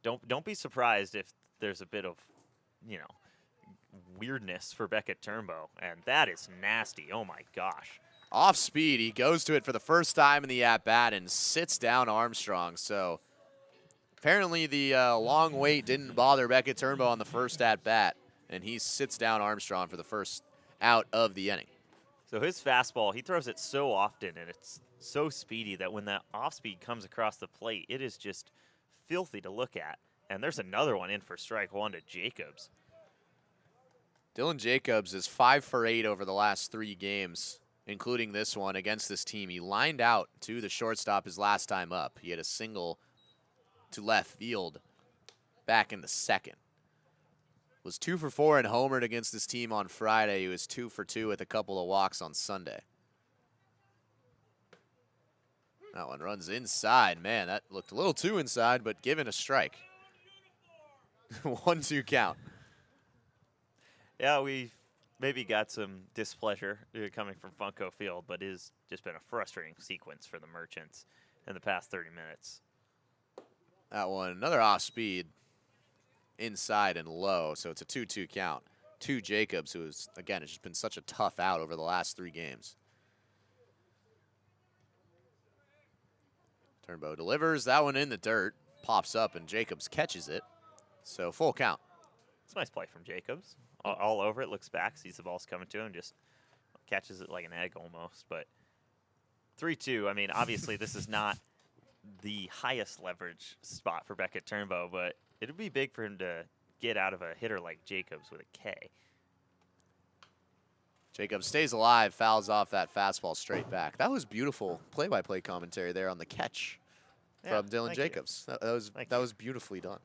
don't be surprised if there's a bit of, weirdness for Beckett Turnbow. And that is nasty. Oh my gosh. Off speed, he goes to it for the first time in the at-bat and sits down Armstrong. So apparently the long wait didn't bother Beckett Turnbow on the first at-bat, and he sits down Armstrong for the first out of the inning. So his fastball, he throws it so often, and it's so speedy that when that off-speed comes across the plate, it is just filthy to look at. And there's another one in for strike 1 to Jacobs. Dylan Jacobs is 5 for 8 over the last 3 games, including this one against this team. He lined out to the shortstop his last time up. He had a single to left field back in the 2nd. Was 2 for 4 and homered against this team on Friday. He was 2 for 2 with a couple of walks on Sunday. That one runs inside. Man, that looked a little too inside, but given a strike. 1-2 count. Yeah, we maybe got some displeasure coming from Funko Field, but it has just been a frustrating sequence for the Merchants in the past 30 minutes. That one, another off speed, inside and low, so it's a 2-2 count to Jacobs, who is, again, it's just been such a tough out over the last 3 games. Turnbow delivers, that one in the dirt, pops up, and Jacobs catches it, so full count. It's a nice play from Jacobs. All over it, looks back, sees the ball's coming to him, just catches it like an egg almost. But 3-2, I mean, obviously this is not the highest leverage spot for Beckett Turnbow, but it would be big for him to get out of a hitter like Jacobs with a K. Jacobs stays alive, fouls off that fastball straight back. That was beautiful play-by-play commentary there on the catch from Dylan Jacobs. That was beautifully done,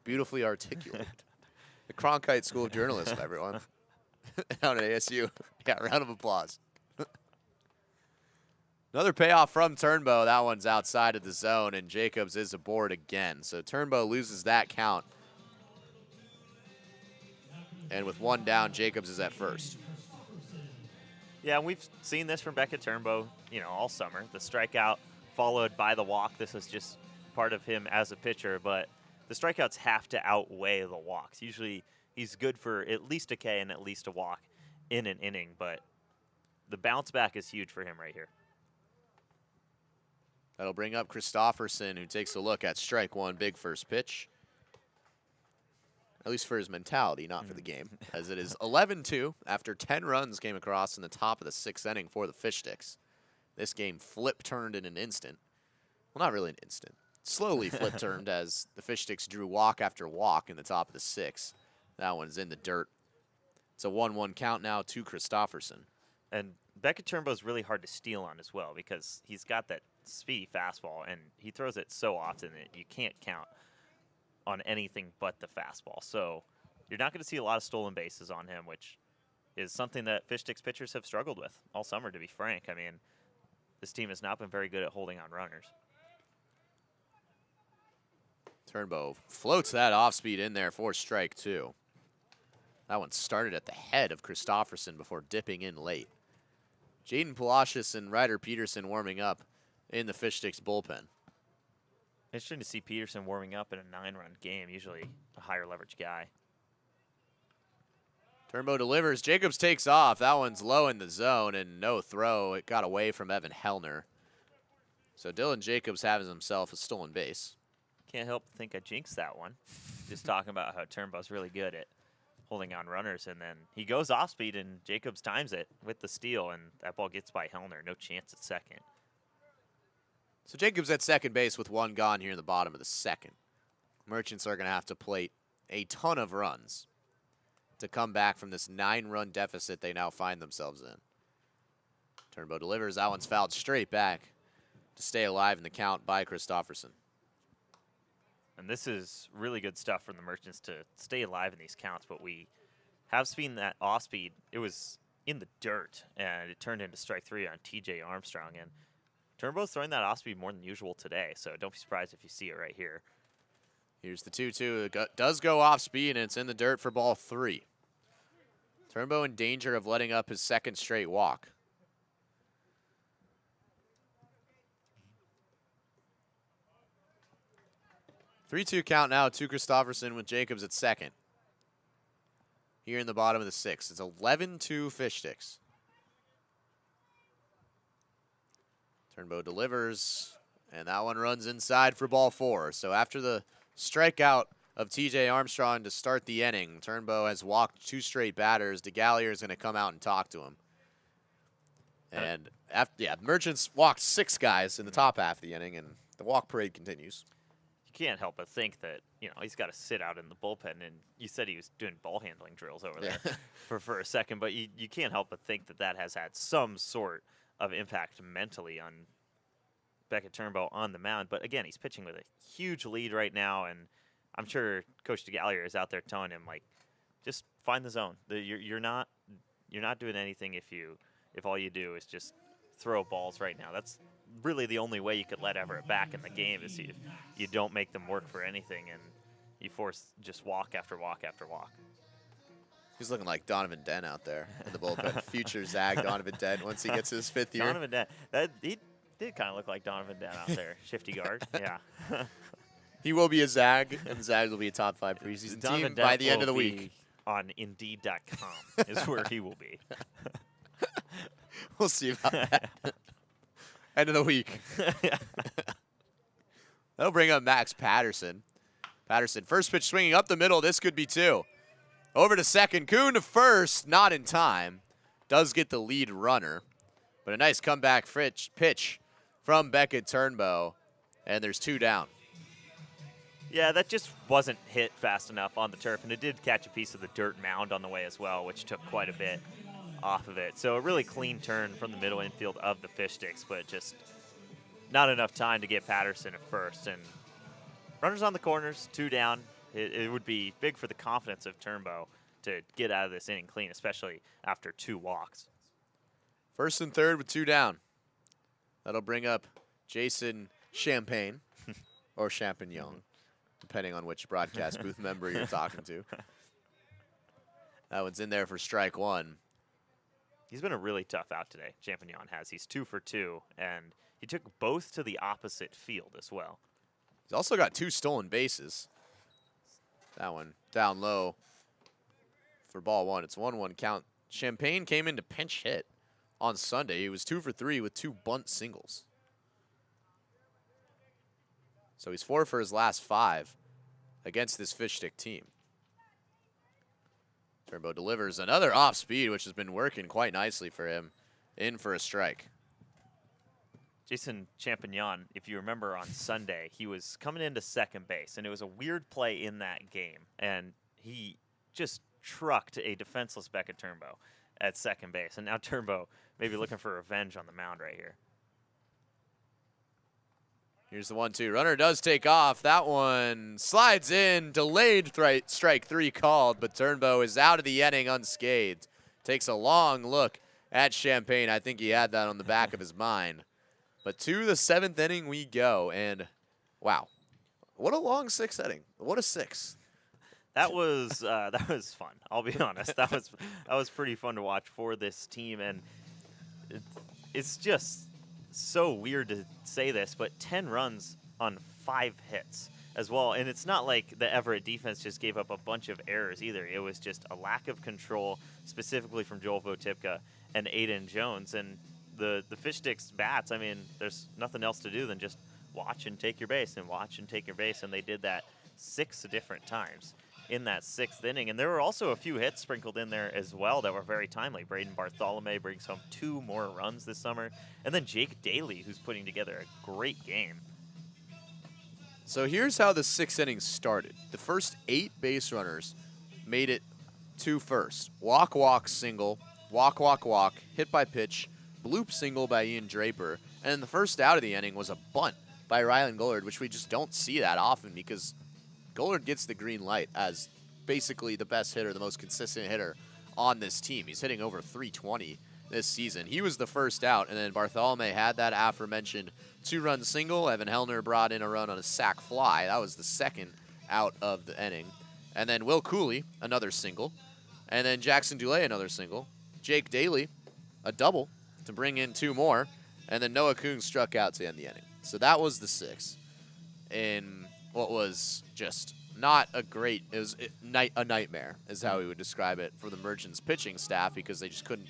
beautifully articulated. The Cronkite School of Journalism, everyone. Down at ASU. Yeah, round of applause. Another payoff from Turnbow. That one's outside of the zone, and Jacobs is aboard again. So Turnbow loses that count. And with 1 down, Jacobs is at first. Yeah, we've seen this from Beckett Turnbow, all summer. The strikeout followed by the walk. This is just part of him as a pitcher, but the strikeouts have to outweigh the walks. Usually he's good for at least a K and at least a walk in an inning, but the bounce back is huge for him right here. That'll bring up Christofferson, who takes a look at strike one, big first pitch. At least for his mentality, not for the game, as it is 11-2 after 10 runs came across in the top of the 6th inning for the Fish Sticks. This game flip-turned in an instant. Well, not really an instant. Slowly flip-turned as the Fish Sticks drew walk after walk in the top of the 6th. That one's in the dirt. It's a 1-1 count now to Christofferson. And Beckett Turnbow's really hard to steal on as well because he's got that speedy fastball, and he throws it so often that you can't count on anything but the fastball. So you're not going to see a lot of stolen bases on him, which is something that Fish Sticks pitchers have struggled with all summer, to be frank. I mean, this team has not been very good at holding on runners. Turnbow floats that off-speed in there for strike two. That one started at the head of Christofferson before dipping in late. Jaden Palacios and Ryder Peterson warming up in the Fish Sticks bullpen. Interesting to see Peterson warming up in a 9-run game, usually a higher leverage guy. Turnbow delivers. Jacobs takes off. That one's low in the zone and no throw. It got away from Evan Hellner. So Dylan Jacobs has himself a stolen base. Can't help but think I jinxed that one. Just talking about how Turnbow's really good at holding on runners, and then he goes off speed and Jacobs times it with the steal, and that ball gets by Hellner. No chance at second. So Jacobs at second base with one gone here in the bottom of the 2nd. Merchants are going to have to plate a ton of runs to come back from this 9-run deficit they now find themselves in. Turnbow delivers. That one's fouled straight back to stay alive in the count by Christofferson. And this is really good stuff from the Merchants to stay alive in these counts, but we have seen that off speed. It was in the dirt, and it turned into strike 3 on TJ Armstrong. And Turnbow's throwing that off speed more than usual today, so don't be surprised if you see it right here. Here's the 2-2. It does go off speed, and it's in the dirt for ball 3. Turnbow in danger of letting up his 2nd straight walk. Three-two count now to Christofferson with Jacobs at second. Here in the bottom of the 6th. It's 11-2 Fish Sticks. Turnbow delivers, and that one runs inside for ball 4. So after the strikeout of TJ Armstrong to start the inning, Turnbow has walked 2 straight batters. DeGallier is going to come out and talk to him. And Merchants walked 6 guys in the top half of the inning, and the walk parade continues. You can't help but think that, he's got to sit out in the bullpen, and you said he was doing ball handling drills over there for a second, but you can't help but think that that has had some sort of impact mentally on Beckett Turnbow on the mound. But again, he's pitching with a huge lead right now, and I'm sure Coach DeGallier is out there telling him, like, just find the zone. You're not doing anything if all you do is just throw balls right now. That's really the only way you could let Everett back in the game, is if you don't make them work for anything and you force just walk after walk after walk. He's looking like Donovan Dent out there in the bullpen. Future Zag Donovan Dent once he gets his 5th year. Donovan Dent. He did kind of look like Donovan Dent out there. Shifty guard. Yeah. He will be a Zag, and the Zags will be a top 5 preseason team by the end of the week. On Indeed.com is where he will be. We'll see about that. End of the week. That'll bring up Max Patterson. Patterson, first pitch swinging up the middle. This could be 2. Over to second. Kuhn to first. Not in time. Does get the lead runner. But a nice comeback pitch from Beckett Turnbow. And there's 2 down. Yeah, that just wasn't hit fast enough on the turf. And it did catch a piece of the dirt mound on the way as well, which took quite a bit off of it. So a really clean turn from the middle infield of the Fish Sticks, but just not enough time to get Patterson at first. And runners on the corners, 2 down. It would be big for the confidence of Turnbow to get out of this inning clean, especially after 2 walks. First and third with 2 down. That'll bring up Jason Champagne or Champignon, depending on which broadcast booth member you're talking to. That one's in there for strike 1. He's been a really tough out today, Champignon has. He's 2 for 2, and he took both to the opposite field as well. He's also got 2 stolen bases. That one down low for ball 1. It's 1-1 count. Champagne came in to pinch hit on Sunday. He was 2 for 3 with 2 bunt singles. So he's 4 for his last 5 against this Fish Stick team. Turnbow delivers another off speed, which has been working quite nicely for him. In for a strike. Jason Champignon, if you remember on Sunday, he was coming into second base, and it was a weird play in that game, and he just trucked a defenseless Becca Turnbow at second base, and now Turnbow may be looking for revenge on the mound right here. Here's the 1-2. Runner does take off. That one slides in. Delayed strike 3 called, but Turnbow is out of the inning unscathed. Takes a long look at Champagne. I think he had that on the back of his mind. But to the 7th inning we go, and wow, what a long 6th inning. What a 6. That was fun. I'll be honest. That was pretty fun to watch for this team, and it's just so weird to say this, but 10 runs on 5 hits as well. And it's not like the Everett defense just gave up a bunch of errors either. It was just a lack of control, specifically from Joel Votipka and Aiden Jones. And the Fish Sticks bats, I mean, there's nothing else to do than just watch and take your base and watch and take your base. And they did that 6 different times in that 6th inning. And there were also a few hits sprinkled in there as well that were very timely. Braden Bartholomew brings home 2 more runs this summer. And then Jake Daly, who's putting together a great game. So here's how the 6th inning started. The first 8 base runners made it to first. Walk, walk, single, walk, walk, walk, hit by pitch, bloop single by Ian Draper. And then the first out of the inning was a bunt by Rylan Gullard, which we just don't see that often because Gullard gets the green light as basically the best hitter, the most consistent hitter on this team. He's hitting over 320 this season. He was the first out, and then Bartholomew had that aforementioned 2-run single. Evan Hellner brought in a run on a sac fly. That was the 2nd out of the inning. And then Will Cooley, another single. And then Jackson Dulay, another single. Jake Daly, a double to bring in 2 more. And then Noah Kuhn struck out to end the inning. So that was the 6th. In what was just not a great, it was a nightmare is how we would describe it for the Merchants pitching staff because they just couldn't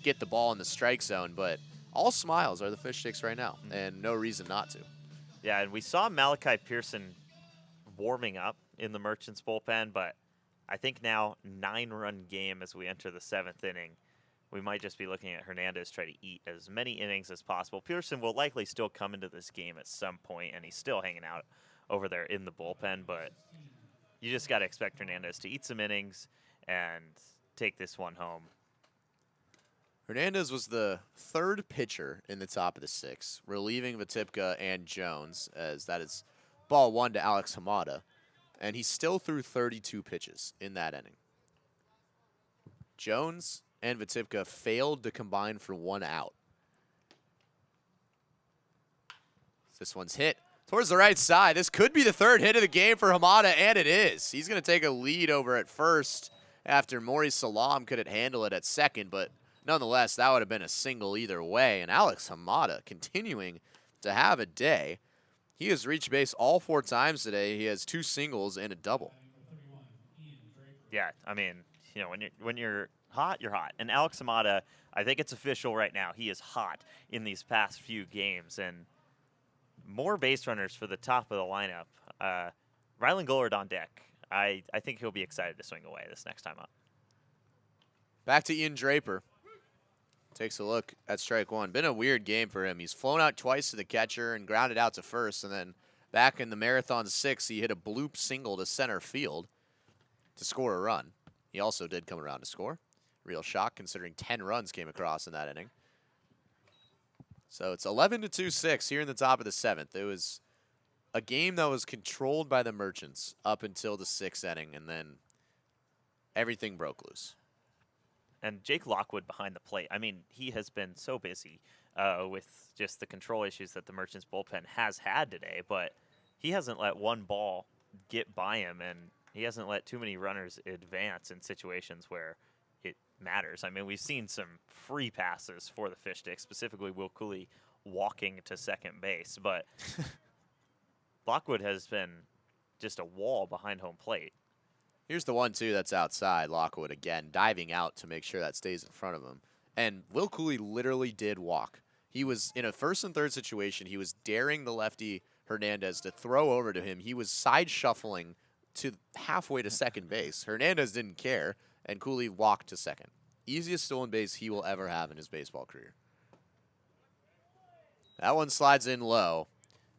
get the ball in the strike zone. But all smiles are the Fish Sticks right now, and no reason not to. Yeah, and we saw Malachi Pearson warming up in the Merchants bullpen, but I think now 9-run game as we enter the 7th inning. We might just be looking at Hernandez try to eat as many innings as possible. Pearson will likely still come into this game at some point, and he's still hanging out over there in the bullpen, but you just got to expect Hernandez to eat some innings and take this one home. Hernandez was the 3rd pitcher in the top of the 6th, relieving Votipka and Jones, as that is ball 1 to Alex Hamada, and he still threw 32 pitches in that inning. Jones and Votipka failed to combine for 1 out. This one's hit towards the right side. This could be the 3rd hit of the game for Hamada, and it is. He's going to take a lead over at first after Maurice Salam couldn't handle it at second, but nonetheless, that would have been a single either way. And Alex Hamada continuing to have a day. He has reached base all 4 times today. He has 2 singles and a double. Yeah, I mean, you know, when you're hot, you're hot. And Alex Hamada, I think it's official right now. He is hot in these past few games, and more base runners for the top of the lineup. Rylan Gullard on deck. I think he'll be excited to swing away this next time up. Back to Ian Draper. Takes a look at strike 1. Been a weird game for him. He's flown out twice to the catcher and grounded out to first, and then back in the Marathon 6, he hit a bloop single to center field to score a run. He also did come around to score. Real shock considering 10 runs came across in that inning. So it's 11-2-6 here in the top of the 7th. It was a game that was controlled by the Merchants up until the 6th inning, and then everything broke loose. And Jake Lockwood behind the plate. I mean, he has been so busy with just the control issues that the Merchants bullpen has had today, but he hasn't let one ball get by him, and he hasn't let too many runners advance in situations where it matters. I mean, we've seen some free passes for the Fish Sticks, specifically Will Cooley walking to second base, but Lockwood has been just a wall behind home plate. Here's the 1-2 that's outside. Lockwood again diving out to make sure that stays in front of him. And Will Cooley literally did walk. He was in a 1st and 3rd situation. He was daring the lefty Hernandez to throw over to him. He was side shuffling to halfway to second base. Hernandez didn't care, and Cooley walked to second. Easiest stolen base he will ever have in his baseball career. That one slides in low,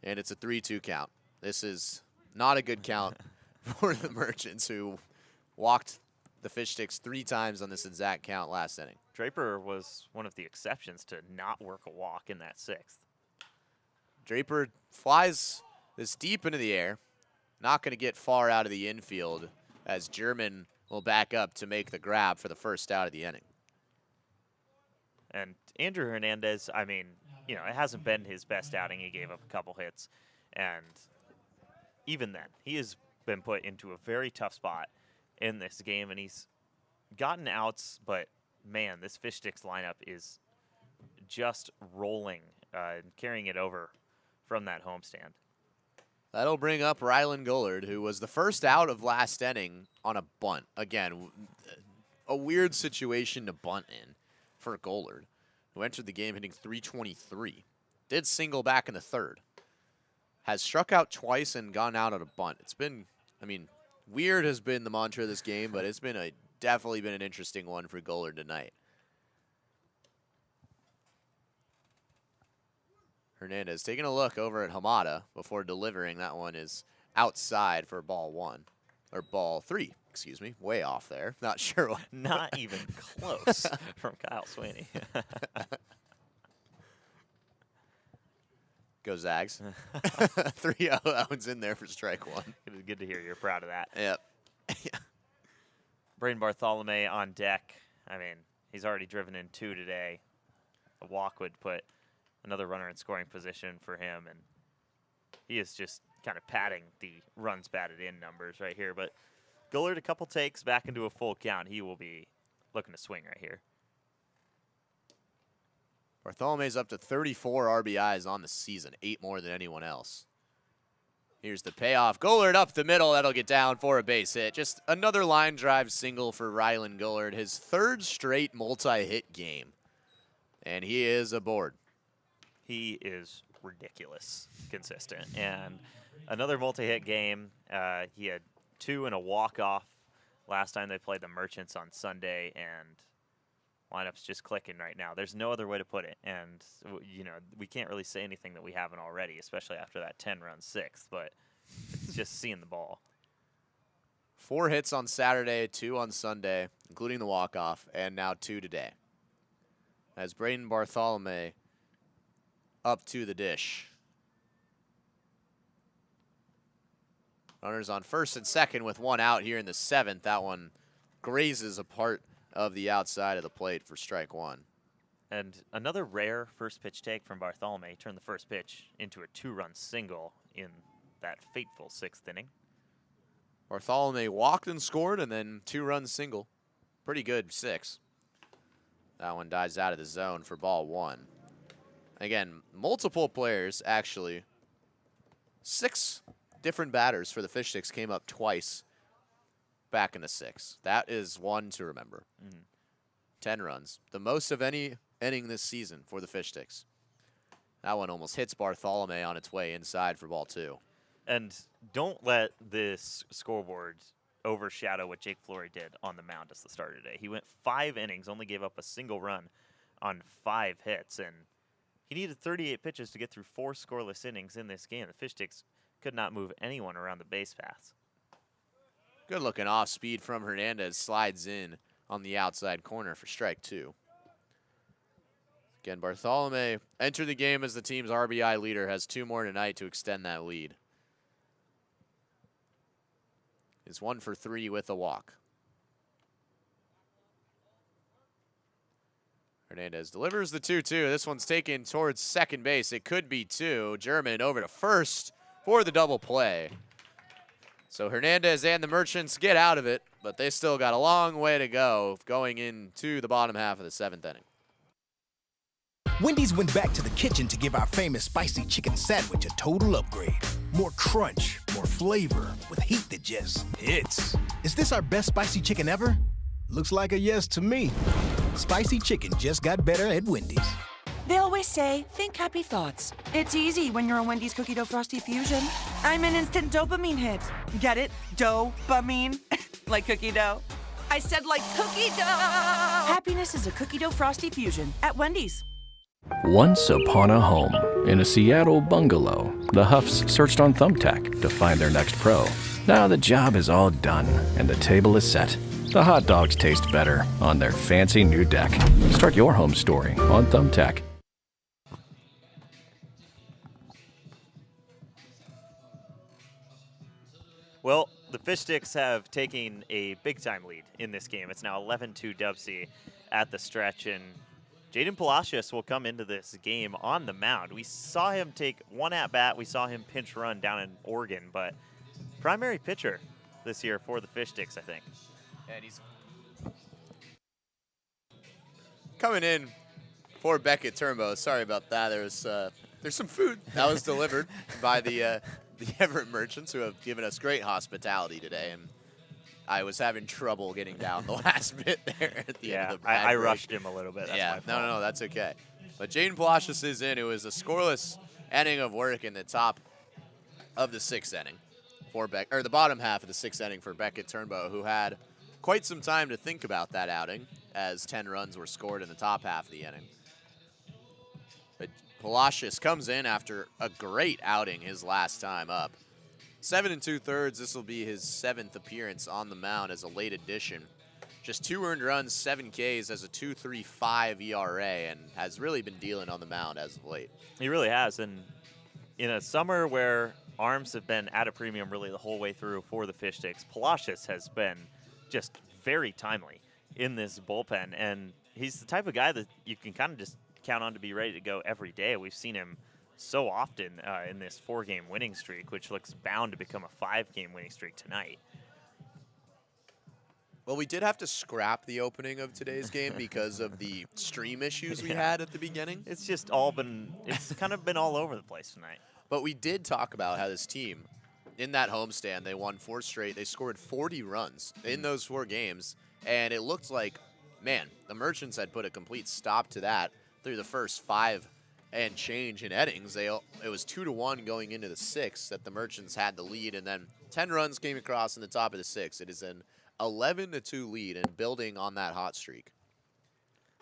and it's a 3-2 count. This is not a good count for the Merchants, who walked the Fish Sticks 3 times on this exact count last inning. Draper was one of the exceptions to not work a walk in that 6th. Draper flies this deep into the air, not going to get far out of the infield, as German will back up to make the grab for the first out of the inning. And Andrew Hernandez, I mean, you know, it hasn't been his best outing. He gave up a couple hits. And even then, he has been put into a very tough spot in this game, and he's gotten outs, but man, this Fish Sticks lineup is just rolling and carrying it over from that homestand. That'll bring up Rylan Gullard, who was the first out of last inning on a bunt. Again, a weird situation to bunt in for Gullard, who entered the game hitting .323. Did single back in the 3rd. Has struck out twice and gone out on a bunt. It's been, I mean, weird has been the mantra of this game, but it's been definitely been an interesting one for Gullard tonight. Hernandez taking a look over at Hamada before delivering. That one is outside for ball 1, or ball 3, excuse me. Way off there. Not sure what. Not even close from Kyle Sweeney. Go Zags. 3-0, that one's in there for strike 1. Good to hear you're proud of that. Yep. Braden Bartholomew on deck. I mean, he's already driven in 2 today. A walk would put another runner in scoring position for him, and he is just kind of padding the runs batted in numbers right here. But Gullard, a couple takes back into a full count. He will be looking to swing right here. Bartholomew's up to 34 RBIs on the season, 8 more than anyone else. Here's the payoff. Gullard up the middle. That'll get down for a base hit. Just another line drive single for Rylan Gullard, his 3rd straight multi-hit game. And he is aboard. He is ridiculous consistent. And another multi-hit game. He had 2 and a walk-off last time they played the Merchants on Sunday, and lineup's just clicking right now. There's no other way to put it. And, you know, we can't really say anything that we haven't already, especially after that 10-run 6th, but it's just seeing the ball. 4 hits on Saturday, 2 on Sunday, including the walk-off, and now 2 today. As Braden Bartholomew up to the dish. Runners on 1st and 2nd with 1 out here in the 7th. That one grazes a part of the outside of the plate for strike 1. And another rare first pitch take from Bartholomew. Turned the first pitch into a 2-run single in that fateful 6th inning. Bartholomew walked and scored, and then 2-run single. Pretty good 6. That one dies out of the zone for ball 1. Again, multiple players, actually. 6 different batters for the Fish Sticks came up twice back in the 6th. That is one to remember. 10 runs, the most of any inning this season for the Fish Sticks. That one almost hits Bartholomew on its way inside for ball 2. And don't let this scoreboard overshadow what Jake Flory did on the mound as the starter today. He went 5 innings, only gave up a single run on 5 hits, and he needed 38 pitches to get through 4 scoreless innings in this game. The Fish Sticks could not move anyone around the base paths. Good looking off speed from Hernandez, slides in on the outside corner for strike 2. Again, Bartholomew entered the game as the team's RBI leader, has 2 more tonight to extend that lead. Is 1 for 3 with a walk. Hernandez delivers the 2-2. This one's taken towards second base. It could be 2. German over to first for the double play. So Hernandez and the Merchants get out of it, but they still got a long way to go going into the bottom half of the 7th inning. Wendy's went back to the kitchen to give our famous spicy chicken sandwich a total upgrade. More crunch, more flavor, with heat that just hits. Is this our best spicy chicken ever? Looks like a yes to me. Spicy chicken just got better at Wendy's. They always say, think happy thoughts. It's easy when you're a Wendy's Cookie Dough Frosty Fusion. I'm an instant dopamine hit. Get it? Dopamine. Like cookie dough. I said like cookie dough. Happiness is a Cookie Dough Frosty Fusion at Wendy's. Once upon a home, in a Seattle bungalow, the Huffs searched on Thumbtack to find their next pro. Now the job is all done, and the table is set. The hot dogs taste better on their fancy new deck. Start your home story on Thumbtack. Well, the Fish Sticks have taken a big-time lead in this game. It's now 11-2 DubSea at the stretch, and Jaden Palacios will come into this game on the mound. We saw him take one at-bat. We saw him pinch run down in Oregon, but primary pitcher this year for the Fish Sticks, I think. And he's coming in for Beckett Turnbow. Sorry about that. There's some food that was delivered by the Everett merchants, who have given us great hospitality today, and I was having trouble getting down the last bit there at the end of the I rushed him a little bit. That's my fault. No, that's okay. But Jaden Palacios is in. It was a scoreless inning of work in the top of the sixth inning for the bottom half of the sixth inning for Beckett Turnbow, who had quite some time to think about that outing, as 10 runs were scored in the top half of the inning. But Palacios comes in after a great outing his last time up. 7 2/3. This will be his 7th appearance on the mound as a late addition. Just 2 earned runs, 7 Ks, has a 2.35 ERA, and has really been dealing on the mound as of late. He really has, and in a summer where arms have been at a premium really the whole way through for the Fish Sticks, Palacios has been just very timely in this bullpen, and he's the type of guy that you can kind of just count on to be ready to go every day. We've seen him so often in this 4-game winning streak, which looks bound to become a 5-game winning streak tonight. Well, we did have to scrap the opening of today's game because of the stream issues we had at the beginning. It's just all been, it's kind of been all over the place tonight. But we did talk about how this team, in that homestand, they won 4 straight. They scored 40 runs in those 4 games, and it looked like, man, the Merchants had put a complete stop to that through the first 5 and change in innings. It was 2-1 going into the 6th that the Merchants had the lead, and then 10 runs came across in the top of the 6th. It is an 11-2 lead and building on that hot streak.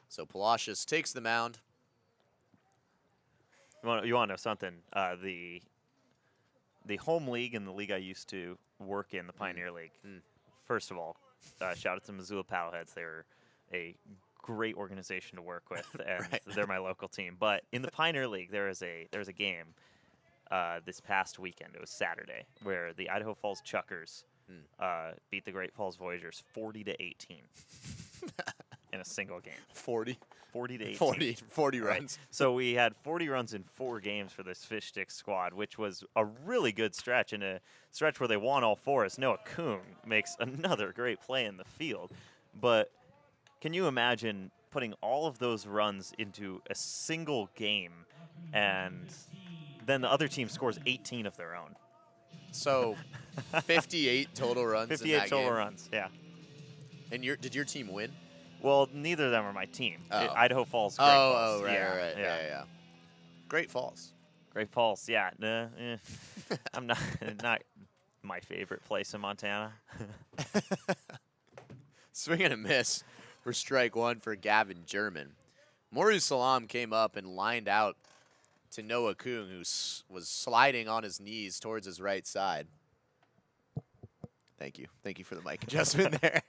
So Palacios takes the mound. You want to know something? The home league and the league I used to work in, the Pioneer League. First of all, shout out to Missoula Paddleheads. They're a great organization to work with, and they're my local team. But in the Pioneer League, there's a game this past weekend. It was Saturday, where the Idaho Falls Chuckers beat the Great Falls Voyagers 40-18 in a single game. 40 to 18. 40 runs. So we had 40 runs in 4 games for this Fish Sticks squad, which was a really good stretch, and a stretch where they won all 4 as Noah Kuhn makes another great play in the field. But can you imagine putting all of those runs into a single game, and then the other team scores 18 of their own? So 58 total runs 58 in that total game. runs, yeah. And did your team win? Well, neither of them are my team. Oh. Idaho Falls, Great Falls. Right. Yeah. Great Falls. Great Falls, yeah. I'm not my favorite place in Montana. Swing and a miss for strike 1 for Gavin German. Moru Salam came up and lined out to Noah Kuhn, who was sliding on his knees towards his right side. Thank you. Thank you for the mic adjustment there.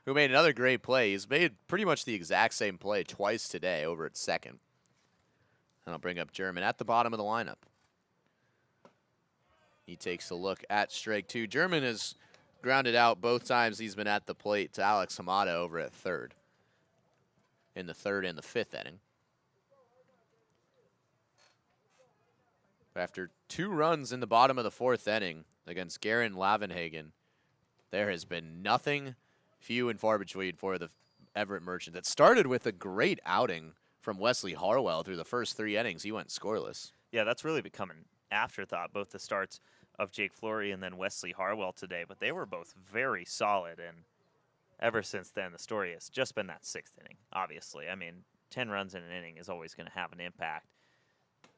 Who made another great play. He's made pretty much the exact same play twice today over at second. And I'll bring up German at the bottom of the lineup. He takes a look at strike 2. German has grounded out both times he's been at the plate to Alex Hamada over at third. In the 3rd and the 5th inning. After 2 runs in the bottom of the 4th inning against Garen Lavenhagen, there has been nothing, few and far between for the Everett Merchant. That started with a great outing from Wesley Harwell through the first 3 innings. He went scoreless. Yeah, that's really become an afterthought, both the starts of Jake Fleury and then Wesley Harwell today, but they were both very solid, and ever since then, the story has just been that 6th inning, obviously. I mean, 10 runs in an inning is always going to have an impact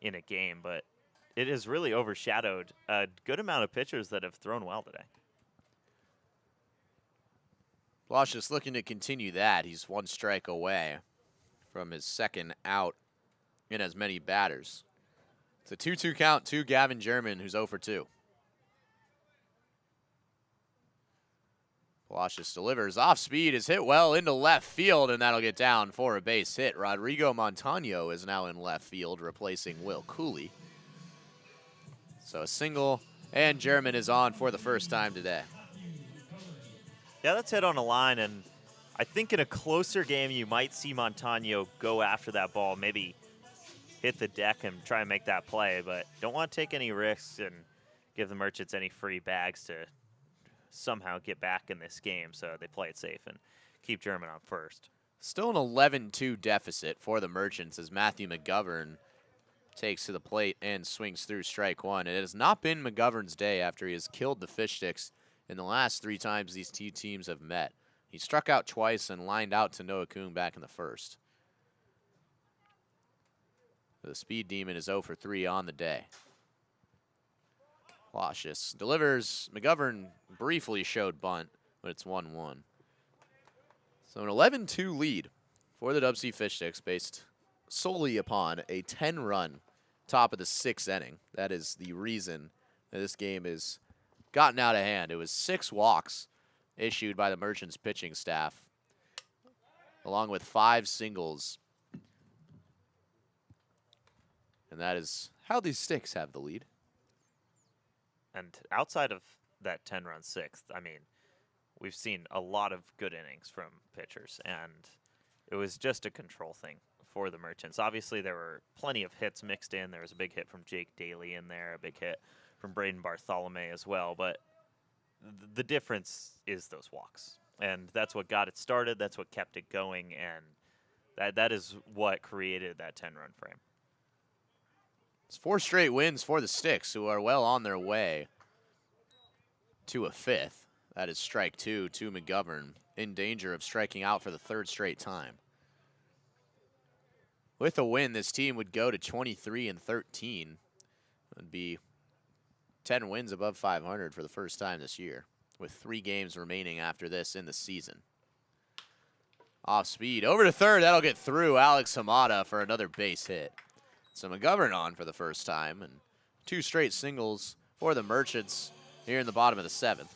in a game, but it has really overshadowed a good amount of pitchers that have thrown well today. Palacios looking to continue that. He's 1 strike away from his second out in as many batters. It's a 2-2 count to Gavin German, who's 0 for 2. Palacios delivers off speed, is hit well into left field, and that'll get down for a base hit. Rodrigo Montano is now in left field, replacing Will Cooley. So a single, and German is on for the first time today. Yeah, that's hit on a line, and I think in a closer game you might see Montano go after that ball, maybe hit the deck and try and make that play, but don't want to take any risks and give the Merchants any free bags to somehow get back in this game, so they play it safe and keep German on first. Still an 11-2 deficit for the Merchants as Matthew McGovern takes to the plate and swings through strike 1. It has not been McGovern's day after he has killed the Fish Sticks in the last 3 times these two teams have met. He struck out twice and lined out to Noah Kuhn back in the first. The Speed Demon is 0 for 3 on the day. Palacios delivers. McGovern briefly showed bunt, but it's 1-1. So an 11-2 lead for the DubSea Fish Sticks based solely upon a 10-run top of the 6th inning. That is the reason that this game has gotten out of hand. It was 6 walks issued by the Merchants pitching staff, along with 5 singles. And that is how these Sticks have the lead. And outside of that 10-run 6th, I mean, we've seen a lot of good innings from pitchers, and it was just a control thing for the Merchants. Obviously, there were plenty of hits mixed in. There was a big hit from Jake Daly in there, a big hit from Braden Bartholomew as well, but the difference is those walks. And that's what got it started. That's what kept it going, and that is what created that 10-run frame. It's 4 straight wins for the Sticks, who are well on their way to a 5th. That is strike 2 to McGovern, in danger of striking out for the 3rd straight time. With a win, this team would go to 23-13. It would be 10 wins above 500 for the first time this year, with 3 games remaining after this in the season. Off speed, over to third, that'll get through Alex Hamada for another base hit. So McGovern on for the first time, and 2 straight singles for the Merchants here in the bottom of the 7th.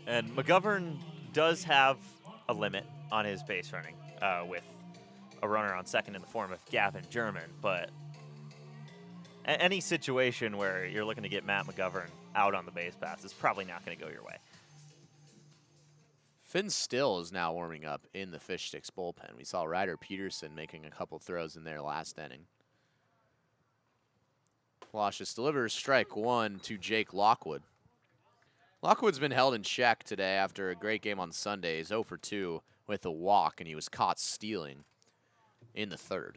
And McGovern does have a limit on his base running with a runner on second in the form of Gavin German, but any situation where you're looking to get Matt McGovern out on the base pass is probably not going to go your way. Finn Still is now warming up in the Fish Sticks bullpen. We saw Ryder Peterson making a couple throws in their last inning. Palacios delivers strike 1 to Jake Lockwood. Lockwood's been held in check today after a great game on Sunday. He's 0 for 2 with a walk, and he was caught stealing in the 3rd.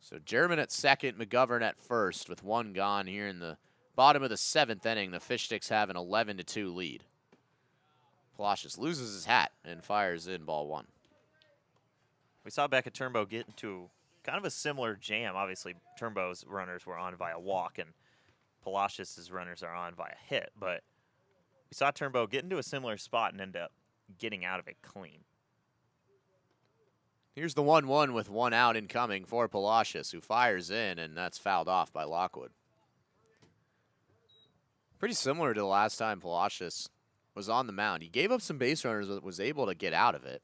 So German at second, McGovern at first with 1 gone here in the bottom of the 7th inning. The Fish Sticks have an 11-2 lead. Palacios loses his hat and fires in ball 1. We saw Becca Turnbow get into kind of a similar jam. Obviously, Turnbow's runners were on via walk, and Palacios' runners are on via hit, but we saw Turnbow get into a similar spot and end up getting out of it clean. Here's the 1-1 with 1 out incoming for Palacios, who fires in, and that's fouled off by Lockwood. Pretty similar to the last time Palacios was on the mound. He gave up some base runners, but was able to get out of it.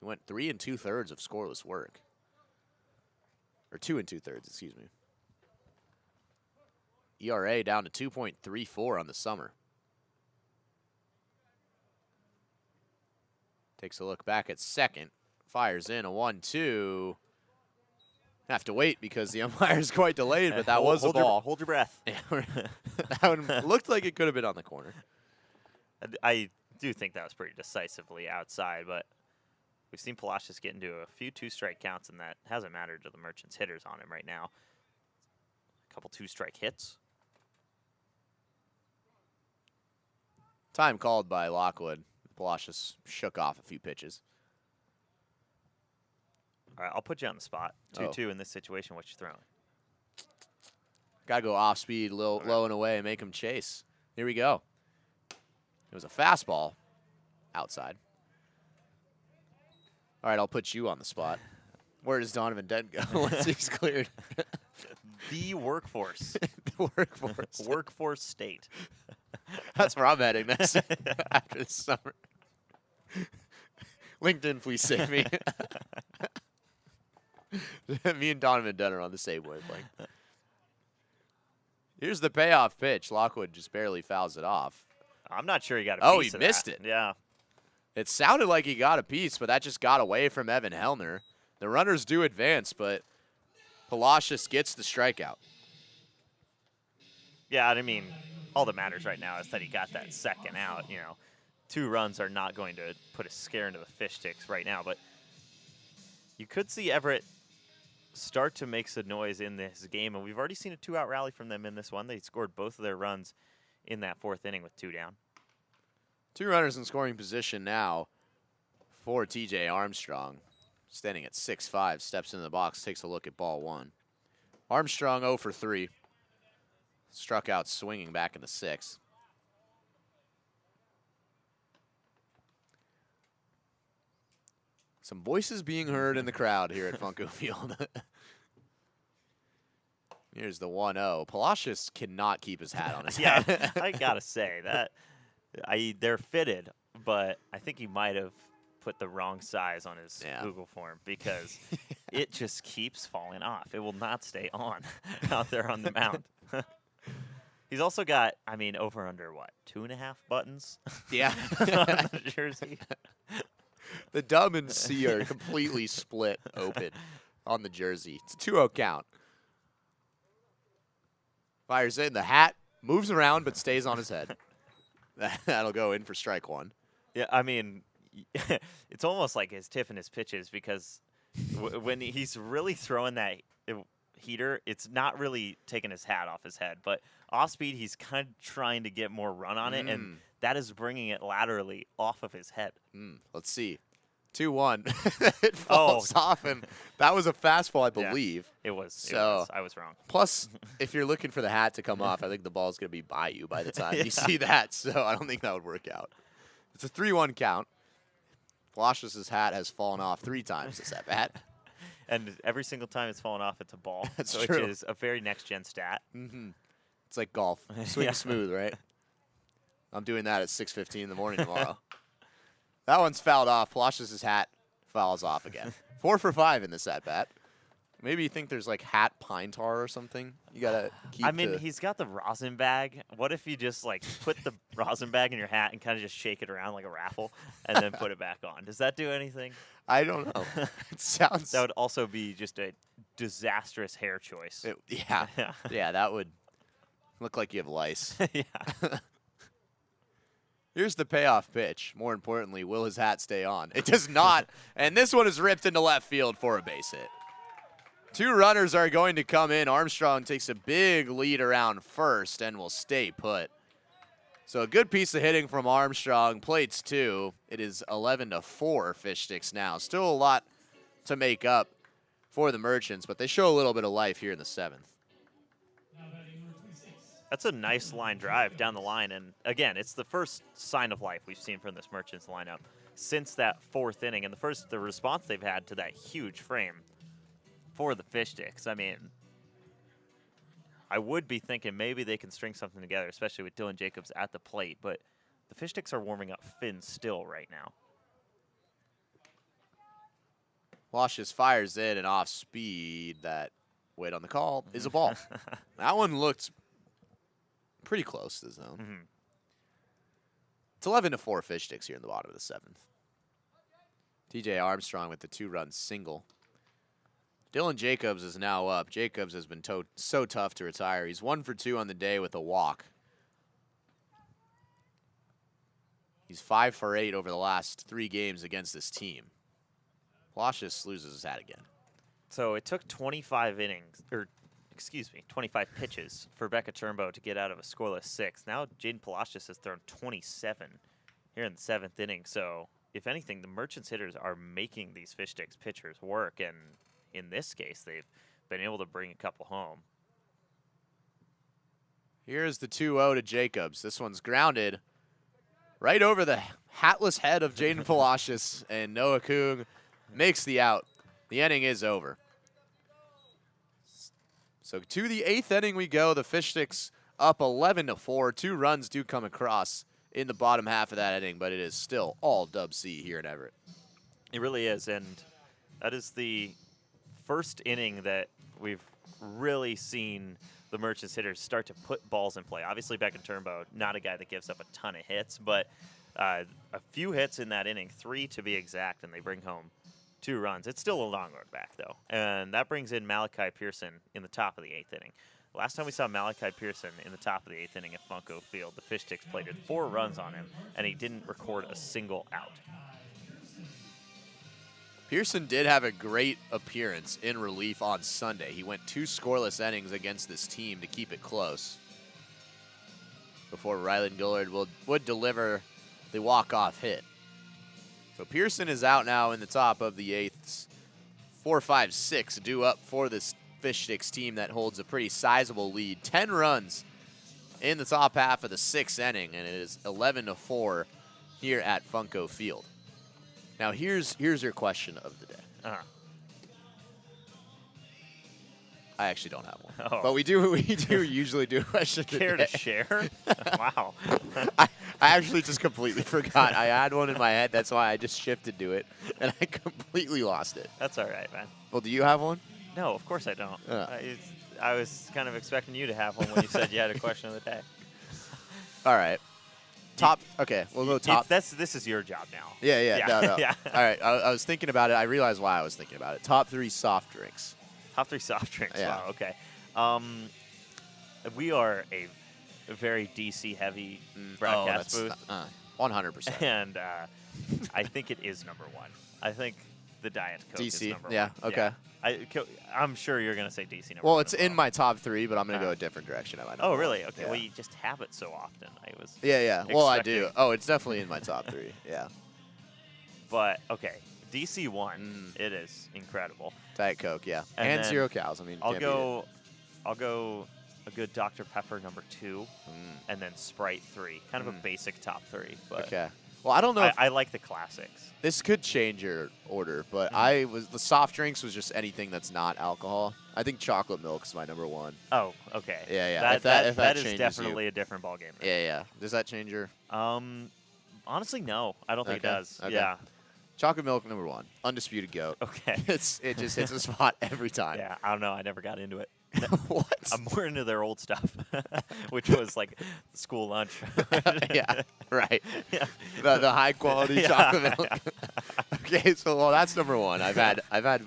He went 3 2/3 of scoreless work. Or 2 2/3, excuse me. ERA down to 2.34 on the summer. Takes a look back at second. Fires in a 1-2. Have to wait because the umpire is quite delayed, but that was a ball. Hold your breath. That one looked like it could have been on the corner. I do think that was pretty decisively outside, but we've seen Palacios get into a few 2-strike counts, and that hasn't mattered to the Merchants hitters on him right now. A couple 2-strike hits. Time called by Lockwood. Palacios shook off a few pitches. All right, I'll put you on the spot. 2-2 in this situation. What you throwing? Got to go off speed, low and away, and make him chase. Here we go. It was a fastball outside. All right, I'll put you on the spot. Where does Donovan Dent go once he's cleared? The workforce. The workforce. Workforce state. That's where I'm heading next after this summer. LinkedIn, please save me. Me and Donovan Dent are on the same wavelength. Here's the payoff pitch. Lockwood just barely fouls it off. I'm not sure he got a piece he of missed that. it. Yeah. It sounded like he got a piece, but that just got away from Evan Hellner. The runners do advance, but Palacios gets the strikeout. Yeah, I mean, all that matters right now is that he got that second out. 2 runs are not going to put a scare into the Fish Sticks right now, but you could see Everett start to make some noise in this game, and we've already seen a 2-out rally from them in this one. They scored both of their runs in that 4th inning with 2 down. 2 runners in scoring position now for TJ Armstrong. Standing at 6'5", steps into the box, takes a look at ball 1. Armstrong 0 for 3. Struck out swinging back in the 6th. Some voices being heard in the crowd here at Funko Field. Here's the 1-0. Palacios cannot keep his hat on his head. Yeah, I gotta say that they're fitted, but I think he might have put the wrong size on his Google form because it just keeps falling off. It will not stay on out there on the mound. He's also got, over under what, 2.5 buttons? Yeah. On the jersey. The dub and C are completely split open on the jersey. It's a 2-0 count. Fires in. The hat moves around but stays on his head. That'll go in for strike 1. Yeah, it's almost like his tip and his pitches because when he's really throwing that heater, it's not really taking his hat off his head. But off speed, he's kind of trying to get more run on it, and that is bringing it laterally off of his head. Let's see. 2-1. It falls off, and that was a fastball, I believe. Yeah, it was. So, I was wrong. Plus, if you're looking for the hat to come off, I think the ball's going to be by you by the time you see that. So I don't think that would work out. It's a 3-1 count. Palacios' hat has fallen off 3 times this at-bat. And every single time it's fallen off, it's a ball. That's which true. is a very next-gen stat. It's like golf. Swing smooth, right? I'm doing that at 6:15 in the morning tomorrow. That one's fouled off. Palacios' hat fouls off again. 4 for 5 in this at-bat. Maybe you think there's like hat pine tar or something. You got to keep he's got the rosin bag. What if you just like put the rosin bag in your hat and kind of just shake it around like a raffle and then put it back on? Does that do anything? I don't know. It sounds... That would also be just a disastrous hair choice. Yeah, that would look like you have lice. Yeah. Here's the payoff pitch. More importantly, will his hat stay on? It does not, and this one is ripped into left field for a base hit. 2 runners are going to come in. Armstrong takes a big lead around first and will stay put. So a good piece of hitting from Armstrong. Plates 2. It is 11-4 Fish Sticks now. Still a lot to make up for the Merchants, but they show a little bit of life here in the 7th. That's a nice line drive down the line. And, again, it's the first sign of life we've seen from this Merchants lineup since that 4th inning. And the response they've had to that huge frame for the Fish Sticks. I would be thinking maybe they can string something together, especially with Dylan Jacobs at the plate. But the Fish Sticks are warming up fin still right now. Palacios fires in and off speed. That, wait on the call, is a ball. That one looked pretty close to the zone. It's 11-4 Fish Sticks here in the bottom of the 7th. TJ Armstrong with the 2-run single. Dylan Jacobs is now up. Jacobs has been so tough to retire. He's 1 for 2 on the day with a walk. He's 5 for 8 over the last 3 games against this team. Palacios loses his hat again. So it took 25 pitches for Becca Turnbow to get out of a scoreless 6th. Now Jaden Palacios has thrown 27 here in the 7th inning. So if anything, the Merchants hitters are making these Fish Sticks pitchers work, and in this case, they've been able to bring a couple home. Here's the 2-0 to Jacobs. This one's grounded right over the hatless head of Jaden Palacios, and Noah Kung makes the out. The inning is over. So to the 8th inning we go. The Fish Sticks up 11-4. 2 runs do come across in the bottom half of that inning, but it is still all DubSea here in Everett. It really is, and that is the first inning that we've really seen the Merchants hitters start to put balls in play. Obviously, Beckett Turnbow, not a guy that gives up a ton of hits, but a few hits in that inning, 3 to be exact, and they bring home 2 runs. It's still a long road back, though, and that brings in Malachi Pearson in the top of the 8th inning. Last time we saw Malachi Pearson in the top of the 8th inning at Funko Field, the Fish Sticks plated 4 runs on him, and he didn't record a single out. Pearson did have a great appearance in relief on Sunday. He went 2 scoreless innings against this team to keep it close before Ryland Gullard would deliver the walk-off hit. So Pearson is out now in the top of the 8th. 4-5-6 due up for this Fish Sticks team that holds a pretty sizable lead. 10 runs in the top half of the 6th inning, and it is 11-4 here at Funko Field. Now here's your question of the day. I actually don't have one, but we do usually do a question. Care to share? Wow. I actually just completely forgot. I had one in my head. That's why I just shifted to it, and I completely lost it. That's all right, man. Well, do you have one? No, of course I don't. I was kind of expecting you to have one when you said you had a question of the day. All right. Okay, we'll go top. This is your job now. Yeah. No. Yeah. All right, I was thinking about it. I realized why I was thinking about it. Top 3 soft drinks. Top 3 soft drinks. Yeah. Wow. Okay. We are a very DC heavy broadcast booth. 100%. And I think it is number 1. I think the Diet Coke is DC. number 1. Yeah. Okay. I'm sure you're gonna say DC number 1. Well, it's in my top 3, but I'm gonna go a different direction. Oh, really? Okay. Yeah. Well, you just have it so often. Yeah. Well, I do. Oh, it's definitely in my top 3. Yeah. But okay, DC 1. It is incredible. Diet Coke. Yeah. And 0 cows. I mean, I'll go a good Dr. Pepper number 2, and then Sprite 3. Kind of a basic top 3. But okay. Well, I don't know. I like the classics. This could change your order, but the soft drinks was just anything that's not alcohol. I think chocolate milk is my number 1. Oh, okay. Yeah. That is definitely a different ballgame. Yeah. Does that change your? Honestly, no. I don't think it does. Okay. Yeah. Chocolate milk number 1. Undisputed GOAT. Okay. It just hits a spot every time. Yeah. I don't know. I never got into it. What? I'm more into their old stuff, which was like school lunch. Yeah, right. Yeah. The high quality chocolate milk. Okay, so that's number 1. I've had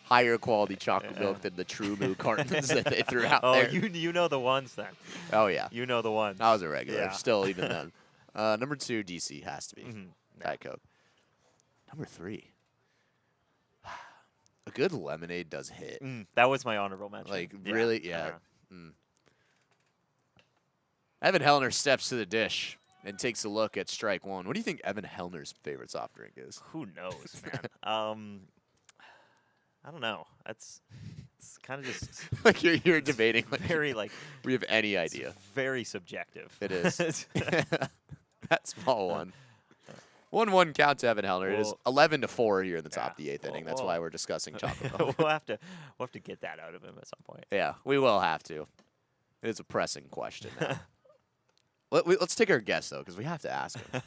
higher quality chocolate milk than the True Moo cartons that they threw out there. Oh, you know the ones then. Oh yeah. You know the ones. I was a regular. Yeah. Still even then. Number 2, DC has to be Diet Coke. Number 3. A good lemonade does hit. That was my honorable mention. Like, really? Yeah. Evan Hellner steps to the dish and takes a look at strike 1. What do you think Evan Hellner's favorite soft drink is? Who knows, man? I don't know. It's kind of just like you're debating. Like, very like we have any idea. Very subjective. It is. That small one. 1-1 count to Evan Hellner. It is 11-4 here in the top of the 8th inning. That's why we're discussing chocolate milk. we'll have to get that out of him at some point. Yeah, we will have to. It is a pressing question now. Let's take our guess though, because we have to ask him.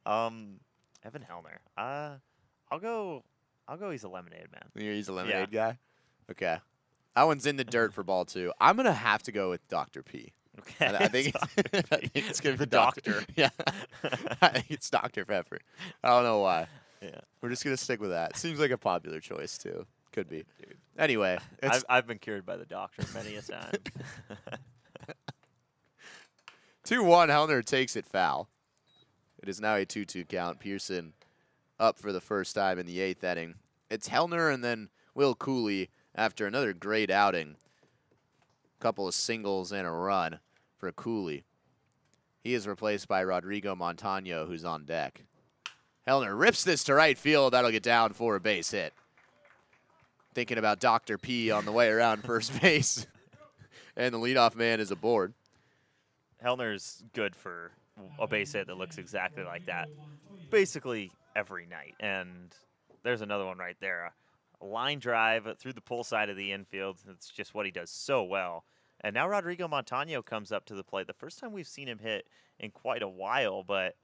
Evan Hellner. I'll go. He's a lemonade man. He's a lemonade guy. Okay, that one's in the dirt for ball 2. I'm gonna have to go with Dr. P. Okay. I think it's going to be the doctor. Yeah. I think it's Dr. Pepper. I don't know why. Yeah. We're just going to stick with that. Seems like a popular choice, too. Could be. Dude. Anyway. I've been cured by the doctor many a time. 2-1, Hellner takes it foul. It is now a 2-2 count. Pearson up for the first time in the 8th inning. It's Hellner and then Will Cooley after another great outing. Couple of singles and a run for Cooley. He is replaced by Rodrigo Montano, who's on deck. Hellner rips this to right field. That'll get down for a base hit. Thinking about Dr. P on the way around first base. And the leadoff man is aboard. Hellner's good for a base hit that looks exactly like that basically every night. And there's another one right there. A line drive through the pull side of the infield. It's just what he does so well. And now Rodrigo Montano comes up to the plate. The first time we've seen him hit in quite a while, but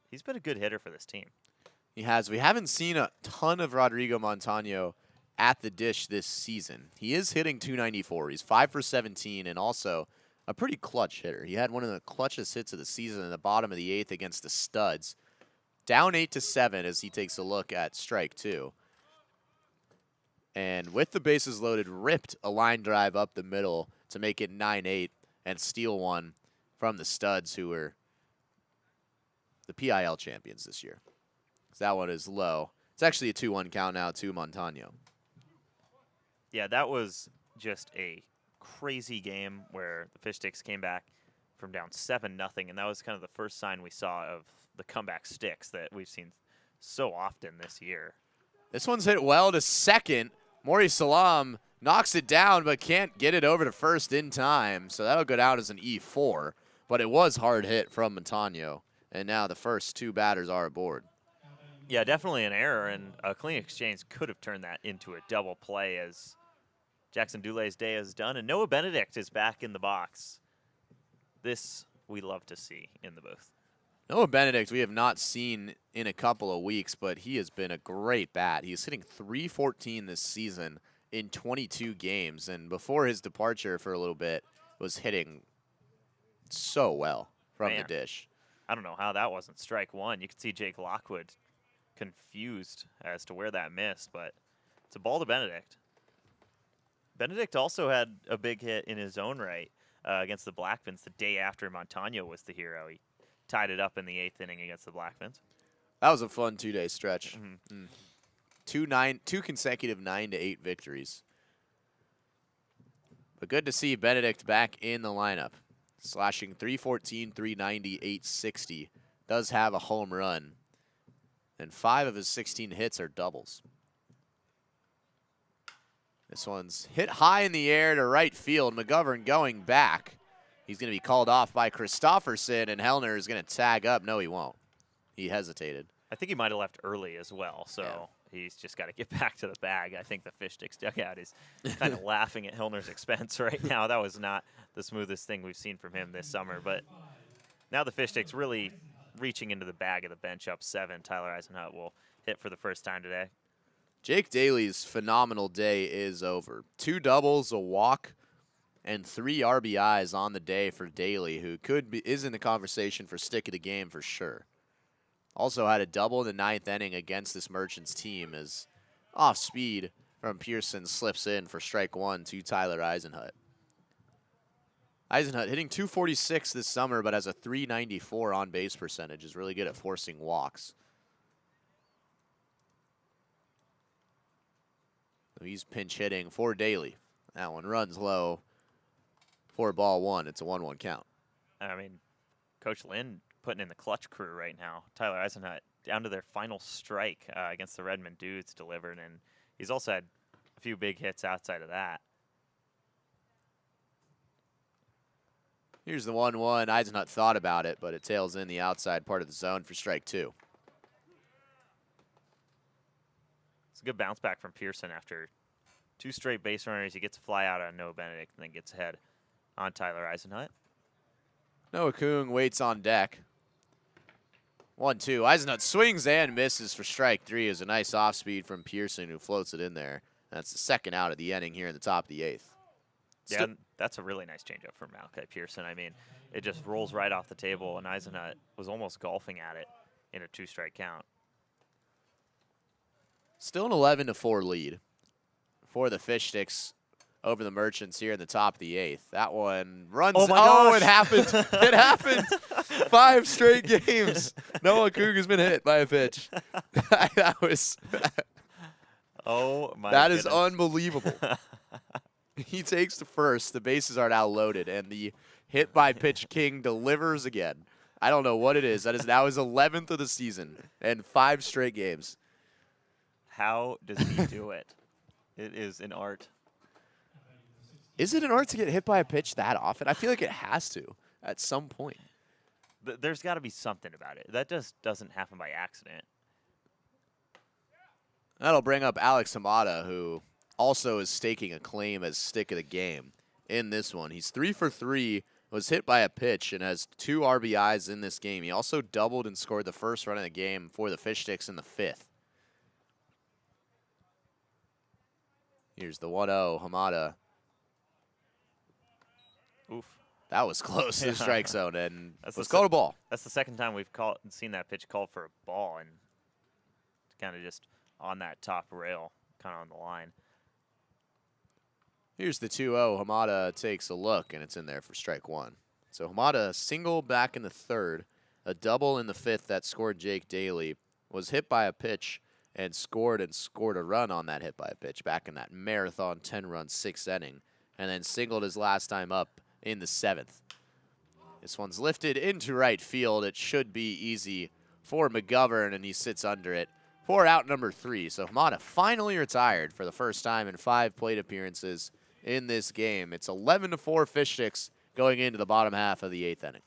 he's been a good hitter for this team. He has. We haven't seen a ton of Rodrigo Montano at the dish this season. He is hitting .294. He's 5 for 17 and also a pretty clutch hitter. He had one of the clutchest hits of the season in the bottom of the 8th against the Studs. Down 8-7 as he takes a look at strike 2. And with the bases loaded, ripped a line drive up the middle to make it 9-8 and steal one from the Studs, who were the PIL champions this year. That one is low. It's actually a 2-1 count now to Montano. Yeah, that was just a crazy game where the Fish Sticks came back from down 7-0, and that was kind of the first sign we saw of the comeback sticks that we've seen so often this year. This one's hit well to second. Maury Salam knocks it down but can't get it over to first in time, so that'll go down as an E4. But it was hard hit from Montano, and now the first 2 batters are aboard. Yeah, definitely an error, and a clean exchange could have turned that into a double play as Jackson Doulay's day is done, and Noah Benedict is back in the box. This we love to see in the booth. Noah Benedict we have not seen in a couple of weeks, but he has been a great bat. He's hitting .314 this season in 22 games, and before his departure for a little bit was hitting so well from the dish. I don't know how that wasn't strike one. You could see Jake Lockwood confused as to where that missed, but it's a ball to Benedict. Benedict also had a big hit in his own right against the Blackfins the day after Montano was the hero. He tied it up in the 8th inning against the Blackfins. That was a fun 2-day stretch. 2 consecutive 9-8 victories. But good to see Benedict back in the lineup. Slashing .314, .390, .860. Does have a home run. And 5 of his 16 hits are doubles. This one's hit high in the air to right field. McGovern going back. He's going to be called off by Christofferson, and Hellner is going to tag up. No, he won't. He hesitated. I think he might have left early as well, so he's just got to get back to the bag. I think the Fish Sticks dugout is kind of laughing at Hellner's expense right now. That was not the smoothest thing we've seen from him this summer, but now the Fish Sticks really reaching into the bag of the bench up 7. Tyler Eisenhut will hit for the first time today. Jake Daly's phenomenal day is over. 2 doubles, a walk, and 3 RBIs on the day for Daly, who is in the conversation for stick of the game for sure. Also had a double in the 9th inning against this Merchants team as off speed from Pearson slips in for strike 1 to Tyler Eisenhut. Eisenhut hitting .246 this summer, but has a .394 on base percentage. Is really good at forcing walks. So he's pinch hitting for Daly. That one runs low for ball 1. It's a 1-1 count. I mean, Coach Lynn putting in the clutch crew right now. Tyler Eisenhut down to their final strike against the Redmond Dudes delivered, and he's also had a few big hits outside of that. Here's the 1-1. Eisenhut thought about it, but it tails in the outside part of the zone for strike 2. It's a good bounce back from Pearson after 2 straight base runners. He gets a fly out on Noah Benedict and then gets ahead on Tyler Eisenhut. Noah Kung waits on deck. 1-2. Eisenhut swings and misses for strike 3. Is a nice off speed from Pearson, who floats it in there. That's the second out of the inning here in the top of the 8th. Yeah, that's a really nice changeup from Malachi Pearson. I mean, it just rolls right off the table, and Eisenhut was almost golfing at it in a 2-strike count. Still an 11-4 lead for the Fish Sticks over the Merchants here in the top of the 8th. That one runs. Oh, it happened. It happened. 5 straight games. Noah Kung has been hit by a pitch. That was. Oh, my That goodness. is unbelievable. He takes the first. The bases are now loaded, and the hit by pitch king delivers again. I don't know what it is. That is now his 11th of the season and 5 straight games. How does he do it? It is an art. Is it an art to get hit by a pitch that often? I feel like it has to at some point. There's got to be something about it. That just doesn't happen by accident. That'll bring up Alex Hamada, who also is staking a claim as stick of the game in this one. He's 3 for 3, was hit by a pitch, and has 2 RBIs in this game. He also doubled and scored the first run of the game for the Fish Sticks in the 5th. Here's the 1-0, Hamada. Oof. That was close to the strike zone, and That's was called a ball. That's the second time we've seen that pitch called for a ball, and kind of just on that top rail, kind of on the line. Here's the 2-0. Hamada takes a look, and it's in there for strike 1. So Hamada, single back in the 3rd, a double in the 5th that scored Jake Daly, was hit by a pitch and scored a run on that hit by a pitch back in that marathon 10-run 6th inning, and then singled his last time up in the 7th. This one's lifted into right field. It should be easy for McGovern, and he sits under it for out number 3. So Hamada finally retired for the first time in 5 plate appearances in this game. It's 11-4 Fish Sticks going into the bottom half of the 8th inning.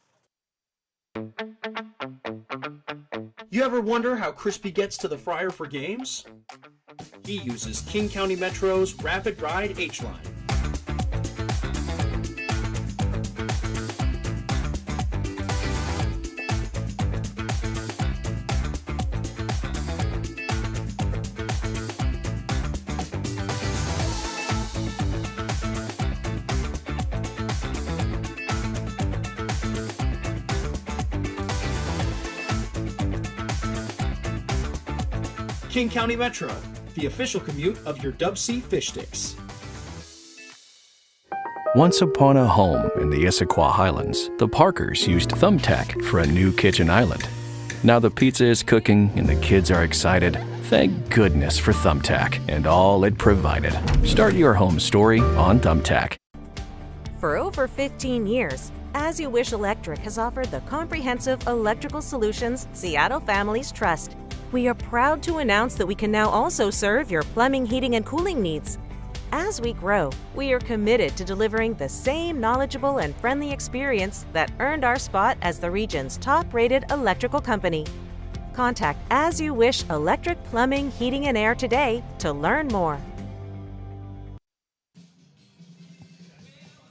You ever wonder how Crispy gets to the fryer for games? He uses King County Metro's Rapid Ride H-Line. King County Metro, the official commute of your DubSea Fish Sticks. Once upon a home in the Issaquah Highlands, the Parkers used Thumbtack for a new kitchen island. Now the pizza is cooking and the kids are excited. Thank goodness for Thumbtack and all it provided. Start your home story on Thumbtack. For over 15 years, As You Wish Electric has offered the comprehensive electrical solutions Seattle families trust. We are proud to announce that we can now also serve your plumbing, heating, and cooling needs. As we grow, we are committed to delivering the same knowledgeable and friendly experience that earned our spot as the region's top-rated electrical company. Contact As You Wish Electric Plumbing, Heating, and Air today to learn more.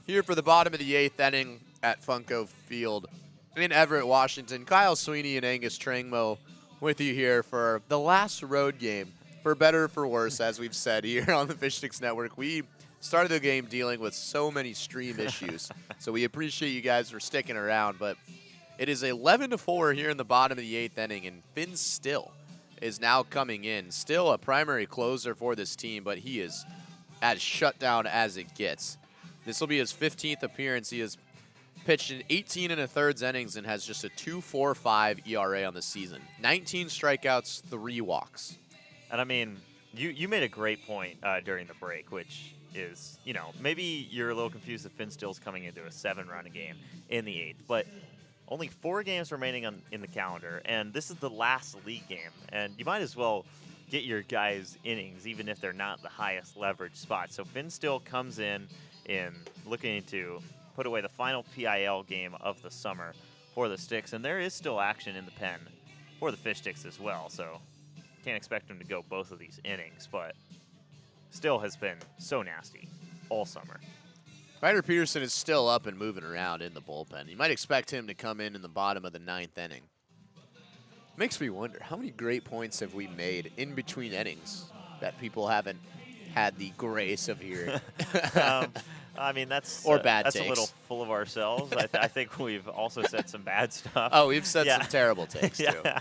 Here for the bottom of the 8th inning at Funko Field in Everett, Washington, Kyle Sweeney and Angus Trangmo with you here for the last road game, for better or for worse, as we've said here on the Fish Sticks Network. We started the game dealing with so many stream issues, so we appreciate you guys for sticking around, but it is 11-4 here in the bottom of the 8th inning, and Finn Still is now coming in. Still a primary closer for this team, but he is as shut down as it gets. This will be his 15th appearance. He has pitched in 18 1/3 innings and has just a 2.45 ERA on the season. 19 strikeouts, 3 walks. And I mean, you made a great point during the break, which is, you know, maybe you're a little confused that Finn Still's coming into a 7-run game in the 8th, but only 4 games remaining in the calendar, and this is the last league game, and you might as well get your guys' innings, even if they're not the highest leverage spot. So Finn Still comes in looking to put away the final PIL game of the summer for the Sticks, and there is still action in the pen for the Fish Sticks as well, so can't expect him to go both of these innings, but Still has been so nasty all summer. Ryder Peterson is still up and moving around in the bullpen. You might expect him to come in the bottom of the 9th inning. Makes me wonder, how many great points have we made in between innings that people haven't had the grace of hearing? I mean, that's bad that's takes. a little full of ourselves. I think we've also said some bad stuff. Oh, we've said some terrible takes, too. Yeah.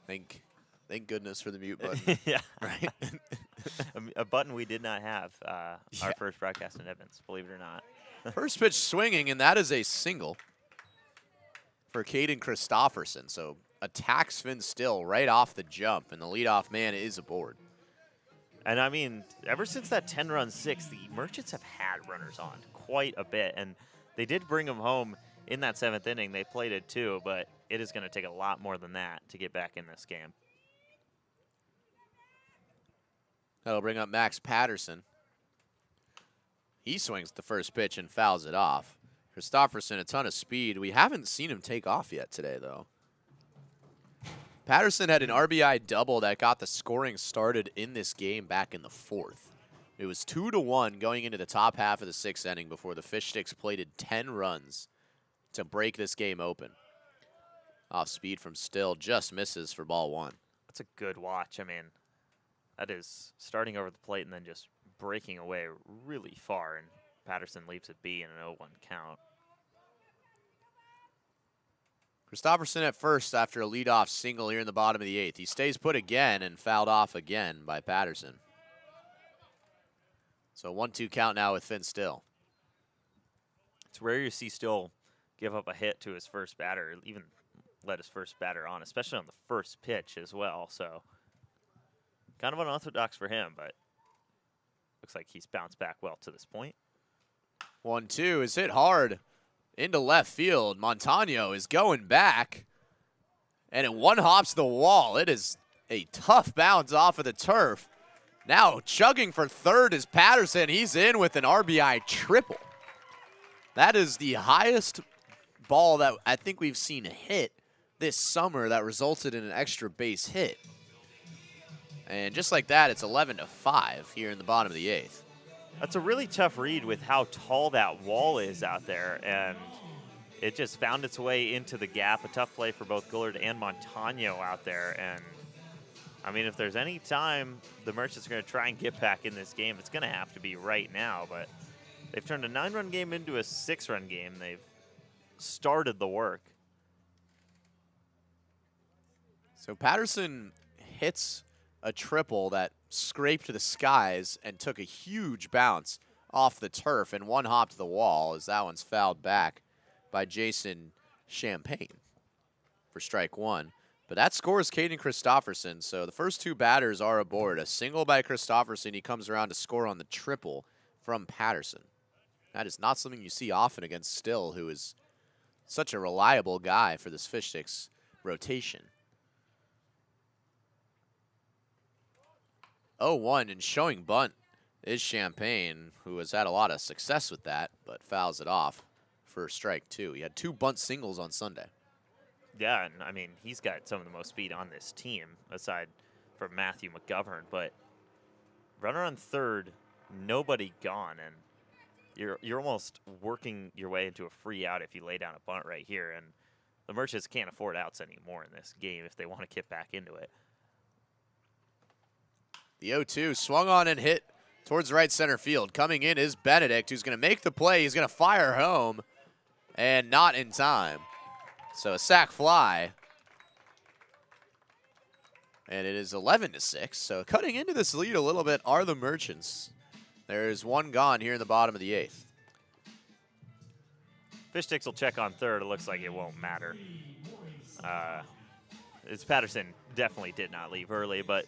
Thank goodness for the mute button. Yeah. Right? A button we did not have our first broadcast in Evans, believe it or not. First pitch swinging, and that is a single for Caden Christofferson. So attacks Finn Still right off the jump, and the leadoff man is aboard. And I mean, ever since that 10-run 6, the Merchants have had runners on quite a bit, and they did bring them home in that 7th inning. They played it too, but it is going to take a lot more than that to get back in this game. That'll bring up Max Patterson. He swings the first pitch and fouls it off. Christopherson, a ton of speed. We haven't seen him take off yet today, though. Patterson had an RBI double that got the scoring started in this game back in the 4th. It was 2-1 going into the top half of the 6th inning before the Fish Sticks plated 10 runs to break this game open. Off speed from Still, just misses for ball 1. That's a good watch. I mean, that is starting over the plate and then just breaking away really far, and Patterson leaves it be in an 0-1 count. Christopherson at first after a leadoff single here in the bottom of the 8th. He stays put again and fouled off again by Patterson. So 1-2 count now with Finn Still. It's rare you see Still give up a hit to his first batter, even let his first batter on, especially on the first pitch as well. So kind of unorthodox for him, but looks like he's bounced back well to this point. 1-2 is hit hard into left field. Montano is going back, and it one-hops the wall. It is a tough bounce off of the turf. Now chugging for third is Patterson. He's in with an RBI triple. That is the highest ball that I think we've seen hit this summer that resulted in an extra base hit. And just like that, it's 11-5 here in the bottom of the 8th. That's a really tough read with how tall that wall is out there, and it just found its way into the gap. A tough play for both Gullard and Montano out there, and I mean, if there's any time the Merchants are going to try and get back in this game, it's going to have to be right now, but they've turned a 9-run game into a 6-run game. They've started the work. So Patterson hits a triple that scraped the skies and took a huge bounce off the turf and one-hopped the wall as that one's fouled back by Jason Champagne for strike 1. But that scores Caden Christopherson, so the first 2 batters are aboard. A single by Christopherson. He comes around to score on the triple from Patterson. That is not something you see often against Still, who is such a reliable guy for this Fish Sticks rotation. 0-1 and showing bunt is Champagne, who has had a lot of success with that, but fouls it off for strike 2. He had 2 bunt singles on Sunday. Yeah, and I mean, he's got some of the most speed on this team, aside from Matthew McGovern. But runner on third, nobody gone, and you're almost working your way into a free out if you lay down a bunt right here. And the Merchants can't afford outs anymore in this game if they want to get back into it. The 0-2 swung on and hit towards right center field. Coming in is Benedict, who's going to make the play. He's going to fire home, and not in time. So a sac fly. And it is 11-6. So cutting into this lead a little bit are the Merchants. There's 1 gone here in the bottom of the 8th. Fish Sticks will check on third. It looks like it won't matter. It's Patterson definitely did not leave early, but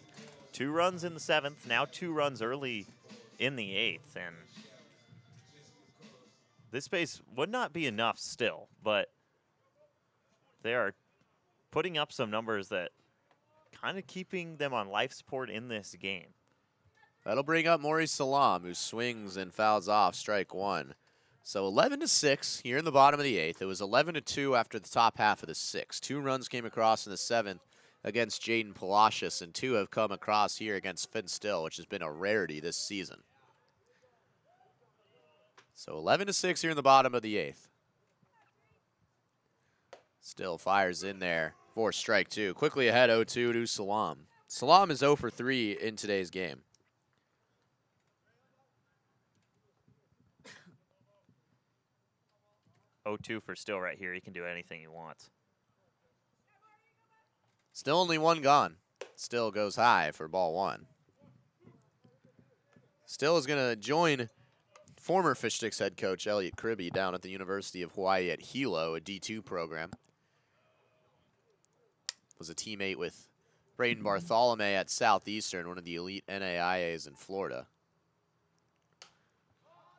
2 runs in the 7th, now 2 runs early in the 8th. And this pace would not be enough still, but they are putting up some numbers that kind of keeping them on life support in this game. That'll bring up Maurice Salam, who swings and fouls off strike 1. So 11-6 here in the bottom of the 8th. It was 11-2 after the top half of the 6th. 2 runs came across in the 7th against Jaden Palacios, and 2 have come across here against Finn Still, which has been a rarity this season. So 11-6 here in the bottom of the 8th. Still fires in there for strike 2. Quickly ahead 0-2 to Salam. Salam is 0 for 3 in today's game. (0-2) for Still right here. He can do anything he wants. Still only 1 gone. Still goes high for ball 1. Still is going to join former Fish Sticks head coach Elliot Kribbe down at the University of Hawaii at Hilo, a D2 program. Was a teammate with Braden Bartholomew at Southeastern, one of the elite NAIAs in Florida.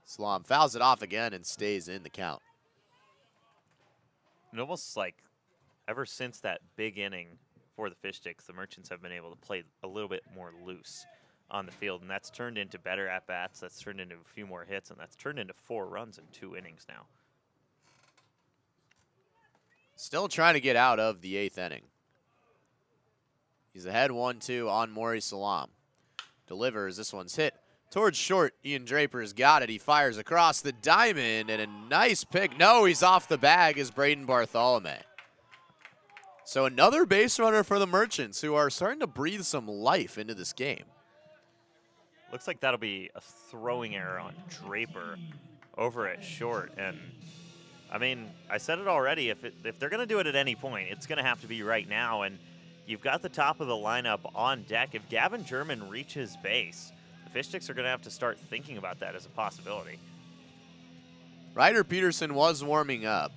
Salam fouls it off again and stays in the count. And almost like ever since that big inning for the Fish Sticks, the Merchants have been able to play a little bit more loose on the field, and that's turned into better at-bats, that's turned into a few more hits, and that's turned into 4 runs in 2 innings now. Still trying to get out of the 8th inning. He's ahead 1-2 on Maurice Salam. Delivers. This one's hit towards short. Ian Draper's got it. He fires across the diamond, and a nice pick. No, he's off the bag as Braden Bartholomew. So another base runner for the Merchants, who are starting to breathe some life into this game. Looks like that'll be a throwing error on Draper over at short. And, I mean, I said it already. If they're going to do it at any point, it's going to have to be right now. And you've got the top of the lineup on deck. If Gavin German reaches base, the Fish Sticks are going to have to start thinking about that as a possibility. Ryder Peterson was warming up.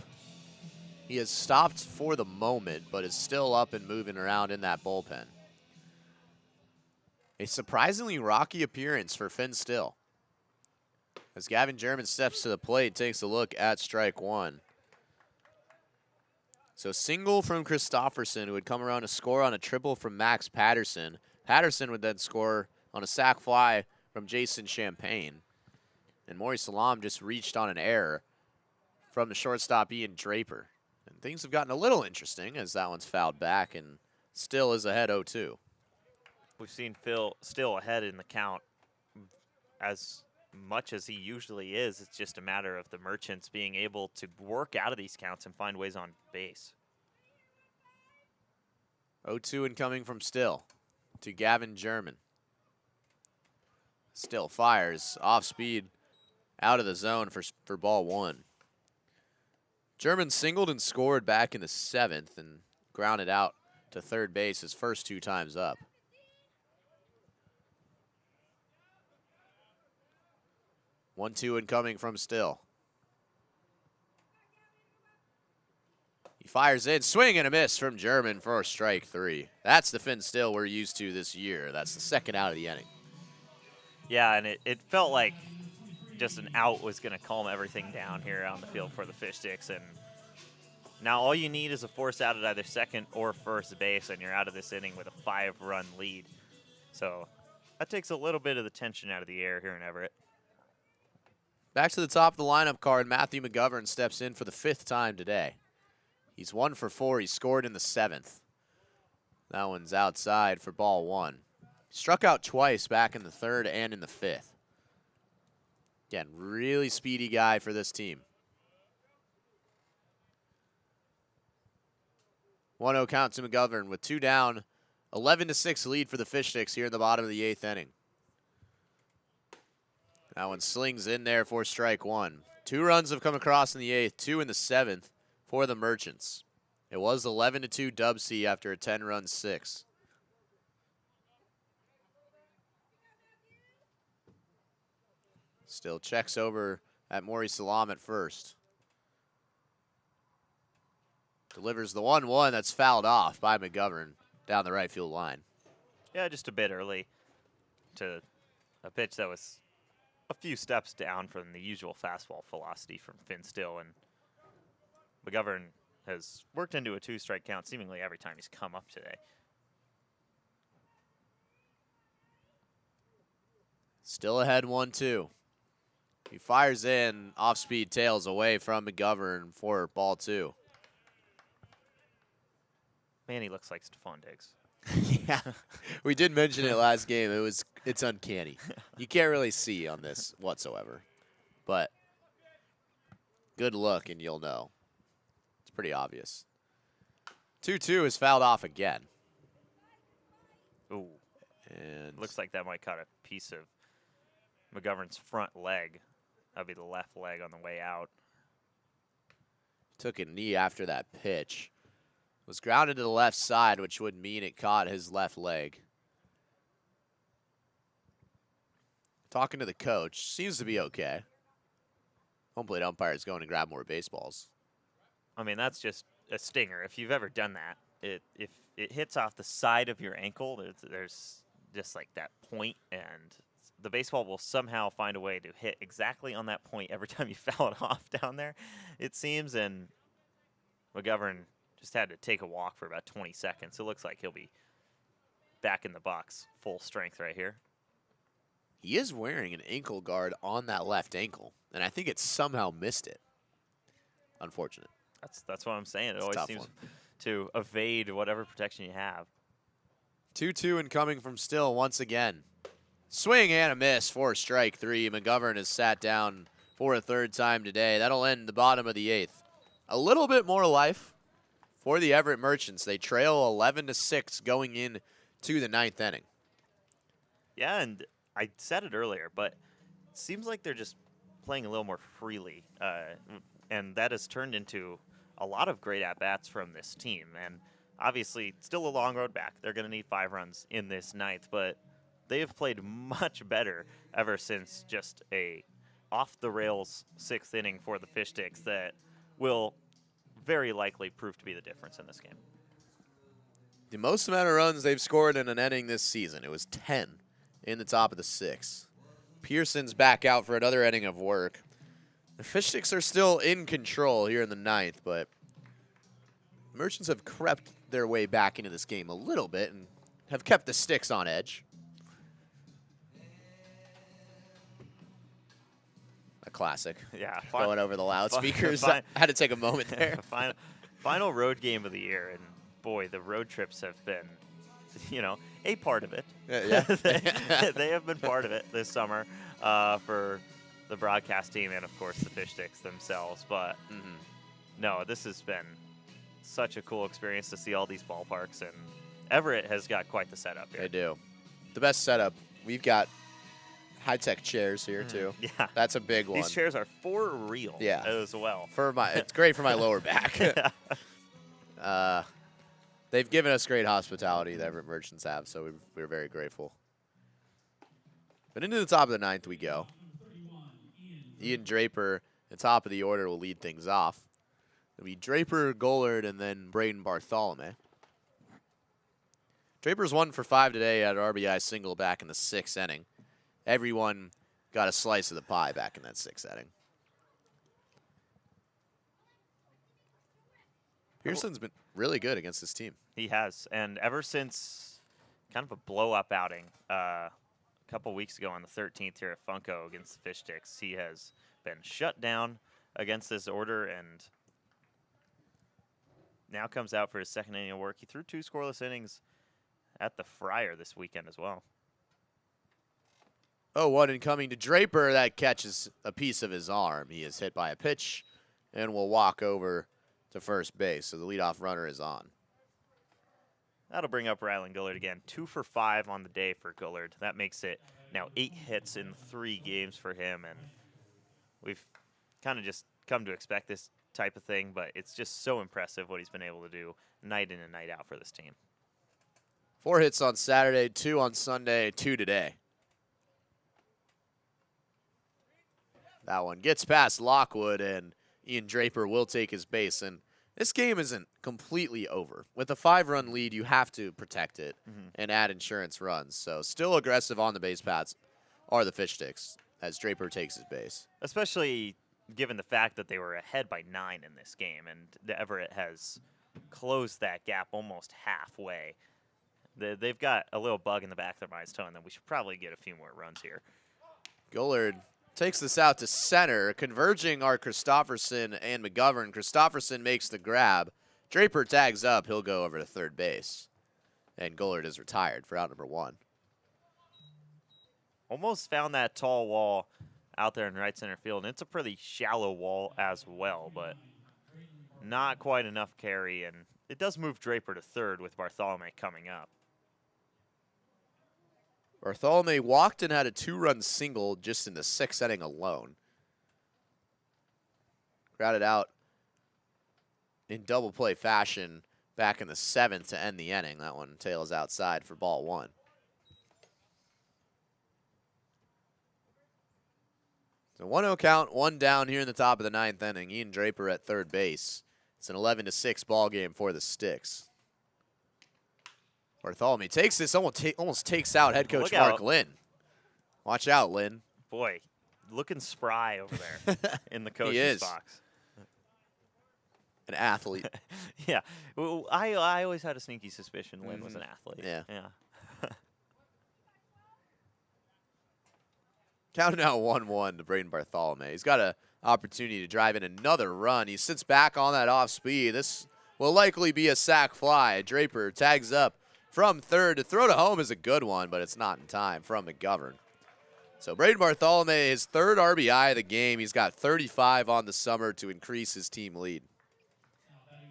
He has stopped for the moment, but is still up and moving around in that bullpen. A surprisingly rocky appearance for Finn Still. As Gavin German steps to the plate, takes a look at strike 1. So single from Christofferson, who would come around to score on a triple from Max Patterson. Patterson would then score on a sac fly from Jason Champagne. And Maurice Salam just reached on an error from the shortstop Ian Draper. And things have gotten a little interesting as that one's fouled back and Still is ahead 0-2. We've seen Phil still ahead in the count as much as he usually is. It's just a matter of the Merchants being able to work out of these counts and find ways on base. 0-2 incoming from Still to Gavin German. Still fires off speed out of the zone for ball 1. German singled and scored back in the 7th and grounded out to third base his first 2 times up. 1-2 incoming from Still. He fires in, swing and a miss from German for strike 3. That's the Finn Still we're used to this year. That's the second out of the inning. Yeah, and it felt like just an out was going to calm everything down here on the field for the Fish Sticks. And now all you need is a force out at either second or first base, and you're out of this inning with a 5-run lead. So that takes a little bit of the tension out of the air here in Everett. Back to the top of the lineup card, Matthew McGovern steps in for the 5th time today. He's 1 for 4. He scored in the 7th. That one's outside for ball 1. Struck out twice back in the 3rd and in the 5th. Again, really speedy guy for this team. 1-0 count to McGovern with 2 down. 11-6 lead for the Fish Sticks here in the bottom of the 8th inning. That one slings in there for strike 1. 2 runs have come across in the 8th, 2 in the 7th for the Merchants. It was 11-2 DubSea after a 10-run 6. Still checks over at Maurice Salam at first. Delivers the 1-1 that's fouled off by McGovern down the right field line. Yeah, just a bit early to a pitch that was a few steps down from the usual fastball velocity from Finn Still, and McGovern has worked into a 2-strike count seemingly every time he's come up today. Still ahead 1-2. He fires in, off-speed tails away from McGovern for ball 2. Man, he looks like Stephon Diggs. Yeah, we did mention it last game. It's uncanny. You can't really see on this whatsoever, but good look and you'll know. It's pretty obvious. 2-2 is fouled off again. Ooh, and looks like that might cut a piece of McGovern's front leg. That'd be the left leg on the way out. Took a knee after that pitch. Was grounded to the left side, which would mean it caught his left leg. Talking to the coach, seems to be okay. Home plate umpire is going to grab more baseballs. I mean, that's just a stinger. If you've ever done that, if it hits off the side of your ankle, there's just like that point, and the baseball will somehow find a way to hit exactly on that point every time you foul it off down there, it seems. And McGovern just had to take a walk for about 20 seconds. It looks like he'll be back in the box full strength right here. He is wearing an ankle guard on that left ankle, and I think it somehow missed it. Unfortunate. That's what I'm saying. It It's a always tough seems one. to evade whatever protection you have. 2-2 incoming from Still once again. Swing and a miss for strike 3. McGovern has sat down for a third time today. That'll end the bottom of the 8th. A little bit more life for the Everett Merchants. They trail 11-6 going in to the 9th inning. Yeah, and I said it earlier, but it seems like they're just playing a little more freely, and that has turned into a lot of great at-bats from this team. And obviously, still a long road back. They're going to need 5 runs in this 9th, but they have played much better ever since just a off-the-rails 6th inning for the Fish Sticks that will very likely prove to be the difference in this game. The most amount of runs they've scored in an inning this season. It was 10 in the top of the 6th. Pearson's back out for another inning of work. The Fish Sticks are still in control here in the 9th, but Merchants have crept their way back into this game a little bit and have kept the Sticks on edge. A classic. Yeah, Going over the loudspeakers. I had to take a moment there. Final road game of the year, and boy, the road trips have been, a part of it. Yeah. they have been part of it this summer for the broadcast team and, of course, the Fish Sticks themselves. But, no, this has been such a cool experience to see all these ballparks, and Everett has got quite the setup here. They do. The best setup. We've got high-tech chairs here, too. Yeah. That's a big one. These chairs are for real as well. It's great for my lower back. They've given us great hospitality, the Everett Merchants have, so we're very grateful. But into the top of the 9th we go. Ian Draper, the top of the order, will lead things off. It'll be Draper, Gollard, and then Braden Bartholomew. Draper's 1 for 5 today at an RBI single back in the 6th inning. Everyone got a slice of the pie back in that 6th inning. Pearson's been really good against this team. He has, and ever since kind of a blow-up outing a couple weeks ago on the 13th here at Funko against the Fish Sticks, he has been shut down against this order, and now comes out for his 2nd inning of work. He threw 2 scoreless innings at the Friar this weekend as well. 0-1 incoming to Draper. That catches a piece of his arm. He is hit by a pitch and will walk over to first base. So the leadoff runner is on. That'll bring up Rylan Gullard again. 2 for 5 on the day for Gullard. That makes it now 8 hits in 3 games for him. And we've kind of just come to expect this type of thing, but it's just so impressive what he's been able to do night in and night out for this team. 4 hits on Saturday, 2 on Sunday, 2 today. That one gets past Lockwood, and Ian Draper will take his base. And this game isn't completely over. With a 5-run lead, you have to protect it and add insurance runs. So still aggressive on the base paths are the Fish Sticks as Draper takes his base. Especially given the fact that they were ahead by 9 in this game, and the Everett has closed that gap almost halfway. They've got a little bug in the back of their minds telling them we should probably get a few more runs here. Gullard takes this out to center. Converging are Christofferson and McGovern. Christofferson makes the grab. Draper tags up. He'll go over to third base. And Gullard is retired for out number 1. Almost found that tall wall out there in right center field. And it's a pretty shallow wall as well, but not quite enough carry. And it does move Draper to third with Bartholomew coming up. Bartholomew walked and had a 2-run single just in the 6th inning alone. Grounded out in double play fashion back in the 7th to end the inning. That one tails outside for ball 1. So 1-0 count, 1 down here in the top of the 9th inning. Ian Draper at third base. It's an 11-6 ball game for the Sticks. Bartholomew takes this, almost takes out head coach Mark Lynn. Watch out, Lynn. Boy, looking spry over there in the coach's box. An athlete. Yeah. Well, I always had a sneaky suspicion Lynn was an athlete. Yeah. Yeah. Counting out 1-1 to Braden Bartholomew. He's got an opportunity to drive in another run. He sits back on that off speed. This will likely be a sack fly. Draper tags up from third. To throw to home is a good one, but it's not in time from McGovern. So Braden Bartholomew, his third RBI of the game. He's got 35 on the summer to increase his team lead.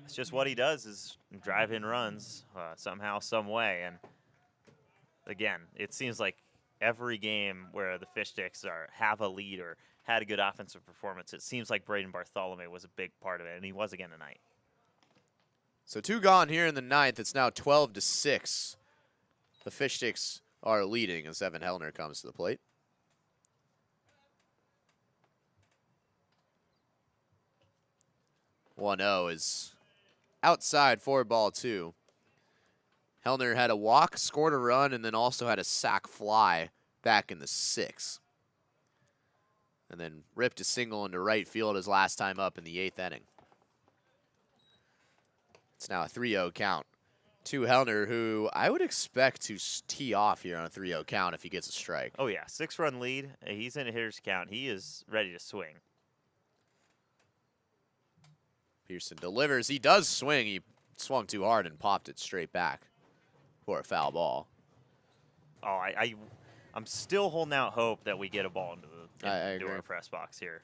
It's just what he does is drive in runs somehow, some way. And again, it seems like every game where the Fish Sticks have a lead or had a good offensive performance, it seems like Braden Bartholomew was a big part of it, and he was again tonight. So 2 gone here in the 9th. It's now 12-6. The Fish Sticks are leading as Evan Hellner comes to the plate. 1-0 is outside for ball 2. Hellner had a walk, scored a run, and then also had a sac fly back in the 6th. And then ripped a single into right field his last time up in the 8th inning. It's now a 3-0 count to Hellner, who I would expect to tee off here on a 3-0 count if he gets a strike. Oh, yeah. 6-run lead. He's in a hitter's count. He is ready to swing. Pearson delivers. He does swing. He swung too hard and popped it straight back for a foul ball. Oh, I'm still holding out hope that we get a ball into into our press box here.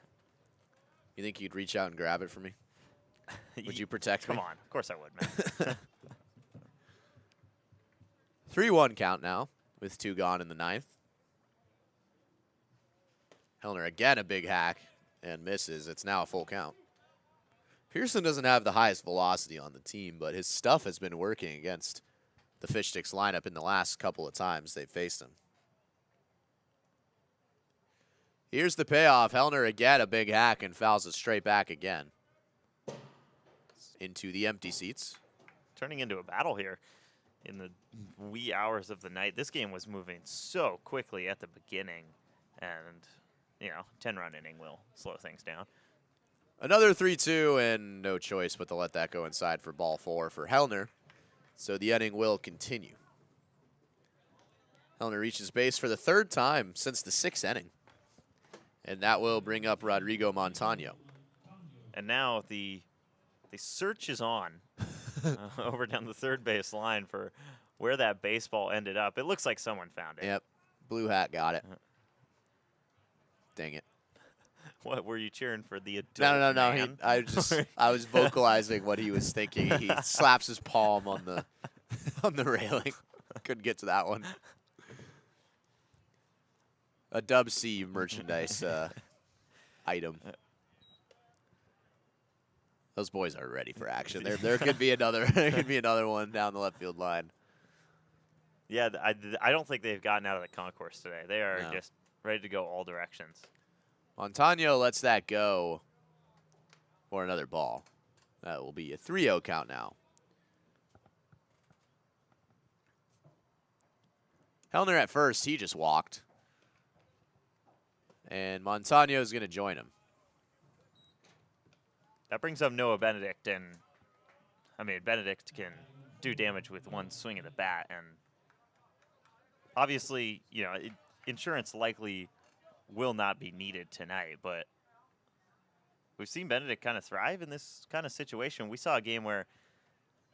You think you'd reach out and grab it for me? Would you protect me? me? Come on. Of course I would, man. 3-1 count now with 2 gone in the 9th. Hellner again a big hack and misses. It's now a full count. Pearson doesn't have the highest velocity on the team, but his stuff has been working against the Fish Sticks lineup in the last couple of times they've faced him. Here's the payoff. Hellner again a big hack and fouls it straight back again into the empty seats. Turning into a battle here in the wee hours of the night. This game was moving so quickly at the beginning, and, 10-run inning will slow things down. Another 3-2, and no choice but to let that go inside for ball 4 for Hellner. So the inning will continue. Hellner reaches base for the 3rd time since the 6th inning. And that will bring up Rodrigo Montano. And now the search is on over down the third base line for where that baseball ended up. It looks like someone found it. Yep. Blue hat got it. Dang it. What, were you cheering for the adult No. man? I was vocalizing what he was thinking. He slaps his palm on the railing. Couldn't get to that one. A DubSea merchandise item. Those boys are ready for action. There could be another. There could be another one down the left field line. Yeah, I don't think they've gotten out of the concourse today. They are just ready to go all directions. Montano lets that go for another ball. That will be a 3-0 count now. Hellner at first, he just walked. And Montano is going to join him. That brings up Noah Benedict, and Benedict can do damage with one swing of the bat, and obviously, insurance likely will not be needed tonight, but we've seen Benedict kind of thrive in this kind of situation. We saw a game where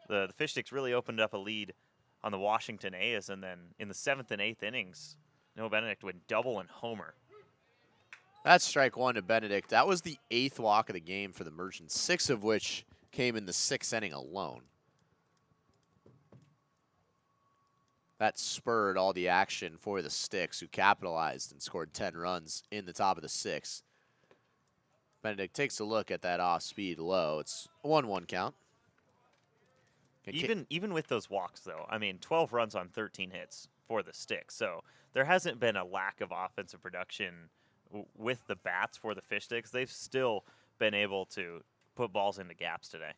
the Fish Sticks really opened up a lead on the Washington A's, and then in the 7th and 8th innings, Noah Benedict went double and homer. That's strike 1 to Benedict. That was the 8th walk of the game for the Merchants, 6 of which came in the 6th inning alone. That spurred all the action for the Sticks, who capitalized and scored 10 runs in the top of the 6th. Benedict takes a look at that off-speed low. It's a 1-1 count. Even with those walks, though, 12 runs on 13 hits for the Sticks. So there hasn't been a lack of offensive production with the bats for the Fish Sticks. They've still been able to put balls into gaps today.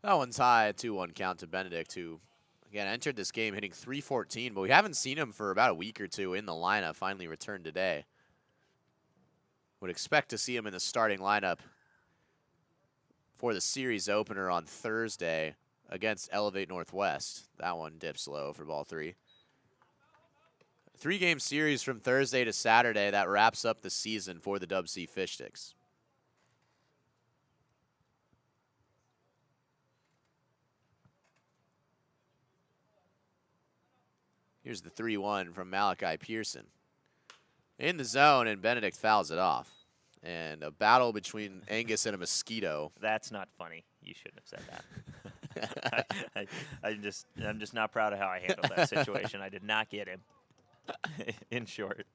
That one's high, a 2-1 count to Benedict, who, again, entered this game hitting .314, but we haven't seen him for about a week or two in the lineup, finally returned today. Would expect to see him in the starting lineup for the series opener on Thursday against Elevate Northwest. That one dips low for ball 3. 3-game series from Thursday to Saturday that wraps up the season for the DubSea Fish Sticks. Here's the 3-1 from Malachi Pearson. In the zone, and Benedict fouls it off. And a battle between Angus and a mosquito. That's not funny. You shouldn't have said that. I'm just not proud of how I handled that situation. I did not get him. In short.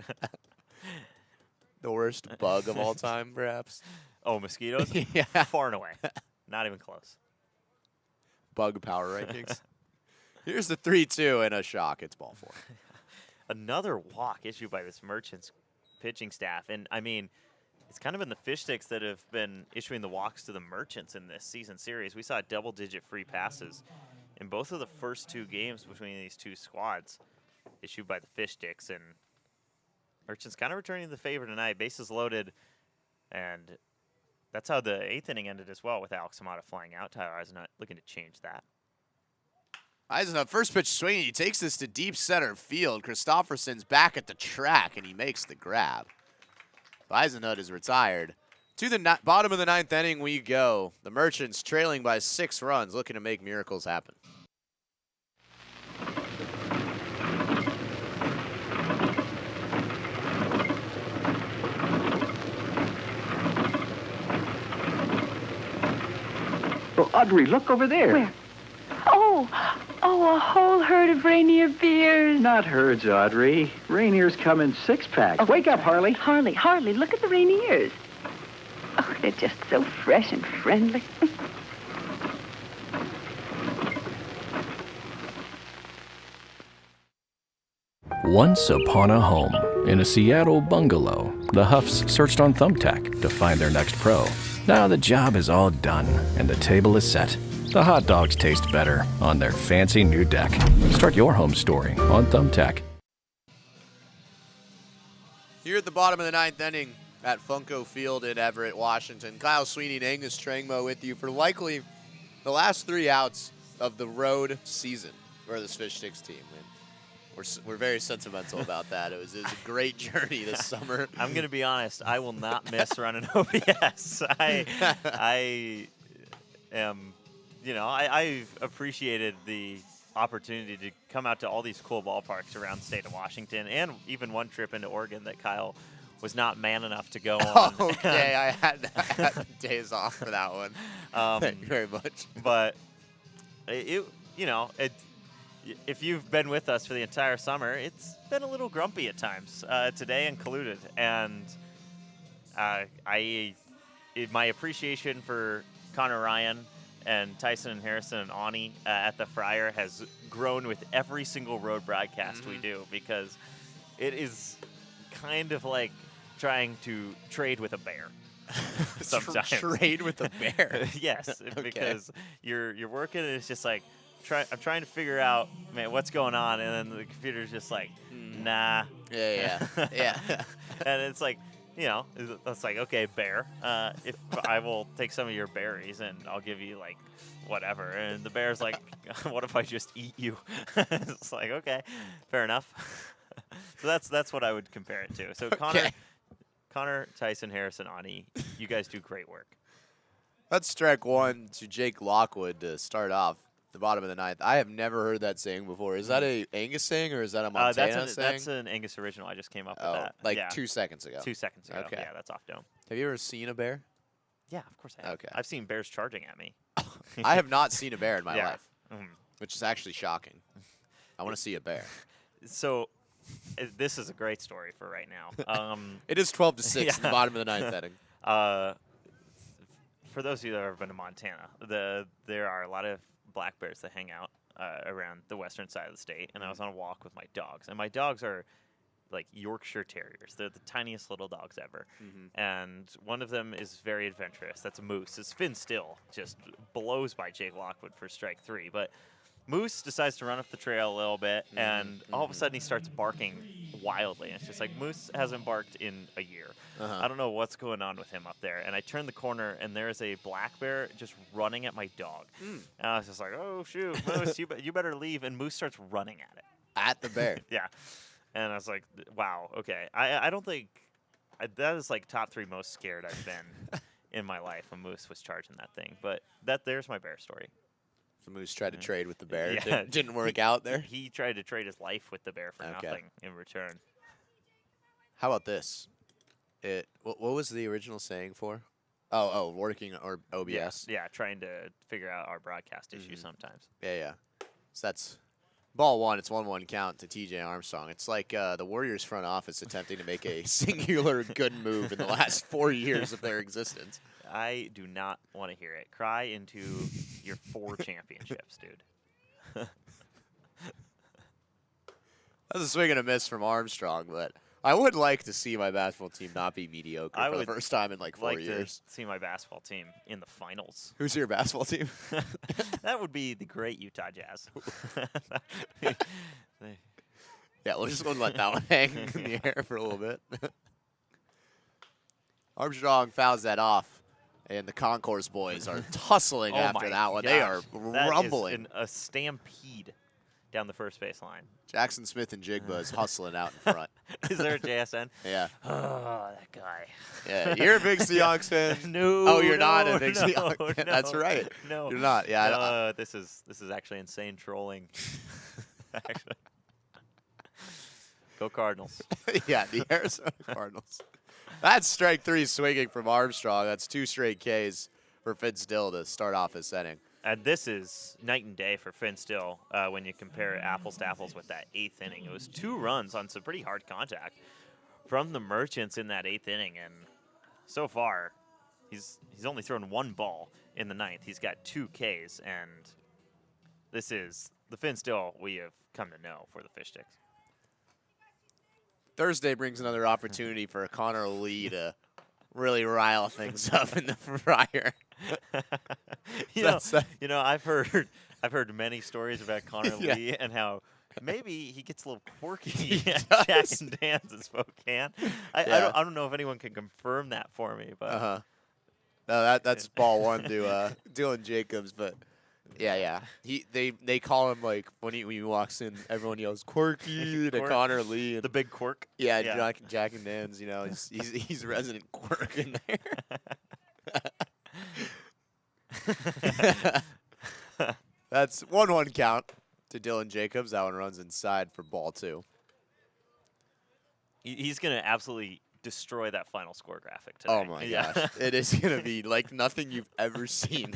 The worst bug of all time, perhaps. Oh, mosquitoes? Yeah. Far and away. Not even close. Bug power rankings. Here's the 3-2 and a shock. It's ball 4. Another walk issued by this Merchants pitching staff. And, I mean, it's kind of been the Fish Sticks that have been issuing the walks to the Merchants in this season series. We saw double-digit free passes in both of the first 2 games between these 2 squads issued by the Fish Sticks. And Merchants kind of returning the favor tonight. Bases loaded. And that's how the 8th inning ended as well, with Alex Amata flying out. Tyler Eisenhut looking to change that. Eisenhut, first pitch swinging. He takes this to deep center field. Christofferson's back at the track, and he makes the grab. Eisenhut is retired. To the bottom of the 9th inning we go. The Merchants trailing by 6 runs, looking to make miracles happen. Oh, Audrey, look over there. Where? Oh, a whole herd of reindeer beers. Not herds, Audrey. Rainier's come in 6-pack. Oh, Wake up, Harley. Harley, look at the reindeers. Oh, they're just so fresh and friendly. Once upon a home, in a Seattle bungalow, the Huffs searched on Thumbtack to find their next pro. Now the job is all done, and the table is set. The hot dogs taste better on their fancy new deck. Start your home story on Thumbtack. Here at the bottom of the 9th inning at Funko Field in Everett, Washington, Kyle Sweeney and Angus Trangmo with you for likely the last 3 outs of the road season for this Fish Sticks team. And we're very sentimental about that. It was a great journey this summer. I'm going to be honest. I will not miss running OPS. I am, I've appreciated the opportunity to come out to all these cool ballparks around the state of Washington, and even one trip into Oregon that Kyle was not man enough to go on. Okay, I had days off for that one. Thank you very much. But if you've been with us for the entire summer, it's been a little grumpy at times, today included. And my appreciation for Connor Ryan and Tyson and Harrison and Ani at the Friar has grown with every single road broadcast we do, because it is kind of like trying to trade with a bear. Sometimes. Trade with a bear? Yes, Okay. because you're working and it's just like, I'm trying to figure out, man, what's going on, and then the computer's just like, nah. Yeah. And it's like, it's like, okay, bear, if I will take some of your berries and I'll give you like whatever. And the bear's like, what if I just eat you? It's like, okay, fair enough. So that's what I would compare it to. So Connor, Tyson, Harrison, Ani, you guys do great work. That's strike one to Jake Lockwood to start off the bottom of the 9th. I have never heard that saying before. Is that a Angus saying, or is that a Montana saying? That's an Angus original. I just came up with that. Like 2 seconds ago. 2 seconds ago. Okay. Yeah, that's off dome. Have you ever seen a bear? Yeah, of course I have. Okay. I've seen bears charging at me. I have not seen a bear in my Yeah. life, which is actually shocking. I want to see a bear. So this is a great story for right now. It is 12-6 in the bottom of the 9th inning. For those of you that have ever been to Montana, there are a lot of black bears that hang out around the western side of the state, and I was on a walk with my dogs, and my dogs are like Yorkshire Terriers. They're the tiniest little dogs ever, and one of them is very adventurous. That's a Moose. His fin still just blows by Jake Lockwood for strike 3, but Moose decides to run up the trail a little bit, and all of a sudden he starts barking wildly. And it's just like, Moose hasn't barked in a year. I don't know what's going on with him up there. And I turn the corner, and there's a black bear just running at my dog. And I was just like, oh, shoot, Moose, you better leave. And Moose starts running at it. At the bear. Yeah. And I was like, wow, okay. I don't think that is like top 3 most scared I've been in my life when Moose was charging that thing. But there's my bear story. The Moose tried to trade with the bear. Yeah. Didn't work out there. He tried to trade his life with the bear for nothing in return. How about this? What was the original saying for? Oh, working or OBS. Yeah, trying to figure out our broadcast issue sometimes. Yeah. So that's ball 1. It's 1-1 count to TJ Armstrong. It's like the Warriors front office attempting to make a singular good move in the last 4 years of their existence. I do not want to hear it. Cry into your 4 championships, dude. That's a swing and a miss from Armstrong, but I would like to see my basketball team not be mediocre for the first time in like 4 years. To see my basketball team in the finals. Who's your basketball team? That would be the great Utah Jazz. Yeah, we'll just let that one hang in the air for a little bit. Armstrong fouls that off, and the Concourse boys are tussling after that one. They are rumbling. That is a stampede down the first base line. Jackson Smith and Jigba is hustling out in front. Is there a JSN? Yeah. Oh, that guy. Yeah, you're a big Seahawks fan. No. Oh, you're not a big Seahawks fan. No, That's right. No. You're not. Yeah. This is actually insane trolling. Actually. Go Cardinals. Yeah, the Arizona Cardinals. That's strike 3 swinging from Armstrong. That's 2 straight Ks for Finn Still to start off his inning. And this is night and day for Finn Still when you compare apples to apples with that 8th inning. It was 2 runs on some pretty hard contact from the Merchants in that 8th inning. And so far, he's only thrown 1 ball in the 9th. He's got 2 Ks. And this is the Finn Still we have come to know for the Fish Sticks. Thursday brings another opportunity for Connor Lee to really rile things up in the Friar. you know, I've heard many stories about Connor Lee and how maybe he gets a little quirky at Jack and Dan's in Spokane. I don't know if anyone can confirm that for me, but no, that's ball 1 to Dylan Jacobs, but. Yeah. They call him like when he walks in, everyone yells quirky to Connor Lee. The big quirk. Yeah. Jack and Dan's. You know, he's a resident quirk in there. That's 1-1 count to Dylan Jacobs. That one runs inside for ball 2. He's gonna absolutely destroy that final score graphic today. Oh my gosh, it is gonna be like nothing you've ever seen.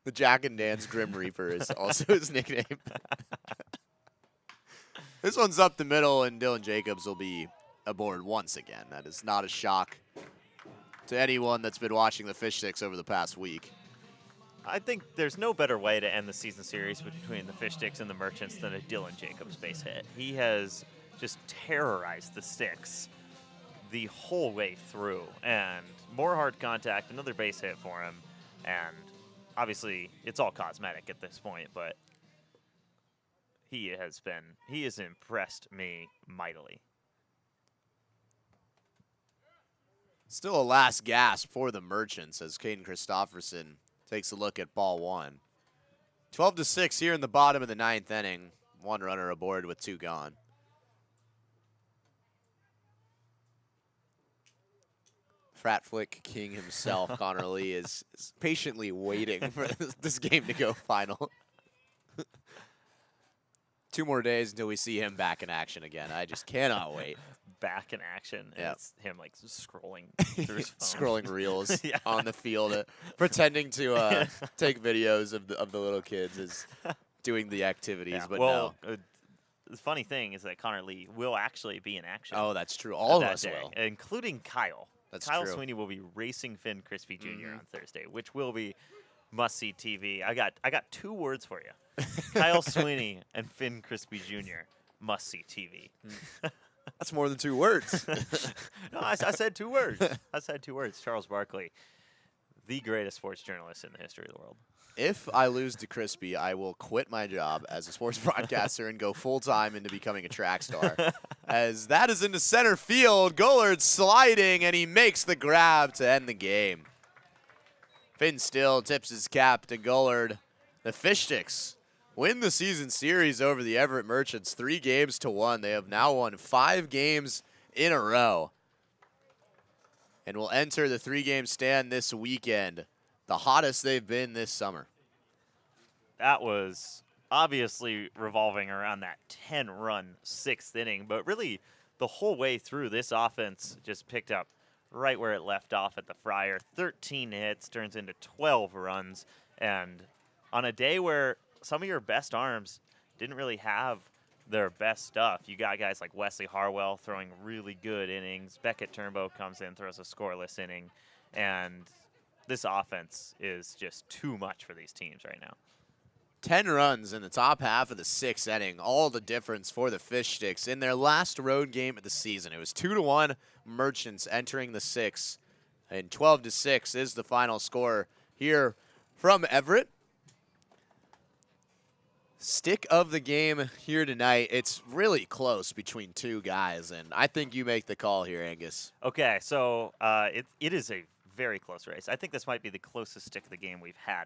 The Jack and Dan's Grim Reaper is also his nickname. This one's up the middle, and Dylan Jacobs will be aboard once again. That is not a shock to anyone that's been watching the Fish Sticks over the past week. I think there's no better way to end the season series between the Fish Sticks and the Merchants than a Dylan Jacobs base hit. He has just terrorized the Sticks the whole way through, and more hard contact, another base hit for him, and obviously, it's all cosmetic at this point, but he has impressed me mightily. Still a last gasp for the Merchants as Caden Christofferson takes a look at ball 1. 12-6 here in the bottom of the 9th inning. 1 runner aboard with 2 gone. Frat Flick King himself, Connor Lee, is patiently waiting for this game to go final. 2 more days until we see him back in action again. I just cannot wait. Back in action. And it's him like scrolling through his phone. Scrolling reels on the field, pretending to take videos of the little kids as doing the activities. But no. The funny thing is that Connor Lee will actually be in action. Oh, that's true. All of us will. Including Kyle. That's Kyle true. Sweeney will be racing Finn Crispy Jr. on Thursday, which will be must-see TV. I got 2 words for you. Kyle Sweeney and Finn Crispy Jr. must-see TV. That's more than 2 words. No, I said 2 words. I said 2 words. Charles Barkley, the greatest sports journalist in the history of the world. If I lose to Crispy, I will quit my job as a sports broadcaster and go full-time into becoming a track star. As that is into center field, Gullard sliding, and he makes the grab to end the game. Finn Still tips his cap to Gullard. The Fish Sticks win the season series over the Everett Merchants 3-1. They have now won 5 games in a row and will enter the 3-game stand this weekend, the hottest they've been this summer. That was obviously revolving around that 10-run 6th inning, but really the whole way through, this offense just picked up right where it left off at the Friar. 13 hits turns into 12 runs, and on a day where some of your best arms didn't really have their best stuff, you got guys like Wesley Harwell throwing really good innings. Beckett Turnbow comes in, throws a scoreless inning, and this offense is just too much for these teams right now. 10 runs in the top half of the 6th inning, all the difference for the Fish Sticks in their last road game of the season. It was 2-1 Merchants entering the 6th, and 12-6 is the final score here from Everett. Stick of the game here tonight. It's really close between 2 guys, and I think you make the call here, Angus. Okay, so it is a very close race. I think this might be the closest stick of the game we've had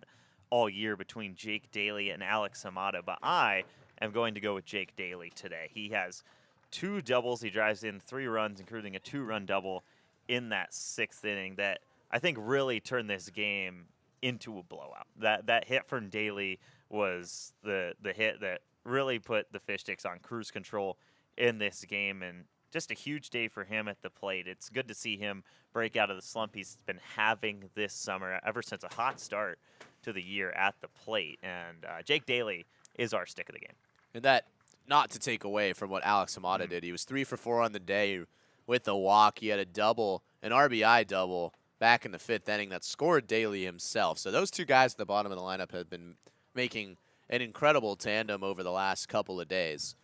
all year between Jake Daly and Alex Hamada, but I am going to go with Jake Daly today. He has 2 doubles. He drives in 3 runs, including a 2-run double in that 6th inning that I think really turned this game into a blowout. That hit from Daly was the hit that really put the Fish Sticks on cruise control in this game, and just a huge day for him at the plate. It's good to see him break out of the slump he's been having this summer ever since a hot start to the year at the plate. And Jake Daly is our stick of the game. And that, not to take away from what Alex Hamada did. He was 3 for 4 on the day with a walk. He had a double, an RBI double, back in the 5th inning that scored Daly himself. So those 2 guys at the bottom of the lineup have been making an incredible tandem over the last couple of days.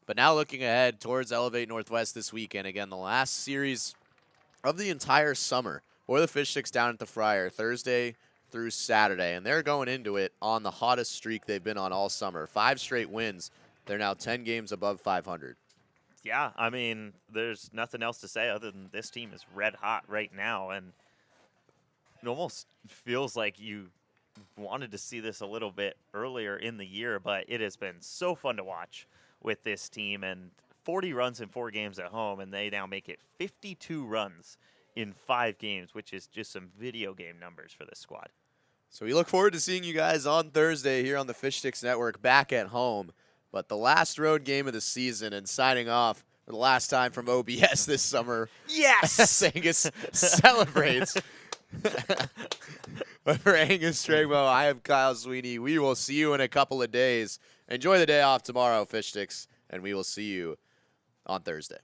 But now looking ahead towards Elevate Northwest this weekend, again, the last series of the entire summer for the Fish Sticks down at the Friar, Thursday through Saturday, and they're going into it on the hottest streak they've been on all summer. 5 straight wins. They're now 10 games above 500. Yeah, I mean, there's nothing else to say other than this team is red hot right now, and it almost feels like you wanted to see this a little bit earlier in the year, but it has been so fun to watch with this team, and 40 runs in 4 games at home, and they now make it 52 runs in 5 games, which is just some video game numbers for this squad. So we look forward to seeing you guys on Thursday here on the Fish Sticks Network back at home. But the last road game of the season and signing off for the last time from OBS this summer. Yes! Angus celebrates. But for Angus Strangbo, I am Kyle Sweeney. We will see you in a couple of days. Enjoy the day off tomorrow, Fish Sticks, and we will see you on Thursday.